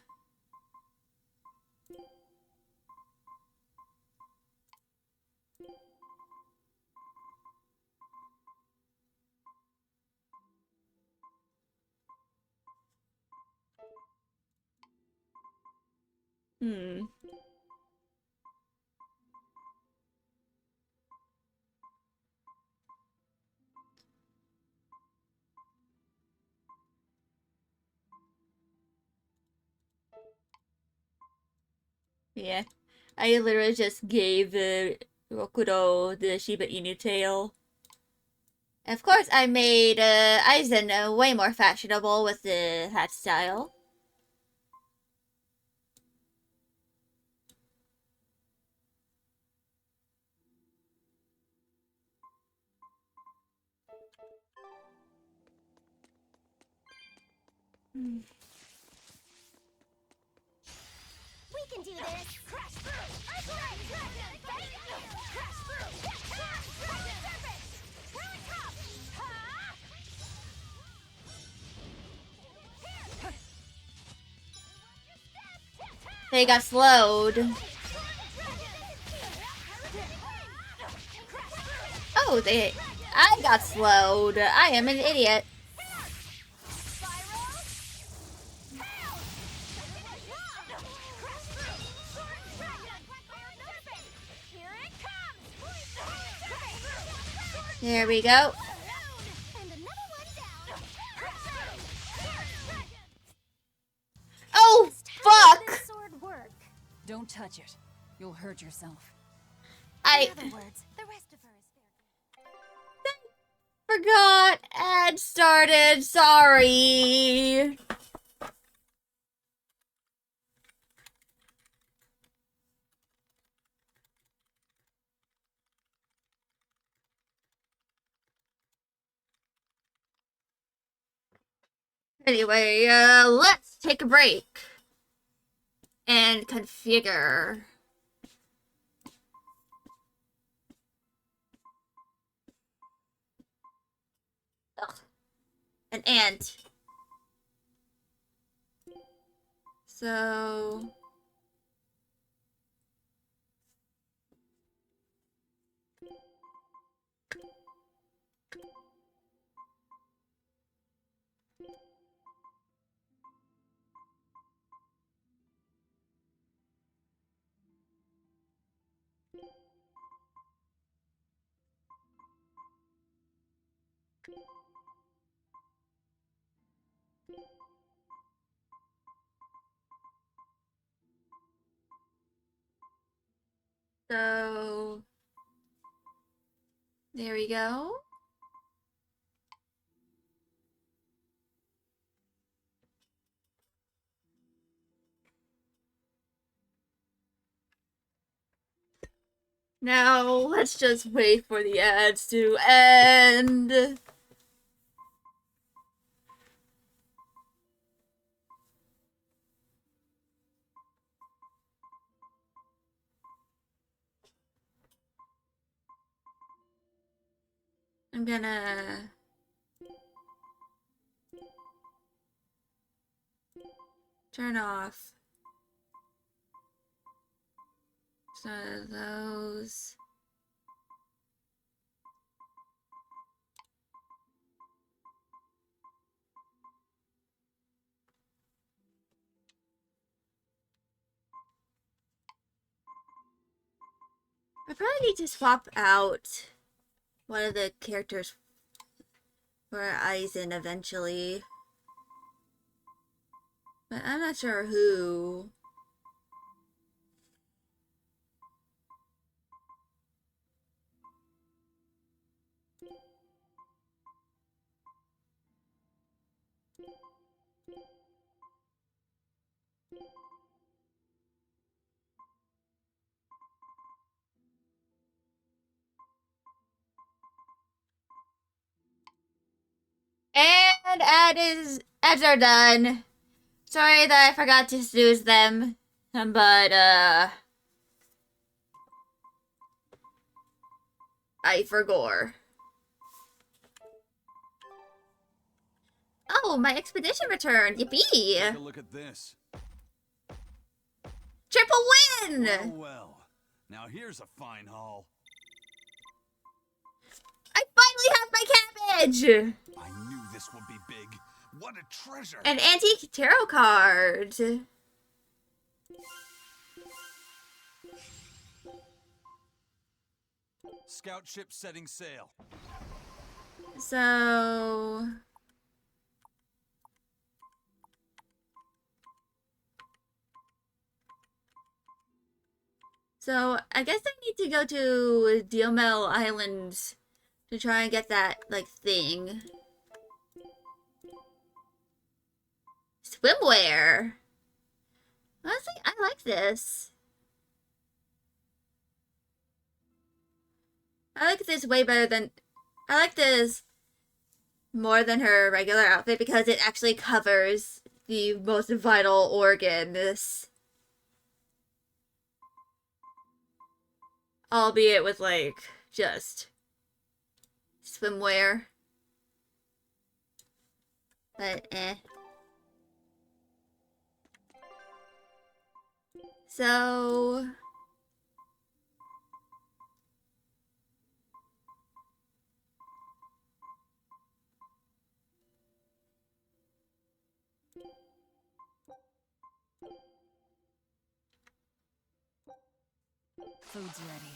Yeah. I literally just gave Rokuro the Shiba Inu tail. Of course, I made Aizen way more fashionable with the hat style. We can do this. Crash They got slowed. Oh, I got slowed. I am an idiot. There we go. Oh, fuck! Don't touch it. You'll hurt yourself. In other words, the rest of her is fair. Forgot ad started. Sorry. Anyway, let's take a break and configure. Ugh. An ant. So there we go. Now let's just wait for the ads to end. I'm gonna turn off some of those. I probably need to swap out one of the characters for Aizen eventually. But I'm not sure who. And ads are done. Sorry that I forgot to snooze them, but I forgot. Oh, my expedition returned! Yippee! Take a look at this. Triple win! Oh well. Now here's a fine haul. I finally have my cabbage! I knew this would be big. What a treasure! An antique tarot card. Scout ship setting sail. So I guess I need to go to Diomel Island to try and get that, like, thing. Swimwear! Honestly, I like this. I like this way better than... I like this more than her regular outfit because it actually covers the most vital organs. Albeit with, like, just swimwear. But, So... Food's ready.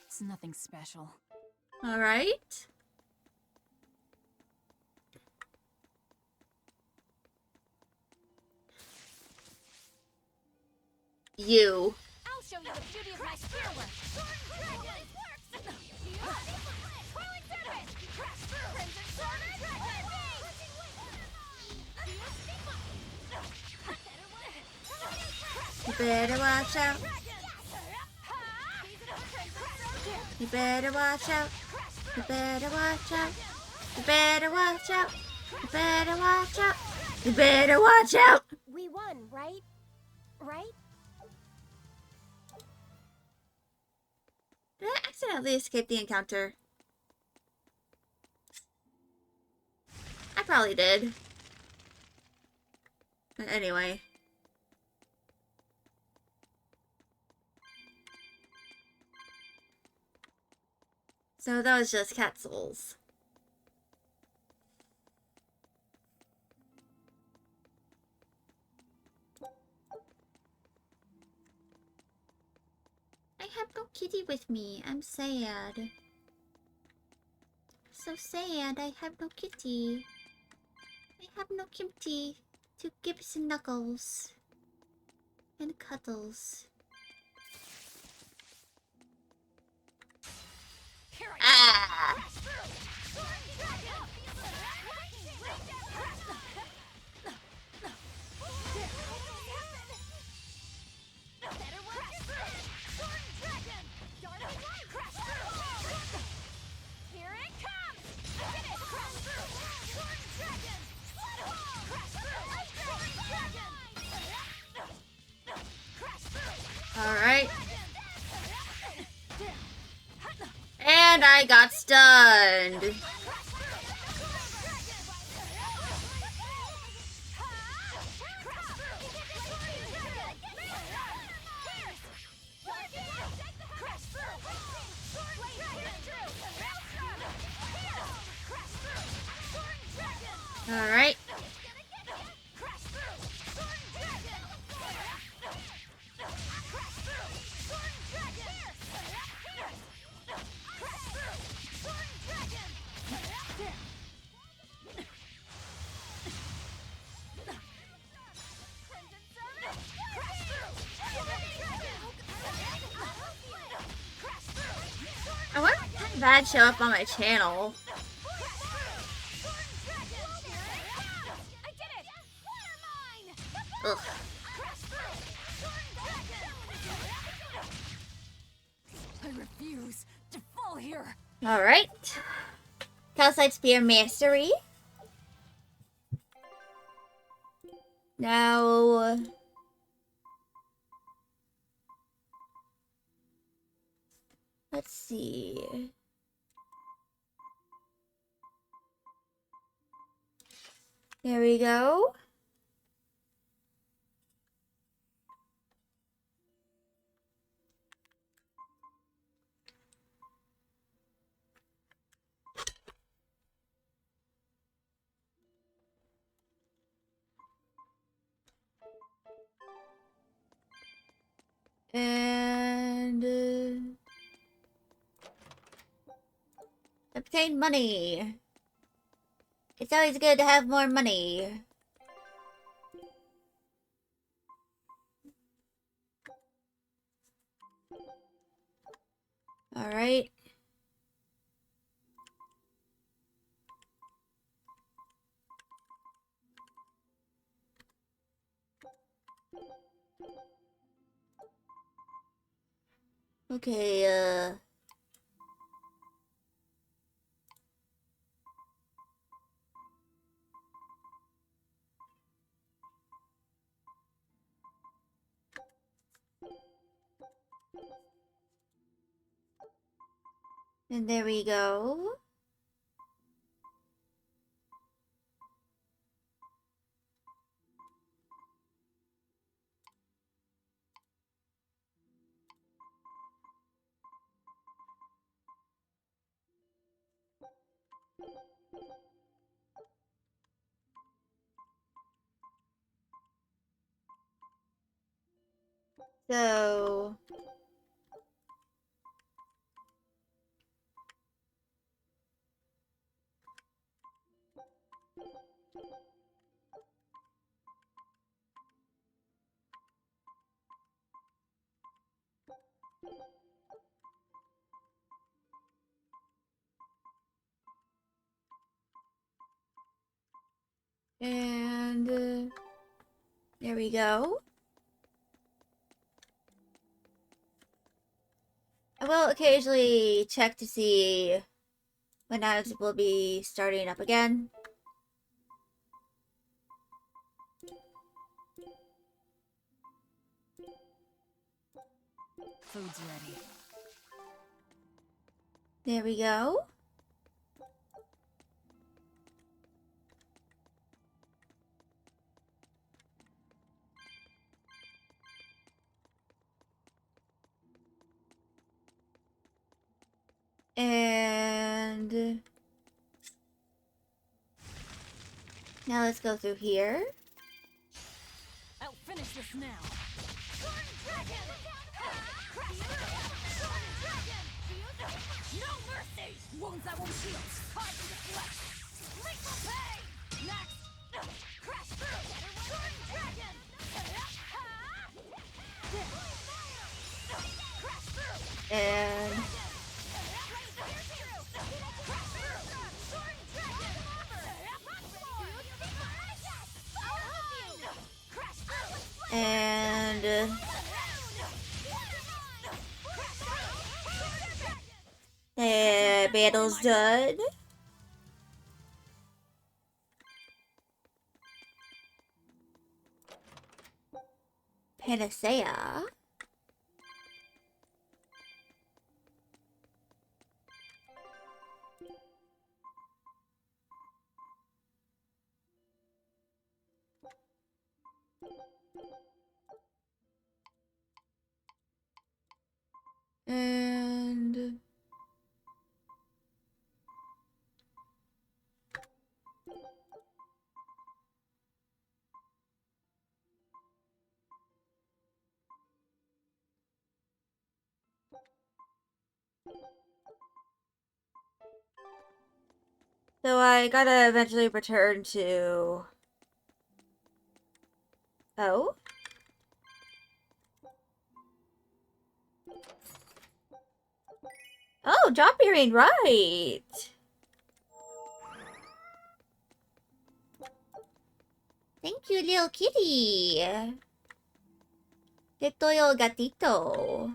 It's nothing special. Alright. You. I'll show you the beauty of my spear work. It works. Twirling surface. Crimson sword and dragon. You better watch out. You better watch out. You better watch out. You better watch out. You better watch out. You better watch out. We won, right? Right? Did I accidentally escape the encounter? I probably did. But anyway. So that was just cat souls. I have no kitty with me. I'm sad. So sad. I have no kitty. I have no kitty to give some knuckles and cuddles. Ah! Alright. And I got stunned. Alright. I wonder if that show up on my channel. Ugh. I refuse to fall here. Alright. Calcite Spear Mastery. Now... let's see... there we go. And... obtain money. It's always good to have more money. Alright. Okay, And there we go. So and there we go. I will occasionally check to see when ads will be starting up again. Food's ready. There we go. And now let's go through here. I'll finish this now. Sword and dragon! Crash through! Sword and dragon! No mercy! Wounds that won't heal. Hard to deflect! Lethal pay! Next! Crash through! Sword and dragon! Crash through! And and battle's done. Panacea. And so I gotta eventually return to... Oh? Oh, job hearing, right. Thank you, little kitty. Teto yo gatito.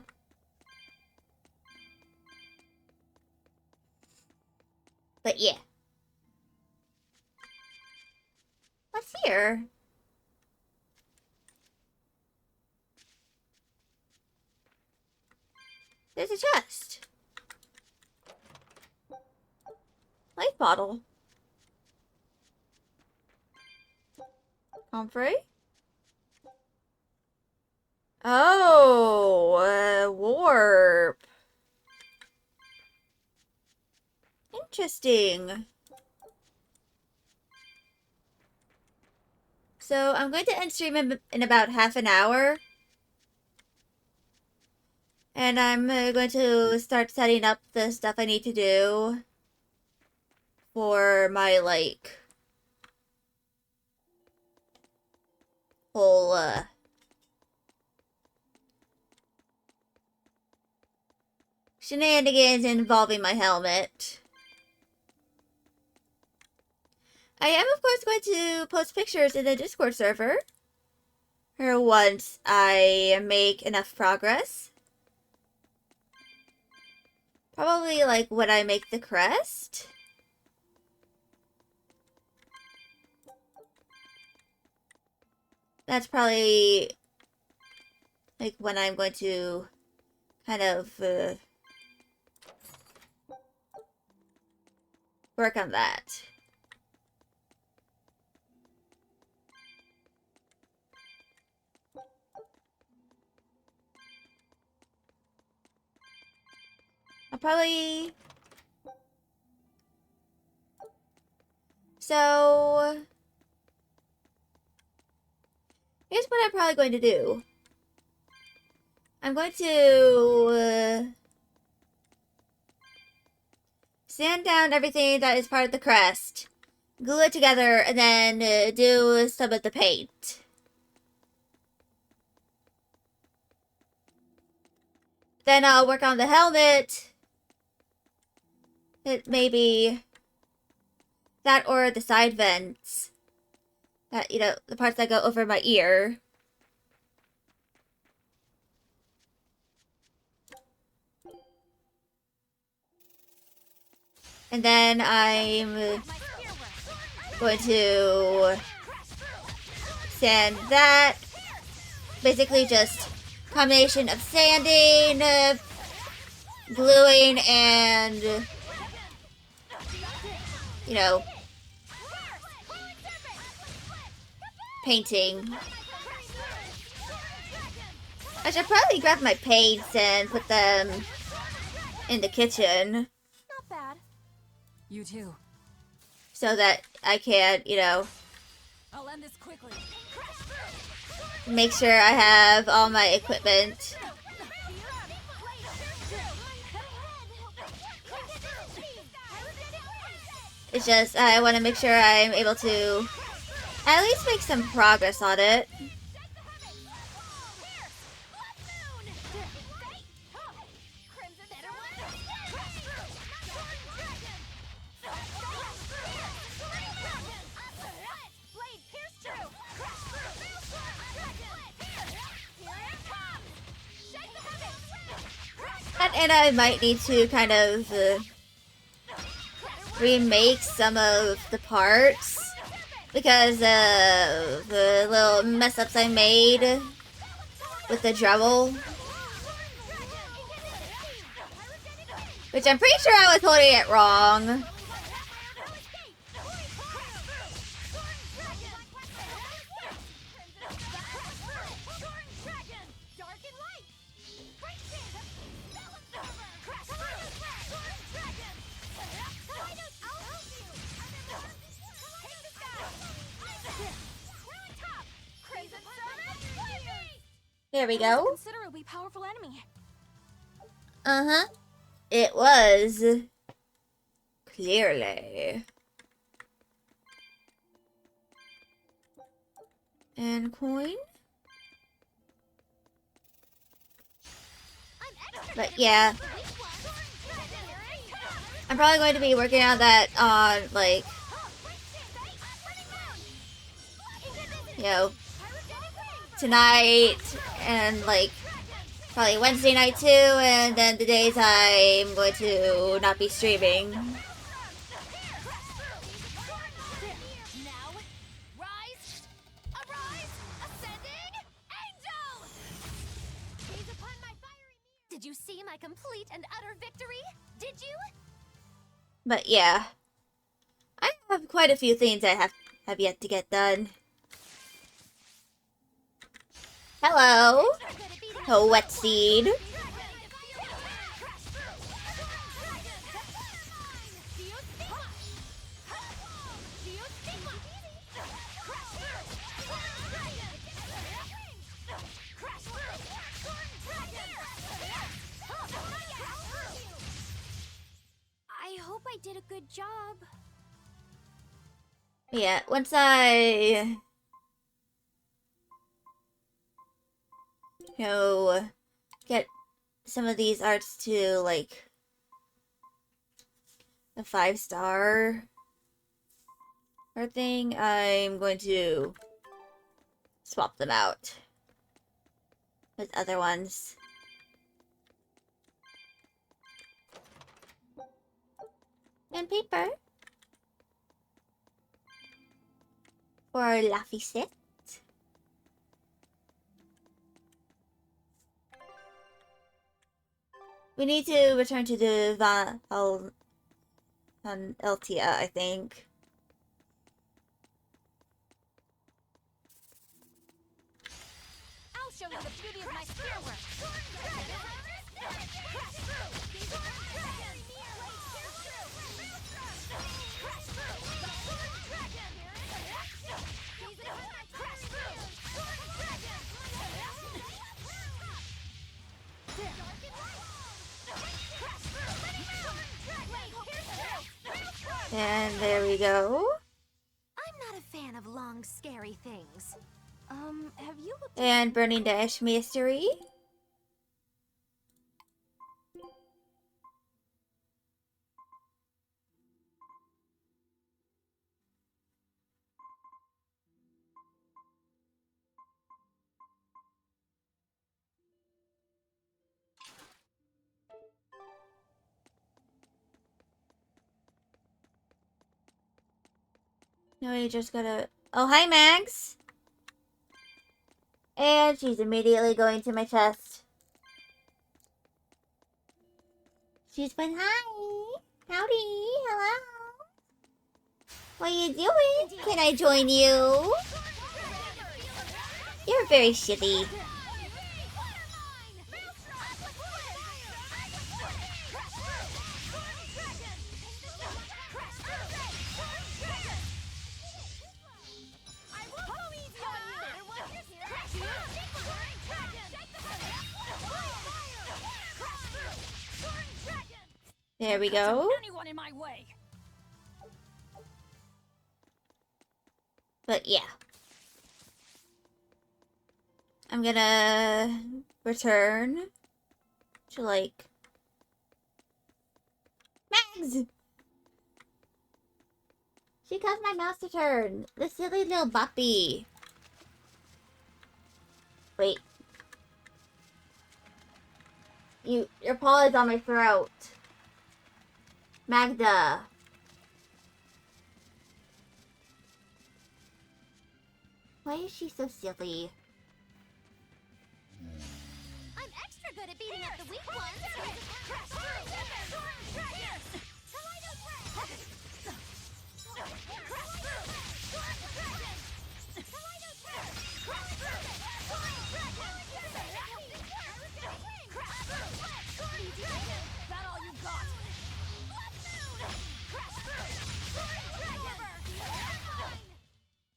But yeah. What's here? There's a chest. Life bottle. Comfrey? Oh, warp. Interesting. So I'm going to end stream in about half an hour. And I'm going to start setting up the stuff I need to do for my, like, whole, shenanigans involving my helmet. I am, of course, going to post pictures in the Discord server once I make enough progress. Probably, like, when I make the crest. That's probably, like, when I'm going to kind of work on that. I'll probably... So... Here's what I'm probably going to do. I'm going to... sand down everything that is part of the crest. Glue it together, and then do some of the paint. Then I'll work on the helmet. It may be that or the side vents. That, you know, the parts that go over my ear. And then I'm going to sand that. Basically just combination of sanding, gluing, and, you know, painting. I should probably grab my paints and put them in the kitchen. Not bad. You too. So that I can, you know, I'll end this quickly. make sure I have all my equipment. It's just, I want to make sure I'm able to at least make some progress on it. And I might need to kind of remake some of the parts because of the little mess ups I made with the Dremel. Which I'm pretty sure I was holding it wrong. There we go. Considerably powerful enemy. Uh-huh. It was. Clearly. And coin? But yeah. I'm probably going to be working on that on, like, you know, tonight and, like, probably Wednesday night too, and then the days I'm going to not be streaming. Did you see my complete and utter victory? Did you? But yeah, I have quite a few things I have yet to get done. Hello, a wet seed. I hope I did a good job. Yeah, once I get some of these arts to, like, a 5-star art thing, I'm going to swap them out with other ones. And paper for Laffy-Sit. We need to return to the on Eltia, I think. I'll show you the beauty of my spearwork. And there we go. I'm not a fan of long, scary things. Have you looked And Burning Dash Mystery. No, you just gotta... Oh, hi, Max! And she's immediately going to my chest. She's been hi! Howdy! Hello! What are you doing? Can I join you? You're very shitty. There we go. Anyone in my way. But yeah. I'm gonna return to like Mags! She caused my mouse to turn. The silly little boppy. Wait. Your paw is on my throat. Magda. Why is she so silly? I'm extra good at beating up the weak ones. That all you got?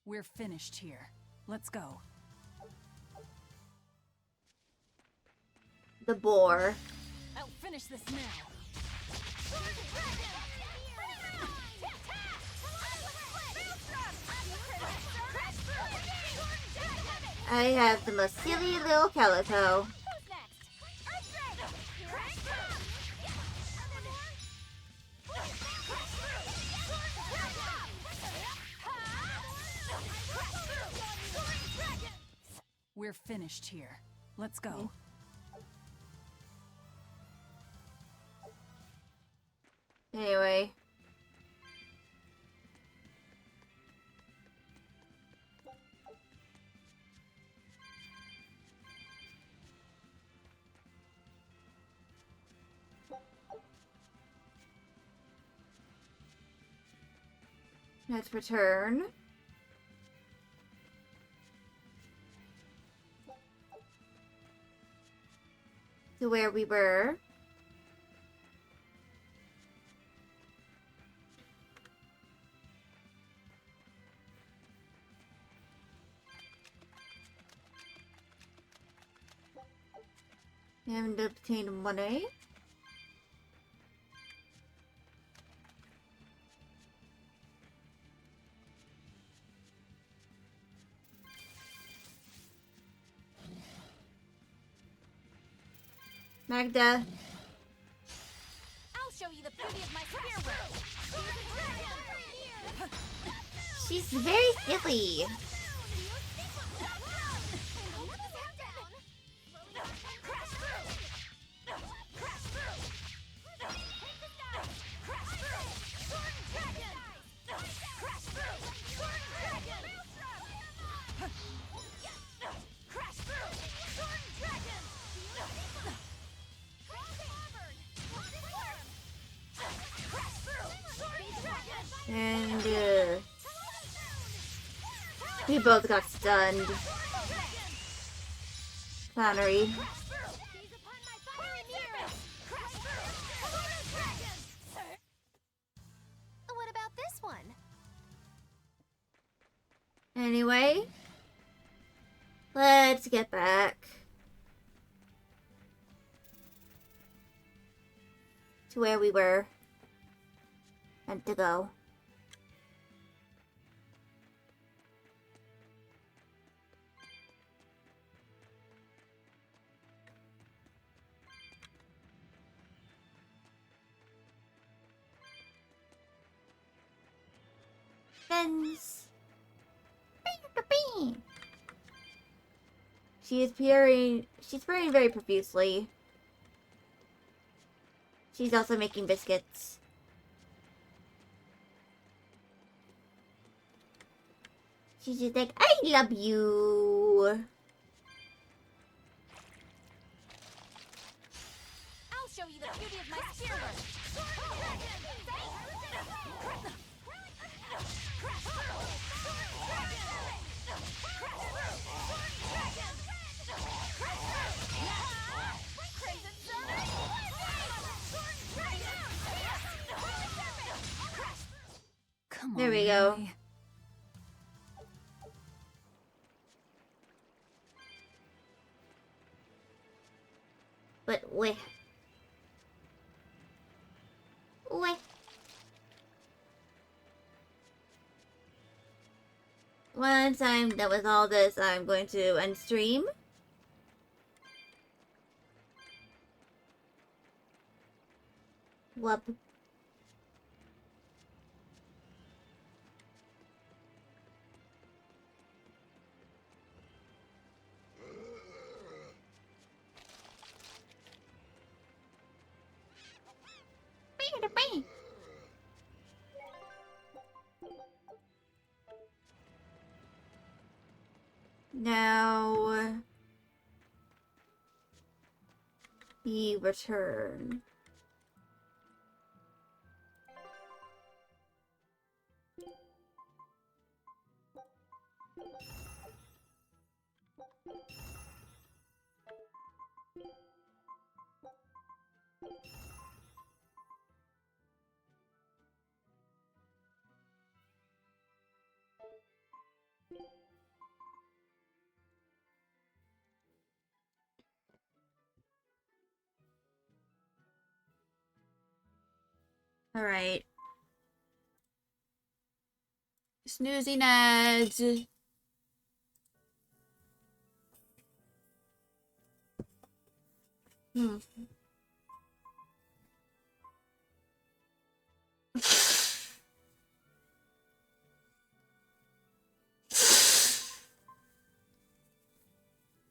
We're finished here. Let's go. The boar. I'll finish this now. I have the most silly little calico. We're finished here. Let's go. Anyway. Let's return. To where we were. And obtain money. Magda. I'll show you the beauty of my spearwork. She's very silly. And, we both got stunned. Clownery. What about this one? Anyway, let's get back to where we were meant to go. Friends. She's purring very profusely. She's also making biscuits. She's just like, I love you. I'll show you the beauty of my spearwork. Come on. There we go. Ray. But where? Where? Once I'm done with all this, I'm going to end stream. Whoop. Now we return. All right. Snoozing ads.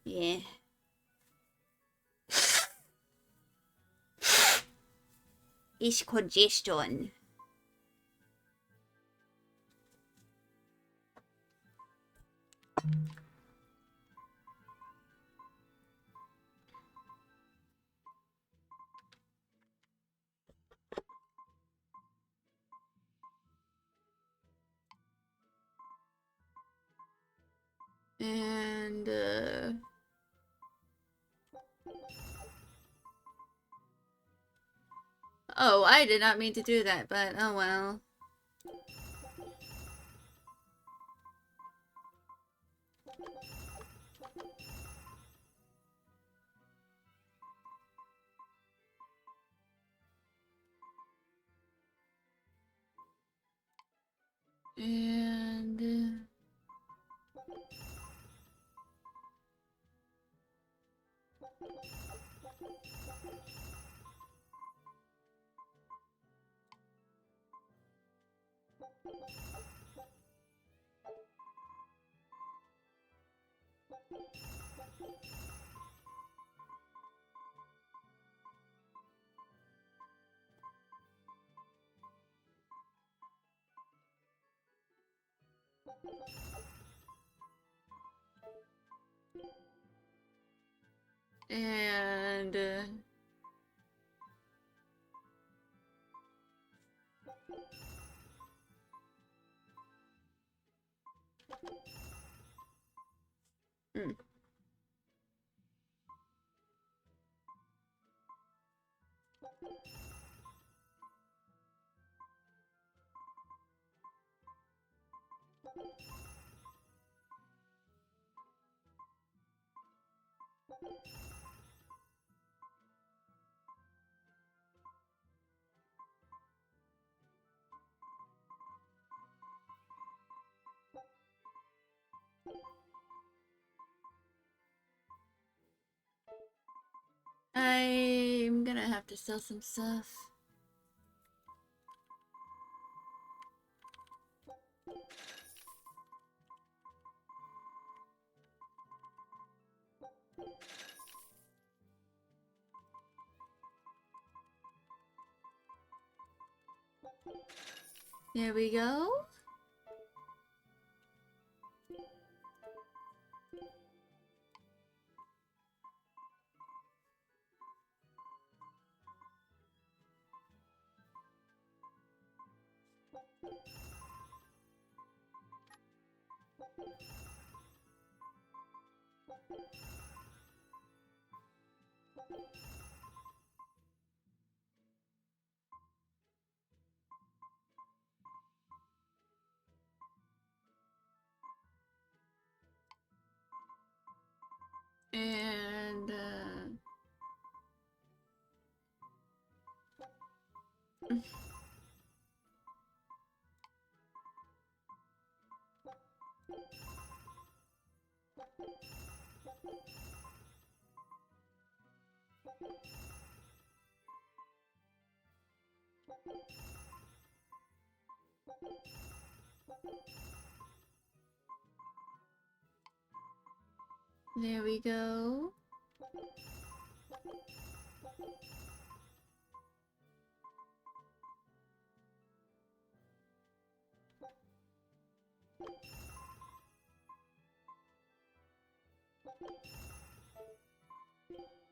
Yeah. It's congestion. And oh, I did not mean to do that, but oh well. And and Hmm. I'm gonna have to sell some stuff. There we go. And there we go.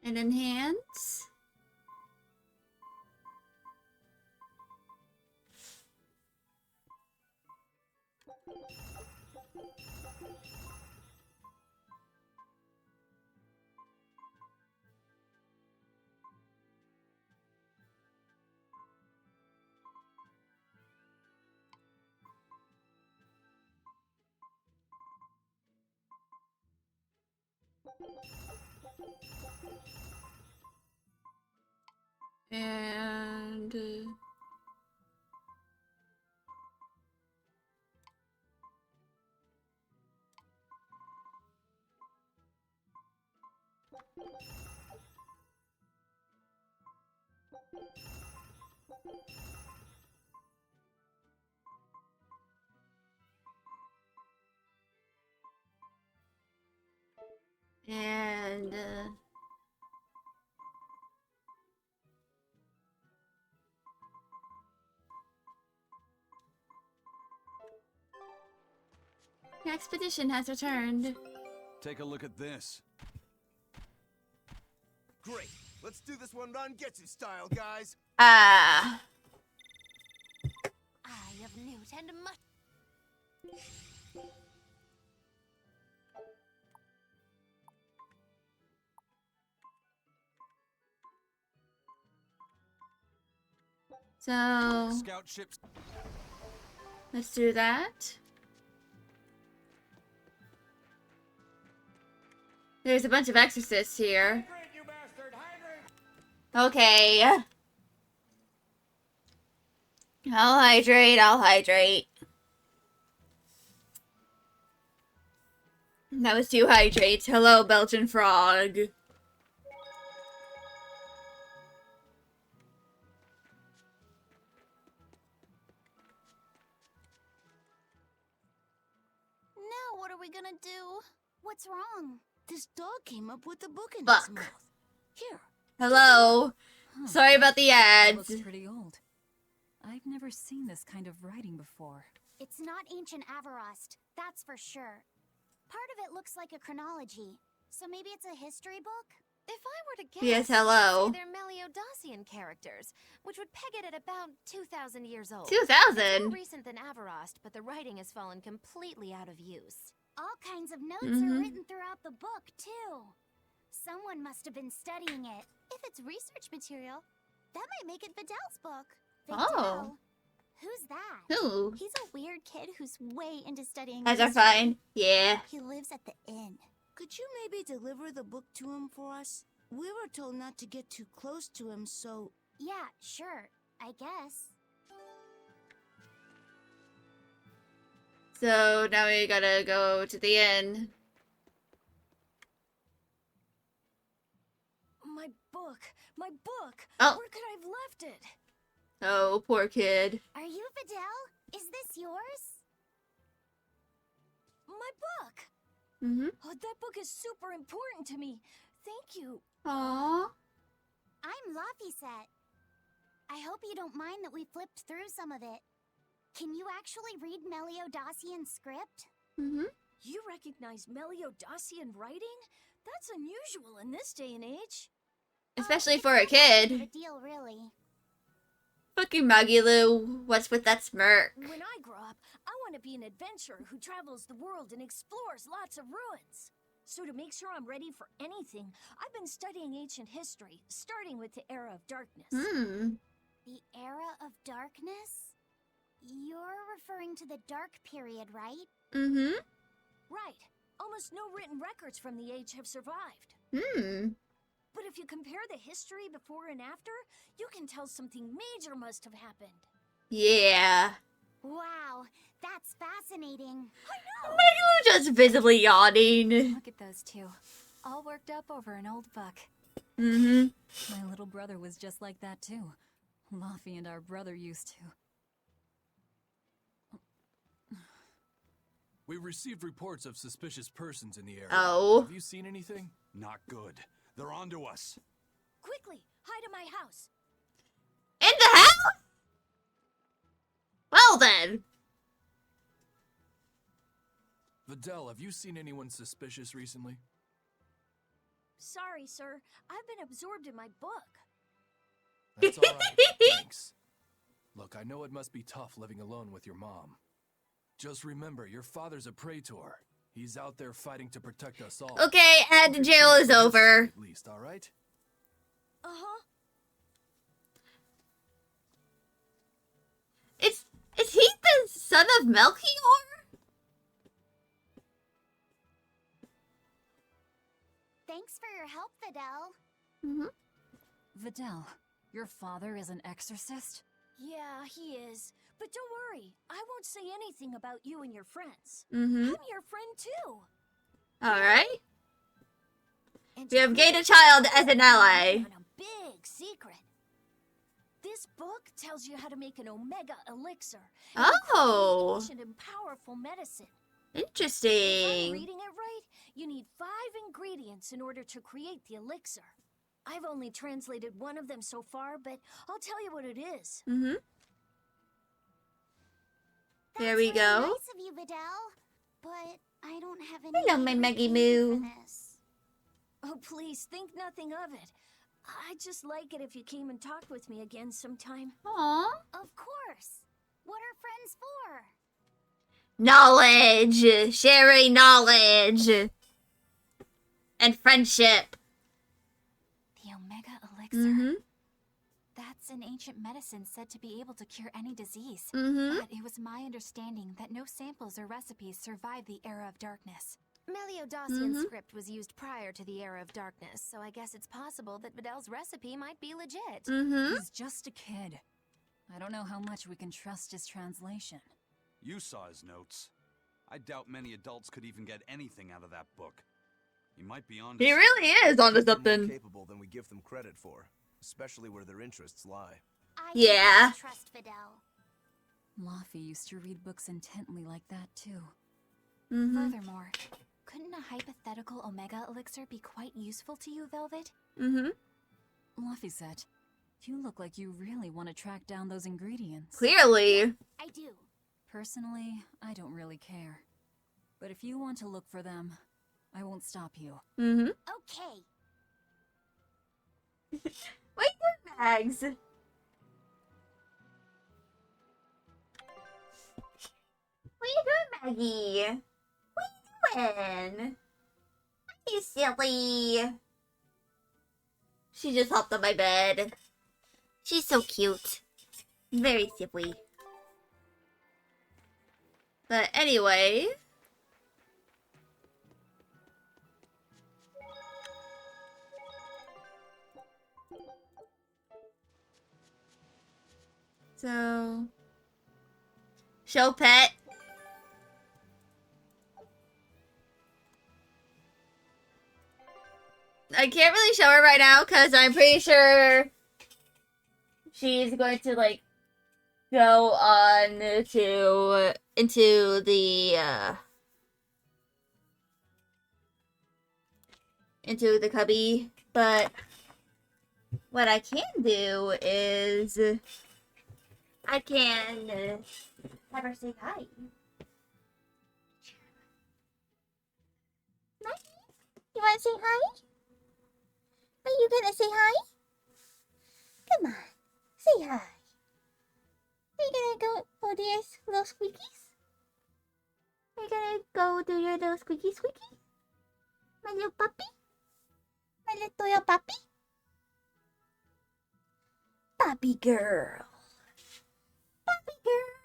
And enhance. And and the expedition has returned. Take a look at this. Great. Let's do this one Rangetsu style, guys. Ah. Eye of newt and much. So Scout ships. let's do that. There's a bunch of exorcists here. Okay. I'll hydrate, I'll hydrate. That was 2 hydrates. Hello, Belgian frog. Now what are we gonna do? What's wrong? This dog came up with the book in Fuck. his mouth. Here. Hello. Huh. Sorry about the It ads. looks pretty old. I've never seen this kind of writing before. It's not ancient Avarost, that's for sure. Part of it looks like a chronology, so maybe it's a history book? If I were to guess, Yes, hello. I'd say they're Meliodosian characters, which would peg it at about 2,000 years old. 2,000? It's more recent than Avarost, but the writing has fallen completely out of use. All kinds of notes are written throughout the book, too. Someone must have been studying it. If it's research material, that might make it Vidal's book. Vidal? Oh. Who's that? Who? He's a weird kid who's way into studying Guys are history. fine. Yeah. He lives at the inn. Could you maybe deliver the book to him for us? We were told not to get too close to him, so... Yeah, sure. I guess. So now we gotta go to the inn. My book! My book! Oh. Where could I have left it? Oh, poor kid. Are you Vidal? Is this yours? My book! Mm-hmm. Oh, that book is super important to me. Thank you. Aww. I'm Laphicet. I hope you don't mind that we flipped through some of it. Can you actually read Meliodosian script? Mm-hmm. You recognize Meliodosian writing? That's unusual in this day and age. Especially It's for a not that big of kid. a deal, really. Fuck you, Magilu. What's with that smirk? When I grow up, I want to be an adventurer who travels the world and explores lots of ruins. So to make sure I'm ready for anything, I've been studying ancient history, starting with the Era of Darkness. Hmm. The Era of Darkness? You're referring to the Dark Period, right? Mm-hmm. Right. Almost no written records from the age have survived. Hmm. But if you compare the history before and after, you can tell something major must have happened. Yeah. Wow, that's fascinating. Magilu just visibly yawning. Look at those two, all worked up over an old book. Mm-hmm. My little brother was just like that too. Laffy and our brother used to. We received reports of suspicious persons in the area. Oh. Have you seen anything? Not good. They're onto us. Quickly, hide in my house. In the house? Well then. Vidal, have you seen anyone suspicious recently? Sorry, sir. I've been absorbed in my book. That's all right. Thanks. Look, I know it must be tough living alone with your mom. Just remember, your father's a praetor. He's out there fighting to protect us all. Okay, and jail is over. At least, all right? Uh-huh. Is he the son of Melchior? Thanks for your help, Vidal. Mm-hmm. Vidal, your father is an exorcist? Yeah, he is. But don't worry, I won't say anything about you and your friends. Mm-hmm. I'm your friend too. Alright. And We have gained a child as an ally. on a big secret. This book tells you how to make an Omega elixir. an Oh. incredibly ancient and powerful medicine. If I'm Interesting. reading it right, you need 5 ingredients in order to create the elixir. I've only translated one of them so far, but I'll tell you what it is. Mm-hmm. There That's we really go. Nice of you, Vidal. But I don't have any. Hello, my way to Maggie pay Moo. for this. Oh, please, think nothing of it. I'd just like it if you came and talked with me again sometime. Aww. Of course. What are friends for? Knowledge. Sharing knowledge. And friendship. The Omega elixir. Mm-hmm. That's an ancient medicine said to be able to cure any disease. Mm-hmm. But it was my understanding that no samples or recipes survived the Era of Darkness. Meliodosian script was used prior to the Era of Darkness, so I guess it's possible that Vidal's recipe might be legit. Mm-hmm. He's just a kid. I don't know how much we can trust his translation. You saw his notes. I doubt many adults could even get anything out of that book. He might be on. He really is onto They're more something. capable than we give them credit for, especially where their interests lie. I Yeah. can't trust Vidal. Laffy used to read books intently like that too. Mm-hmm. Furthermore, couldn't a hypothetical Omega elixir be quite useful to you, Velvet? Mm-hmm. Laffy said, you look like you really want to track down those ingredients. Clearly. I do. Personally, I don't really care. But if you want to look for them, I won't stop you. Mm-hmm. Okay. What are you doing, Mags? What are you doing, Maggie? What are you doing? You silly. She just hopped on my bed. She's so cute. Very silly. But anyway. So. Show pet. I can't really show her right now because I'm pretty sure she's going to like go on to into the cubby, but what I can do is I can have her say hi. You want to say hi? Are you gonna say hi? Come on, say hi. Are you gonna go do your little squeakies? Are you gonna go do your little squeaky squeaky? My little puppy? My little puppy? Puppy girl. Puppy girl.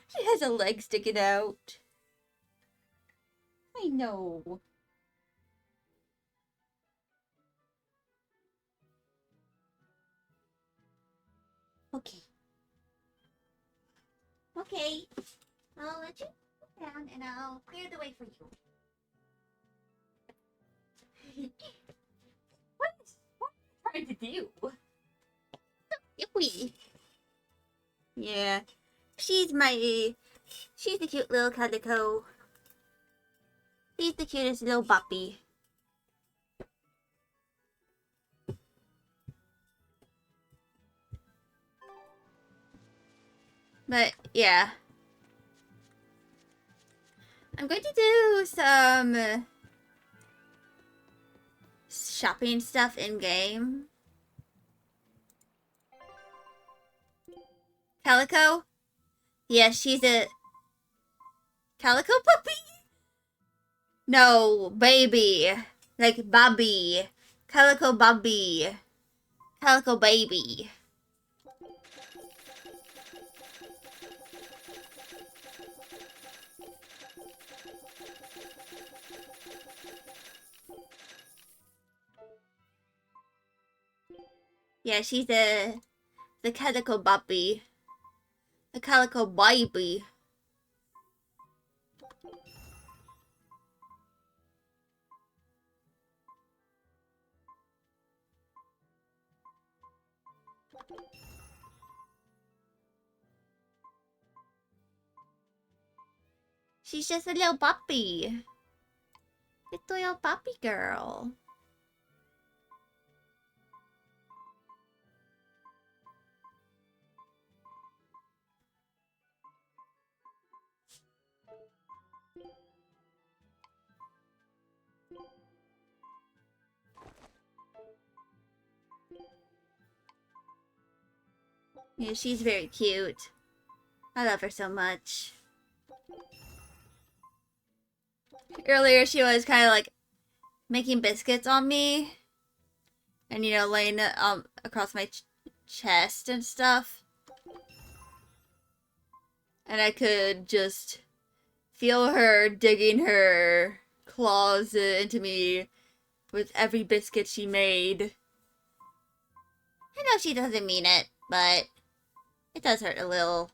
She has a leg sticking out. I know. Okay. Okay. I'll let you sit down and I'll clear the way for you. what are you trying to do? Yippee. Yeah. She's the cute little calico. She's the cutest little puppy. But yeah. I'm going to do some shopping stuff in game. Calico? Yeah, she's a calico puppy? No, baby. Like Bobby. Calico Bobby. Calico baby. Yeah, she's the calico Bobby. The calico baby. She's just a little puppy. Little puppy girl. Yeah, she's very cute. I love her so much. Earlier, she was kind of like making biscuits on me. And, you know, laying it across my chest and stuff. And I could just feel her digging her claws into me with every biscuit she made. I know she doesn't mean it, but it does hurt a little.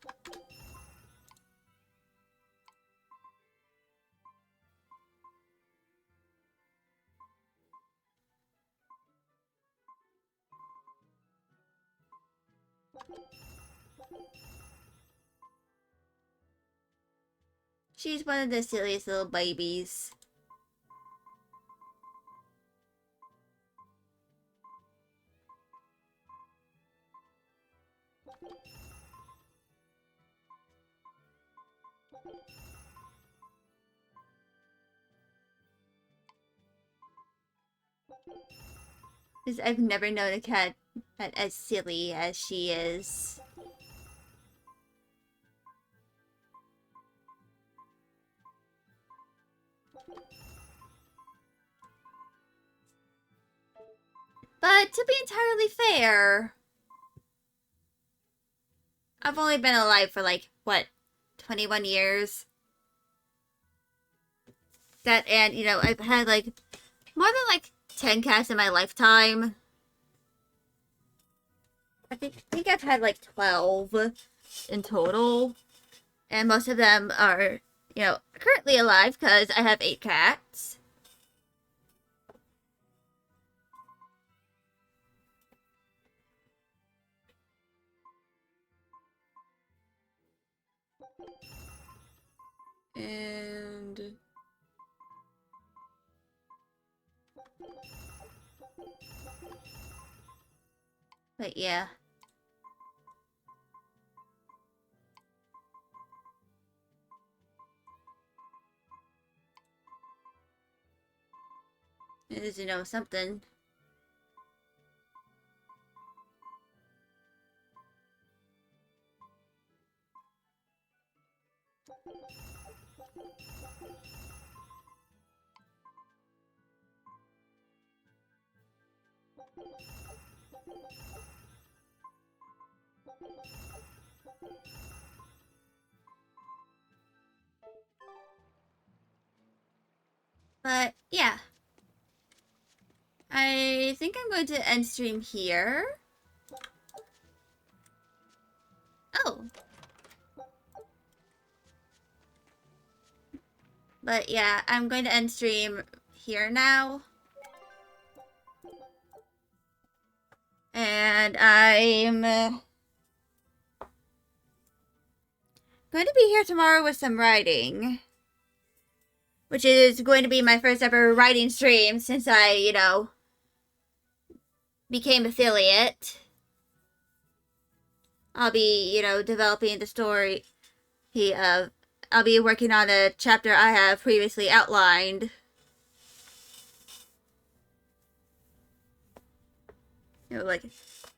She's one of the silliest little babies. Because I've never known a cat as silly as she is. But to be entirely fair, I've only been alive for like, what, 21 years? That, and, you know, I've had like more than like 10 cats in my lifetime. I think I've had like 12 in total. And most of them are, you know, currently alive because I have 8 cats. And but yeah. It is, you know, something. But yeah. I think I'm going to end stream here. Oh. But yeah, I'm going to end stream here now. And I'm going to be here tomorrow with some writing. Which is going to be my first ever writing stream since I, you know, became affiliate. I'll be, you know, developing the story. I'll be working on a chapter I have previously outlined. You know, like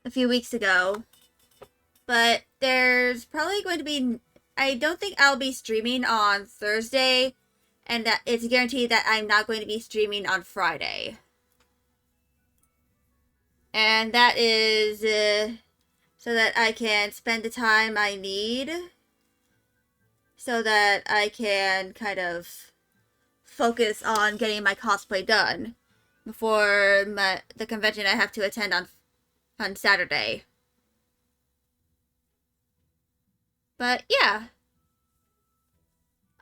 a few weeks ago. But there's probably going to be... I don't think I'll be streaming on Thursday. And that it's guaranteed that I'm not going to be streaming on Friday. And that is so that I can spend the time I need. So that I can kind of focus on getting my cosplay done. Before the convention I have to attend on Saturday. But yeah.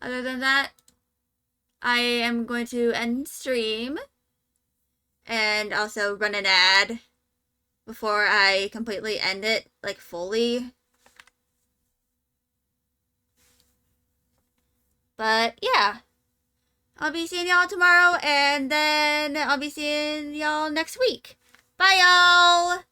Other than that, I am going to end stream and also run an ad before I completely end it, like fully. But yeah, I'll be seeing y'all tomorrow and then I'll be seeing y'all next week. Bye y'all!